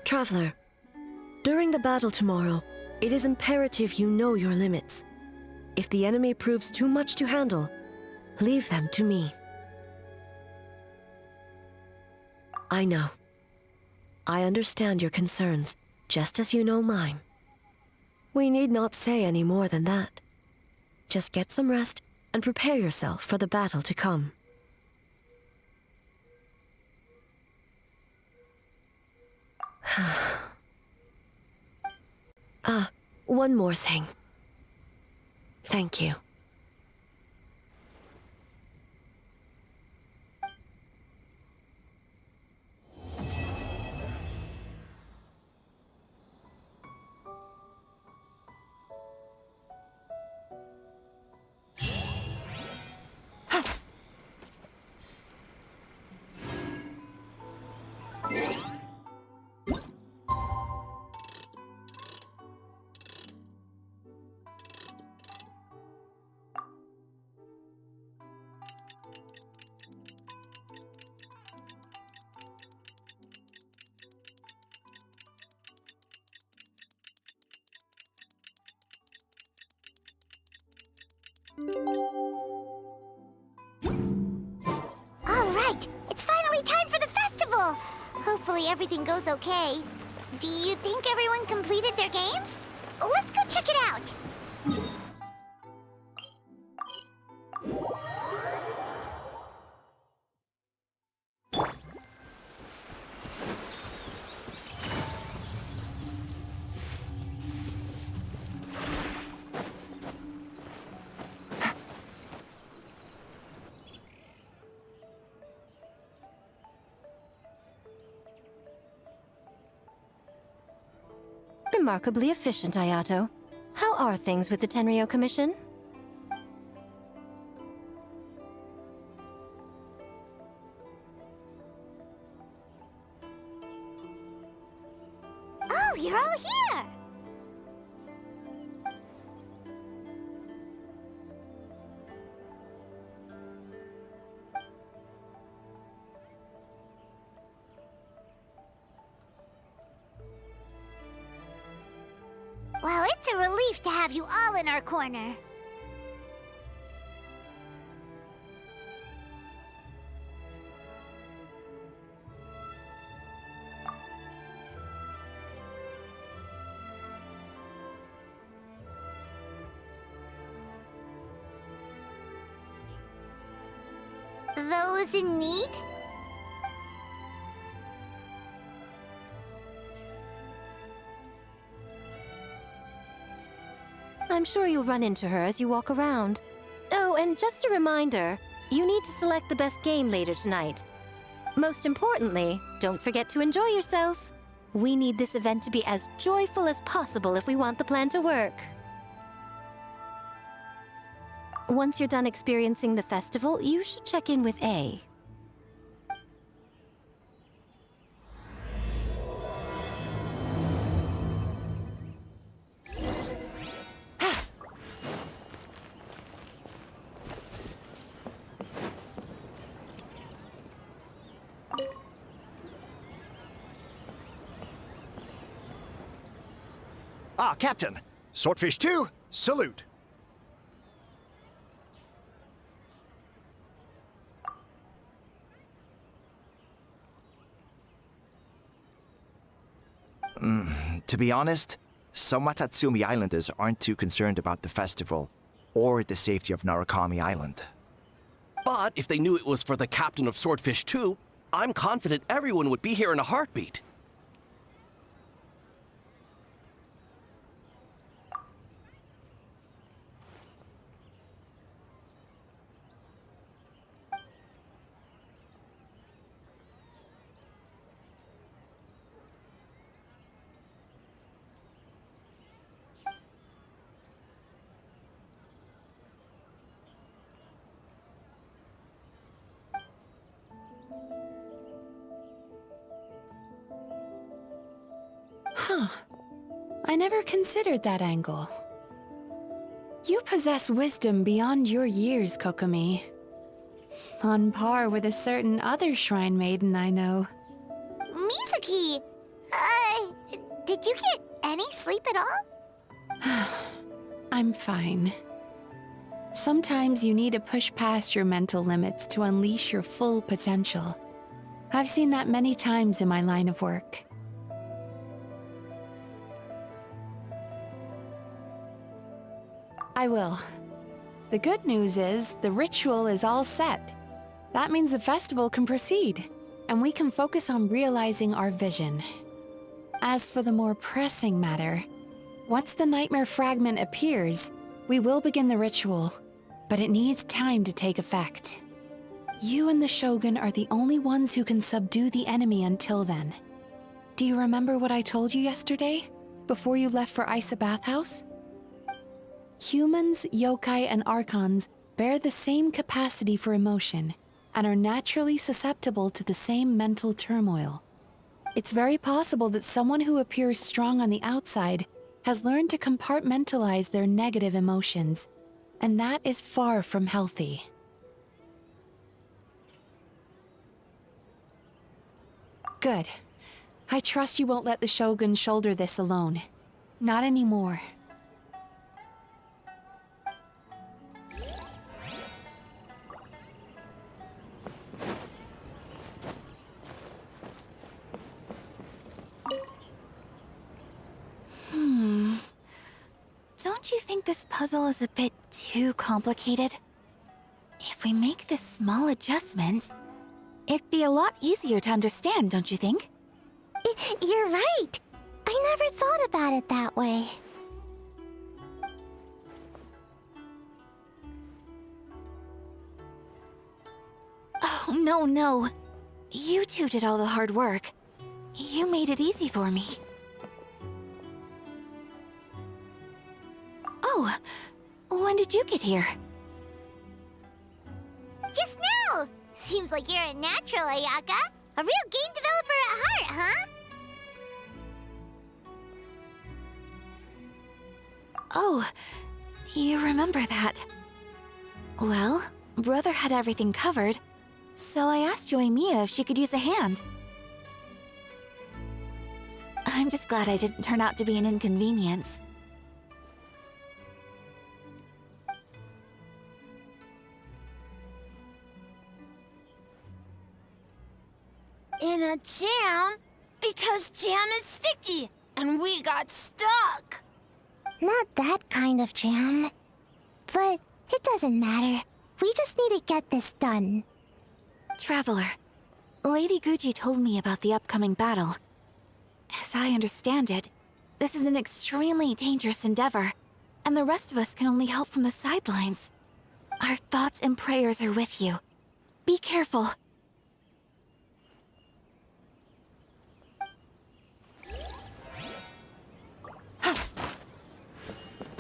Traveler, during the battle tomorrow, it is imperative you know your limits. If the enemy proves too much to handle, leave them to me. I know. I understand your concerns, just as you know mine. We need not say any more than that. Just get some rest and prepare yourself for the battle to come. One more thing. Thank you. All right, it's finally time for the festival. Hopefully everything goes okay. Do you think everyone completed their games? Let's go check it out. Remarkably efficient, Ayato. How are things with the Tenryo Commission? Oh, you're all here! Well, it's a relief to have you all in our corner. Those in need? I'm sure you'll run into her as you walk around. Oh, and just a reminder, you need to select the best game later tonight. Most importantly, don't forget to enjoy yourself. We need this event to be as joyful as possible if we want the plan to work. Once you're done experiencing the festival, you should check in with A. Ah, Captain. Swordfish 2, salute. To be honest, some Watatsumi Islanders aren't too concerned about the festival or the safety of Narukami Island. But if they knew it was for the captain of Swordfish 2, I'm confident everyone would be here in a heartbeat. Huh. I never considered that angle. You possess wisdom beyond your years, Kokomi. On par with a certain other shrine maiden I know. Mizuki! Did you get any sleep at all? I'm fine. Sometimes you need to push past your mental limits to unleash your full potential. I've seen that many times in my line of work. I will. The good news is, the ritual is all set. That means the festival can proceed, and we can focus on realizing our vision. As for the more pressing matter, once the nightmare fragment appears, we will begin the ritual, but it needs time to take effect. You and the Shogun are the only ones who can subdue the enemy until then. Do you remember what I told you yesterday, before you left for Isa Bathhouse? Humans, yokai, and archons bear the same capacity for emotion and are naturally susceptible to the same mental turmoil. It's very possible that someone who appears strong on the outside has learned to compartmentalize their negative emotions, and that is far from healthy. Good. I trust you won't let the Shogun shoulder this alone. Not anymore. Don't you think this puzzle is a bit too complicated? If we make this small adjustment, it'd be a lot easier to understand, don't you think? You're right. I never thought about it that way. Oh, no. You two did all the hard work. You made it easy for me. Oh, when did you get here? Just now! Seems like you're a natural, Ayaka. A real game developer at heart, huh? Oh, you remember that. Well, Brother had everything covered, so I asked Yoimiya if she could use a hand. I'm just glad I didn't turn out to be an inconvenience. In a jam? Because jam is sticky, and we got stuck. Not that kind of jam. But it doesn't matter. We just need to get this done. Traveler, Lady Guji told me about the upcoming battle. As I understand it, this is an extremely dangerous endeavor, and the rest of us can only help from the sidelines. Our thoughts and prayers are with you. Be careful.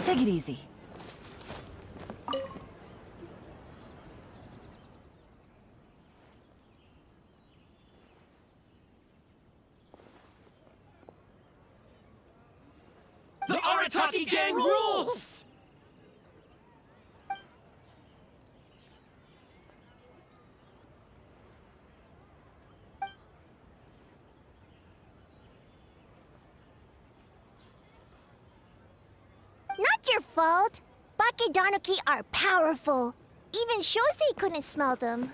Take it easy. The Arataki gang rules! Not your fault. Bakedanuki are powerful. Even Shosei couldn't smell them.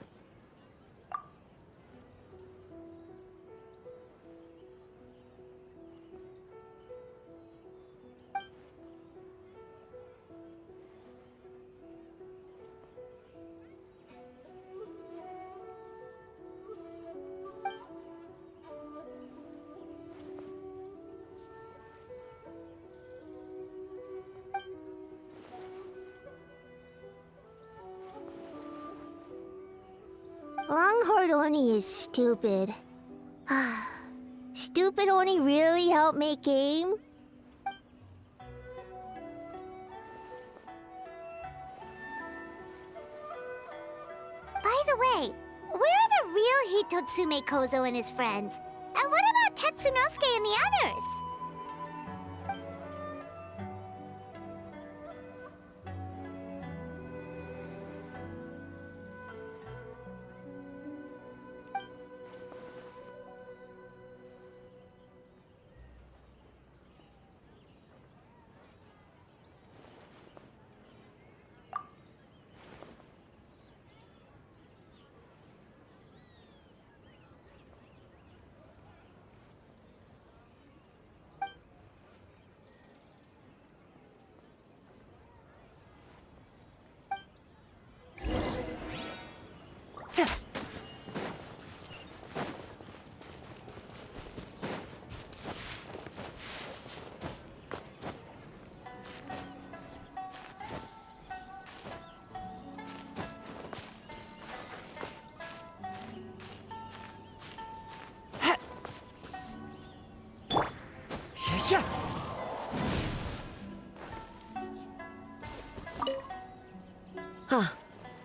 Longhorn Oni is stupid. Stupid Oni really helped make game? By the way, where are the real Hitotsume Kozo and his friends? And what about Tetsunosuke and the others?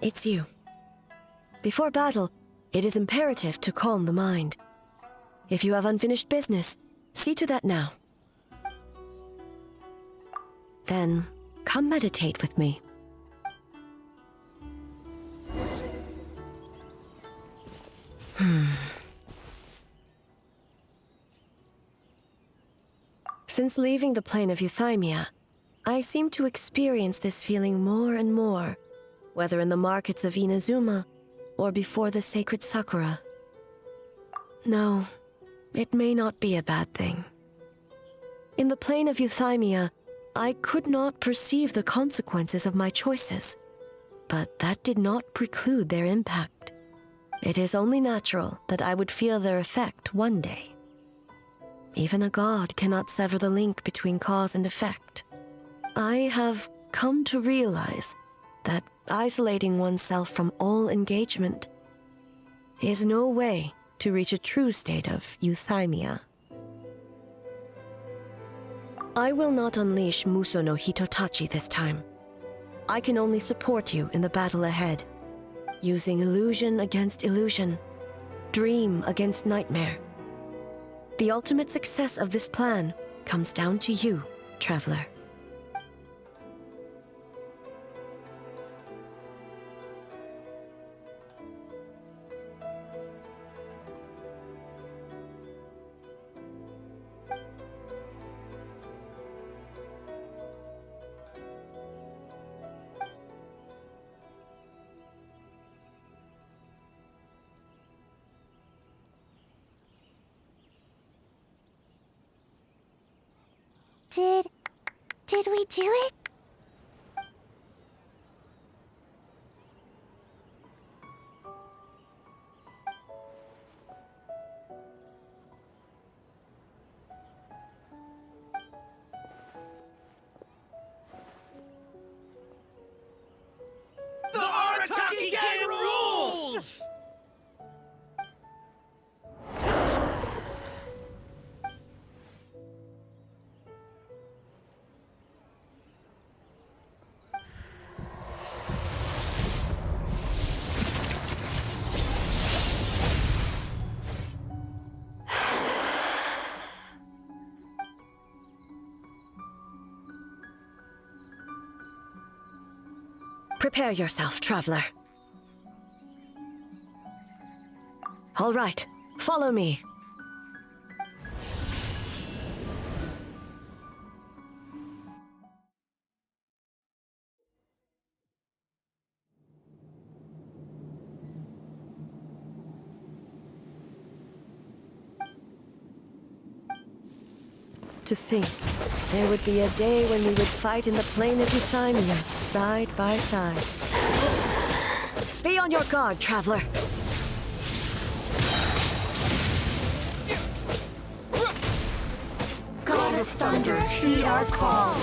It's you. Before battle, it is imperative to calm the mind. If you have unfinished business, see to that now. Then, come meditate with me. Since leaving the plane of Euthymia, I seem to experience this feeling more and more, whether in the markets of Inazuma or before the sacred Sakura. No, it may not be a bad thing. In the plane of Euthymia, I could not perceive the consequences of my choices, but that did not preclude their impact. It is only natural that I would feel their effect one day. Even a god cannot sever the link between cause and effect. I have come to realize that isolating oneself from all engagement is no way to reach a true state of euthymia. I will not unleash Muso no Hitotachi this time. I can only support you in the battle ahead, using illusion against illusion, dream against nightmare. The ultimate success of this plan comes down to you, Traveler. Did we do it? The Arataki Gang rules! Prepare yourself, Traveler. All right, follow me. To think, there would be a day when we would fight in the plain of Euthymia, side by side. Be on your guard, Traveler. God of Thunder, heed our call.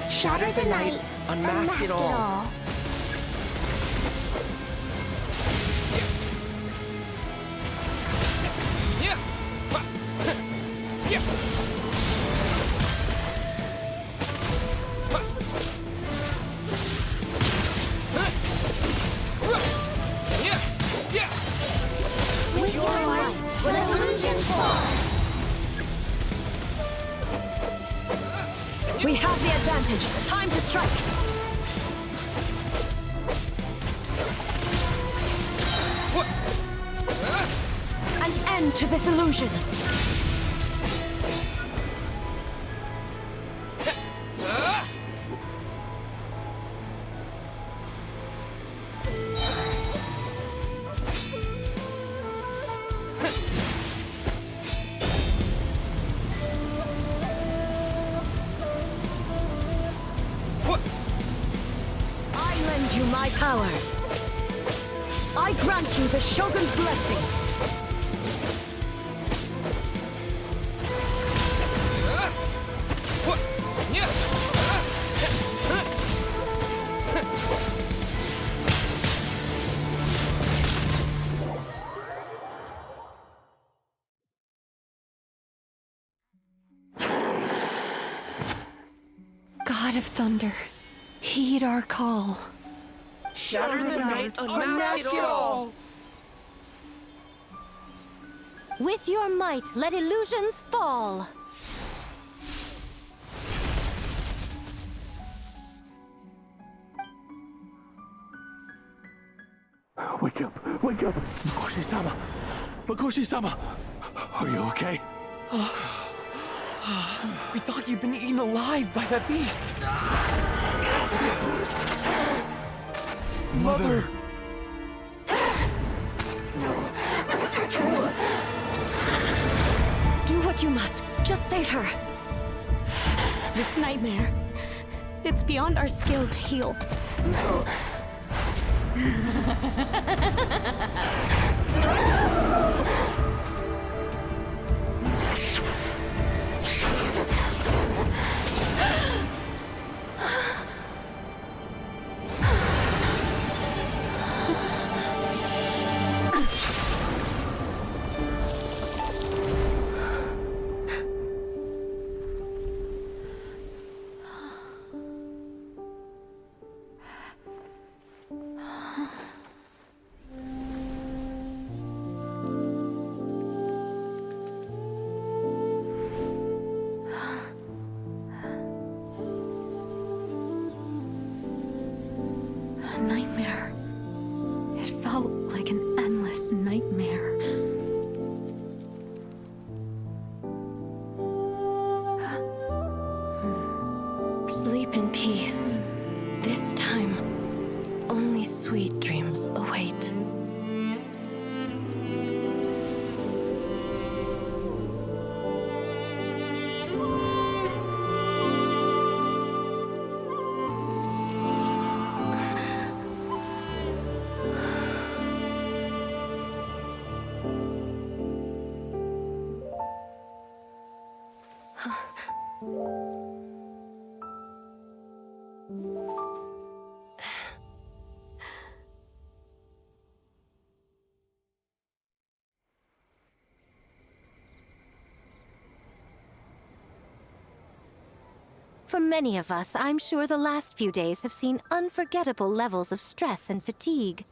Shatter the night, unmask it all. With your might, let illusions fall. We have the advantage. Time to strike. An end to this illusion. power. I grant you the Shogun's blessing. God of Thunder, heed our call. Shatter the night, unmask it all! With your might, let illusions fall! Wake up! Wake up! Makoshi-sama! Makoshi-sama! Are you okay? We thought you'd been eaten alive by that beast. Mother! Do what you must. Just save her. This nightmare, it's beyond our skill to heal. A nightmare. It felt like an endless nightmare. Sleep in peace. This time, only sweet dreams await. For many of us, I'm sure the last few days have seen unforgettable levels of stress and fatigue.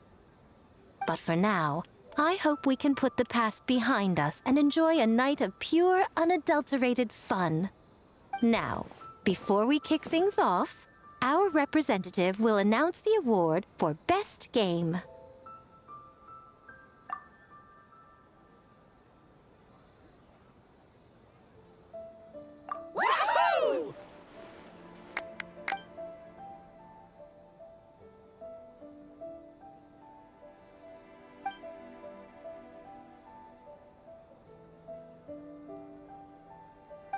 But for now, I hope we can put the past behind us and enjoy a night of pure, unadulterated fun. Now, before we kick things off, our representative will announce the award for Best Game. Woohoo!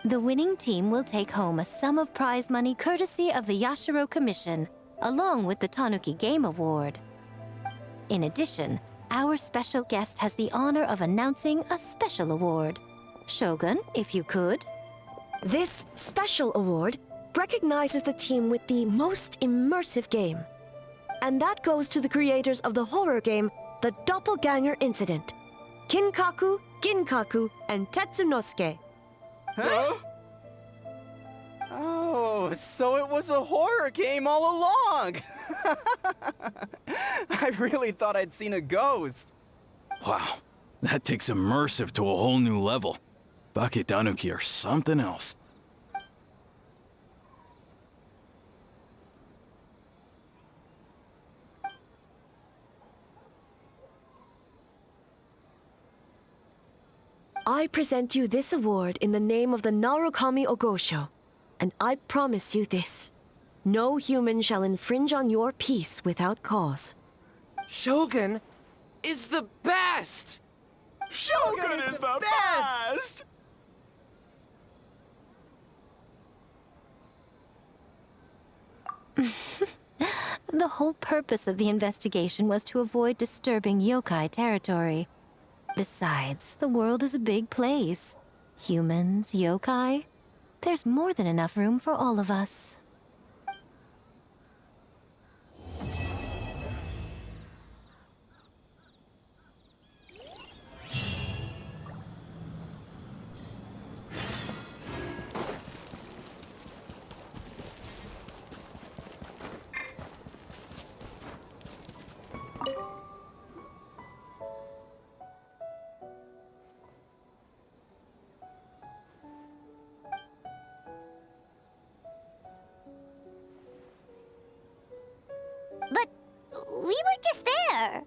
The winning team will take home a sum of prize money courtesy of the Yashiro Commission, along with the Tanuki Game Award. In addition, our special guest has the honor of announcing a special award. Shogun, if you could. This special award recognizes the team with the most immersive game. And that goes to the creators of the horror game, The Doppelganger Incident. Kinkaku, Ginkaku, and Tetsunosuke. Huh? Oh, so it was a horror game all along! I really thought I'd seen a ghost. Wow, that takes immersive to a whole new level. Baketanuki are something else. I present you this award in the name of the Narukami Ogosho, and I promise you this. No human shall infringe on your peace without cause. Shogun is the best! Shogun is the best! The whole purpose of the investigation was to avoid disturbing yokai territory. Besides, the world is a big place. Humans, yokai, there's more than enough room for all of us. But we were just there.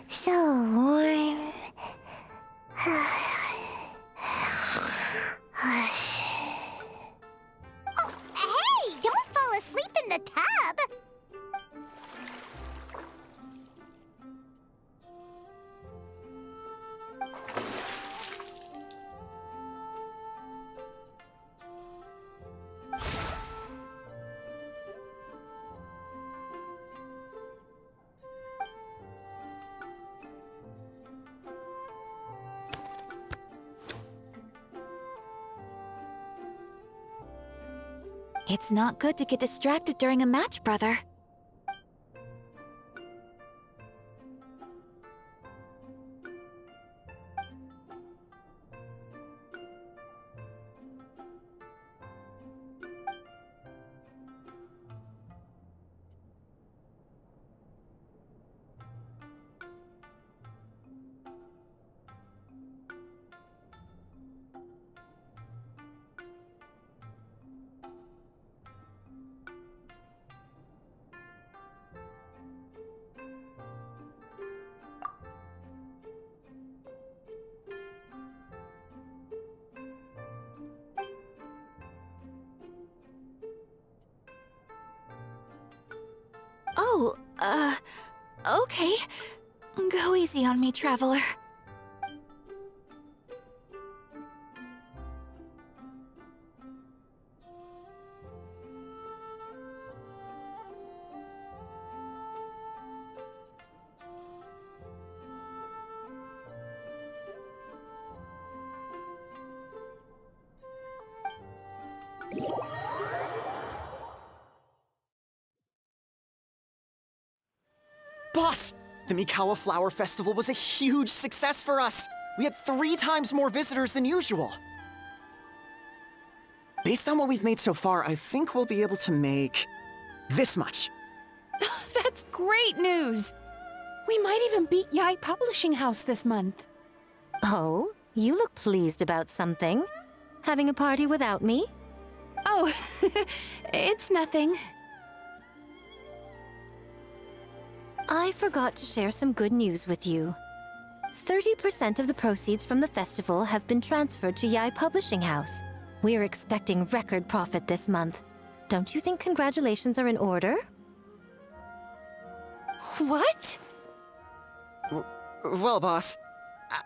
So warm. Oh, hey! Don't fall asleep in the tub! It's not good to get distracted during a match, brother. Oh, okay. Go easy on me, Traveler. Boss! The Mikawa Flower Festival was a huge success for us! We had 3 times more visitors than usual! Based on what we've made so far, I think we'll be able to make this much. That's great news! We might even beat Yai Publishing House this month. Oh, you look pleased about something. Having a party without me? Oh, it's nothing. I forgot to share some good news with you. 30% of the proceeds from the festival have been transferred to Yai Publishing House. We're expecting record profit this month. Don't you think congratulations are in order? What? Well, boss,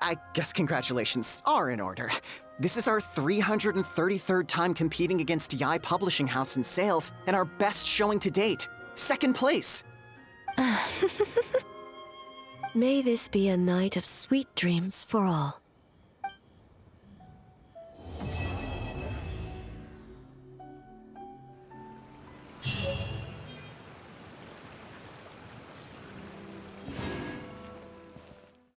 I guess congratulations are in order. This is our 333rd time competing against Yai Publishing House in sales, and our best showing to date. 2nd place! May this be a night of sweet dreams for all.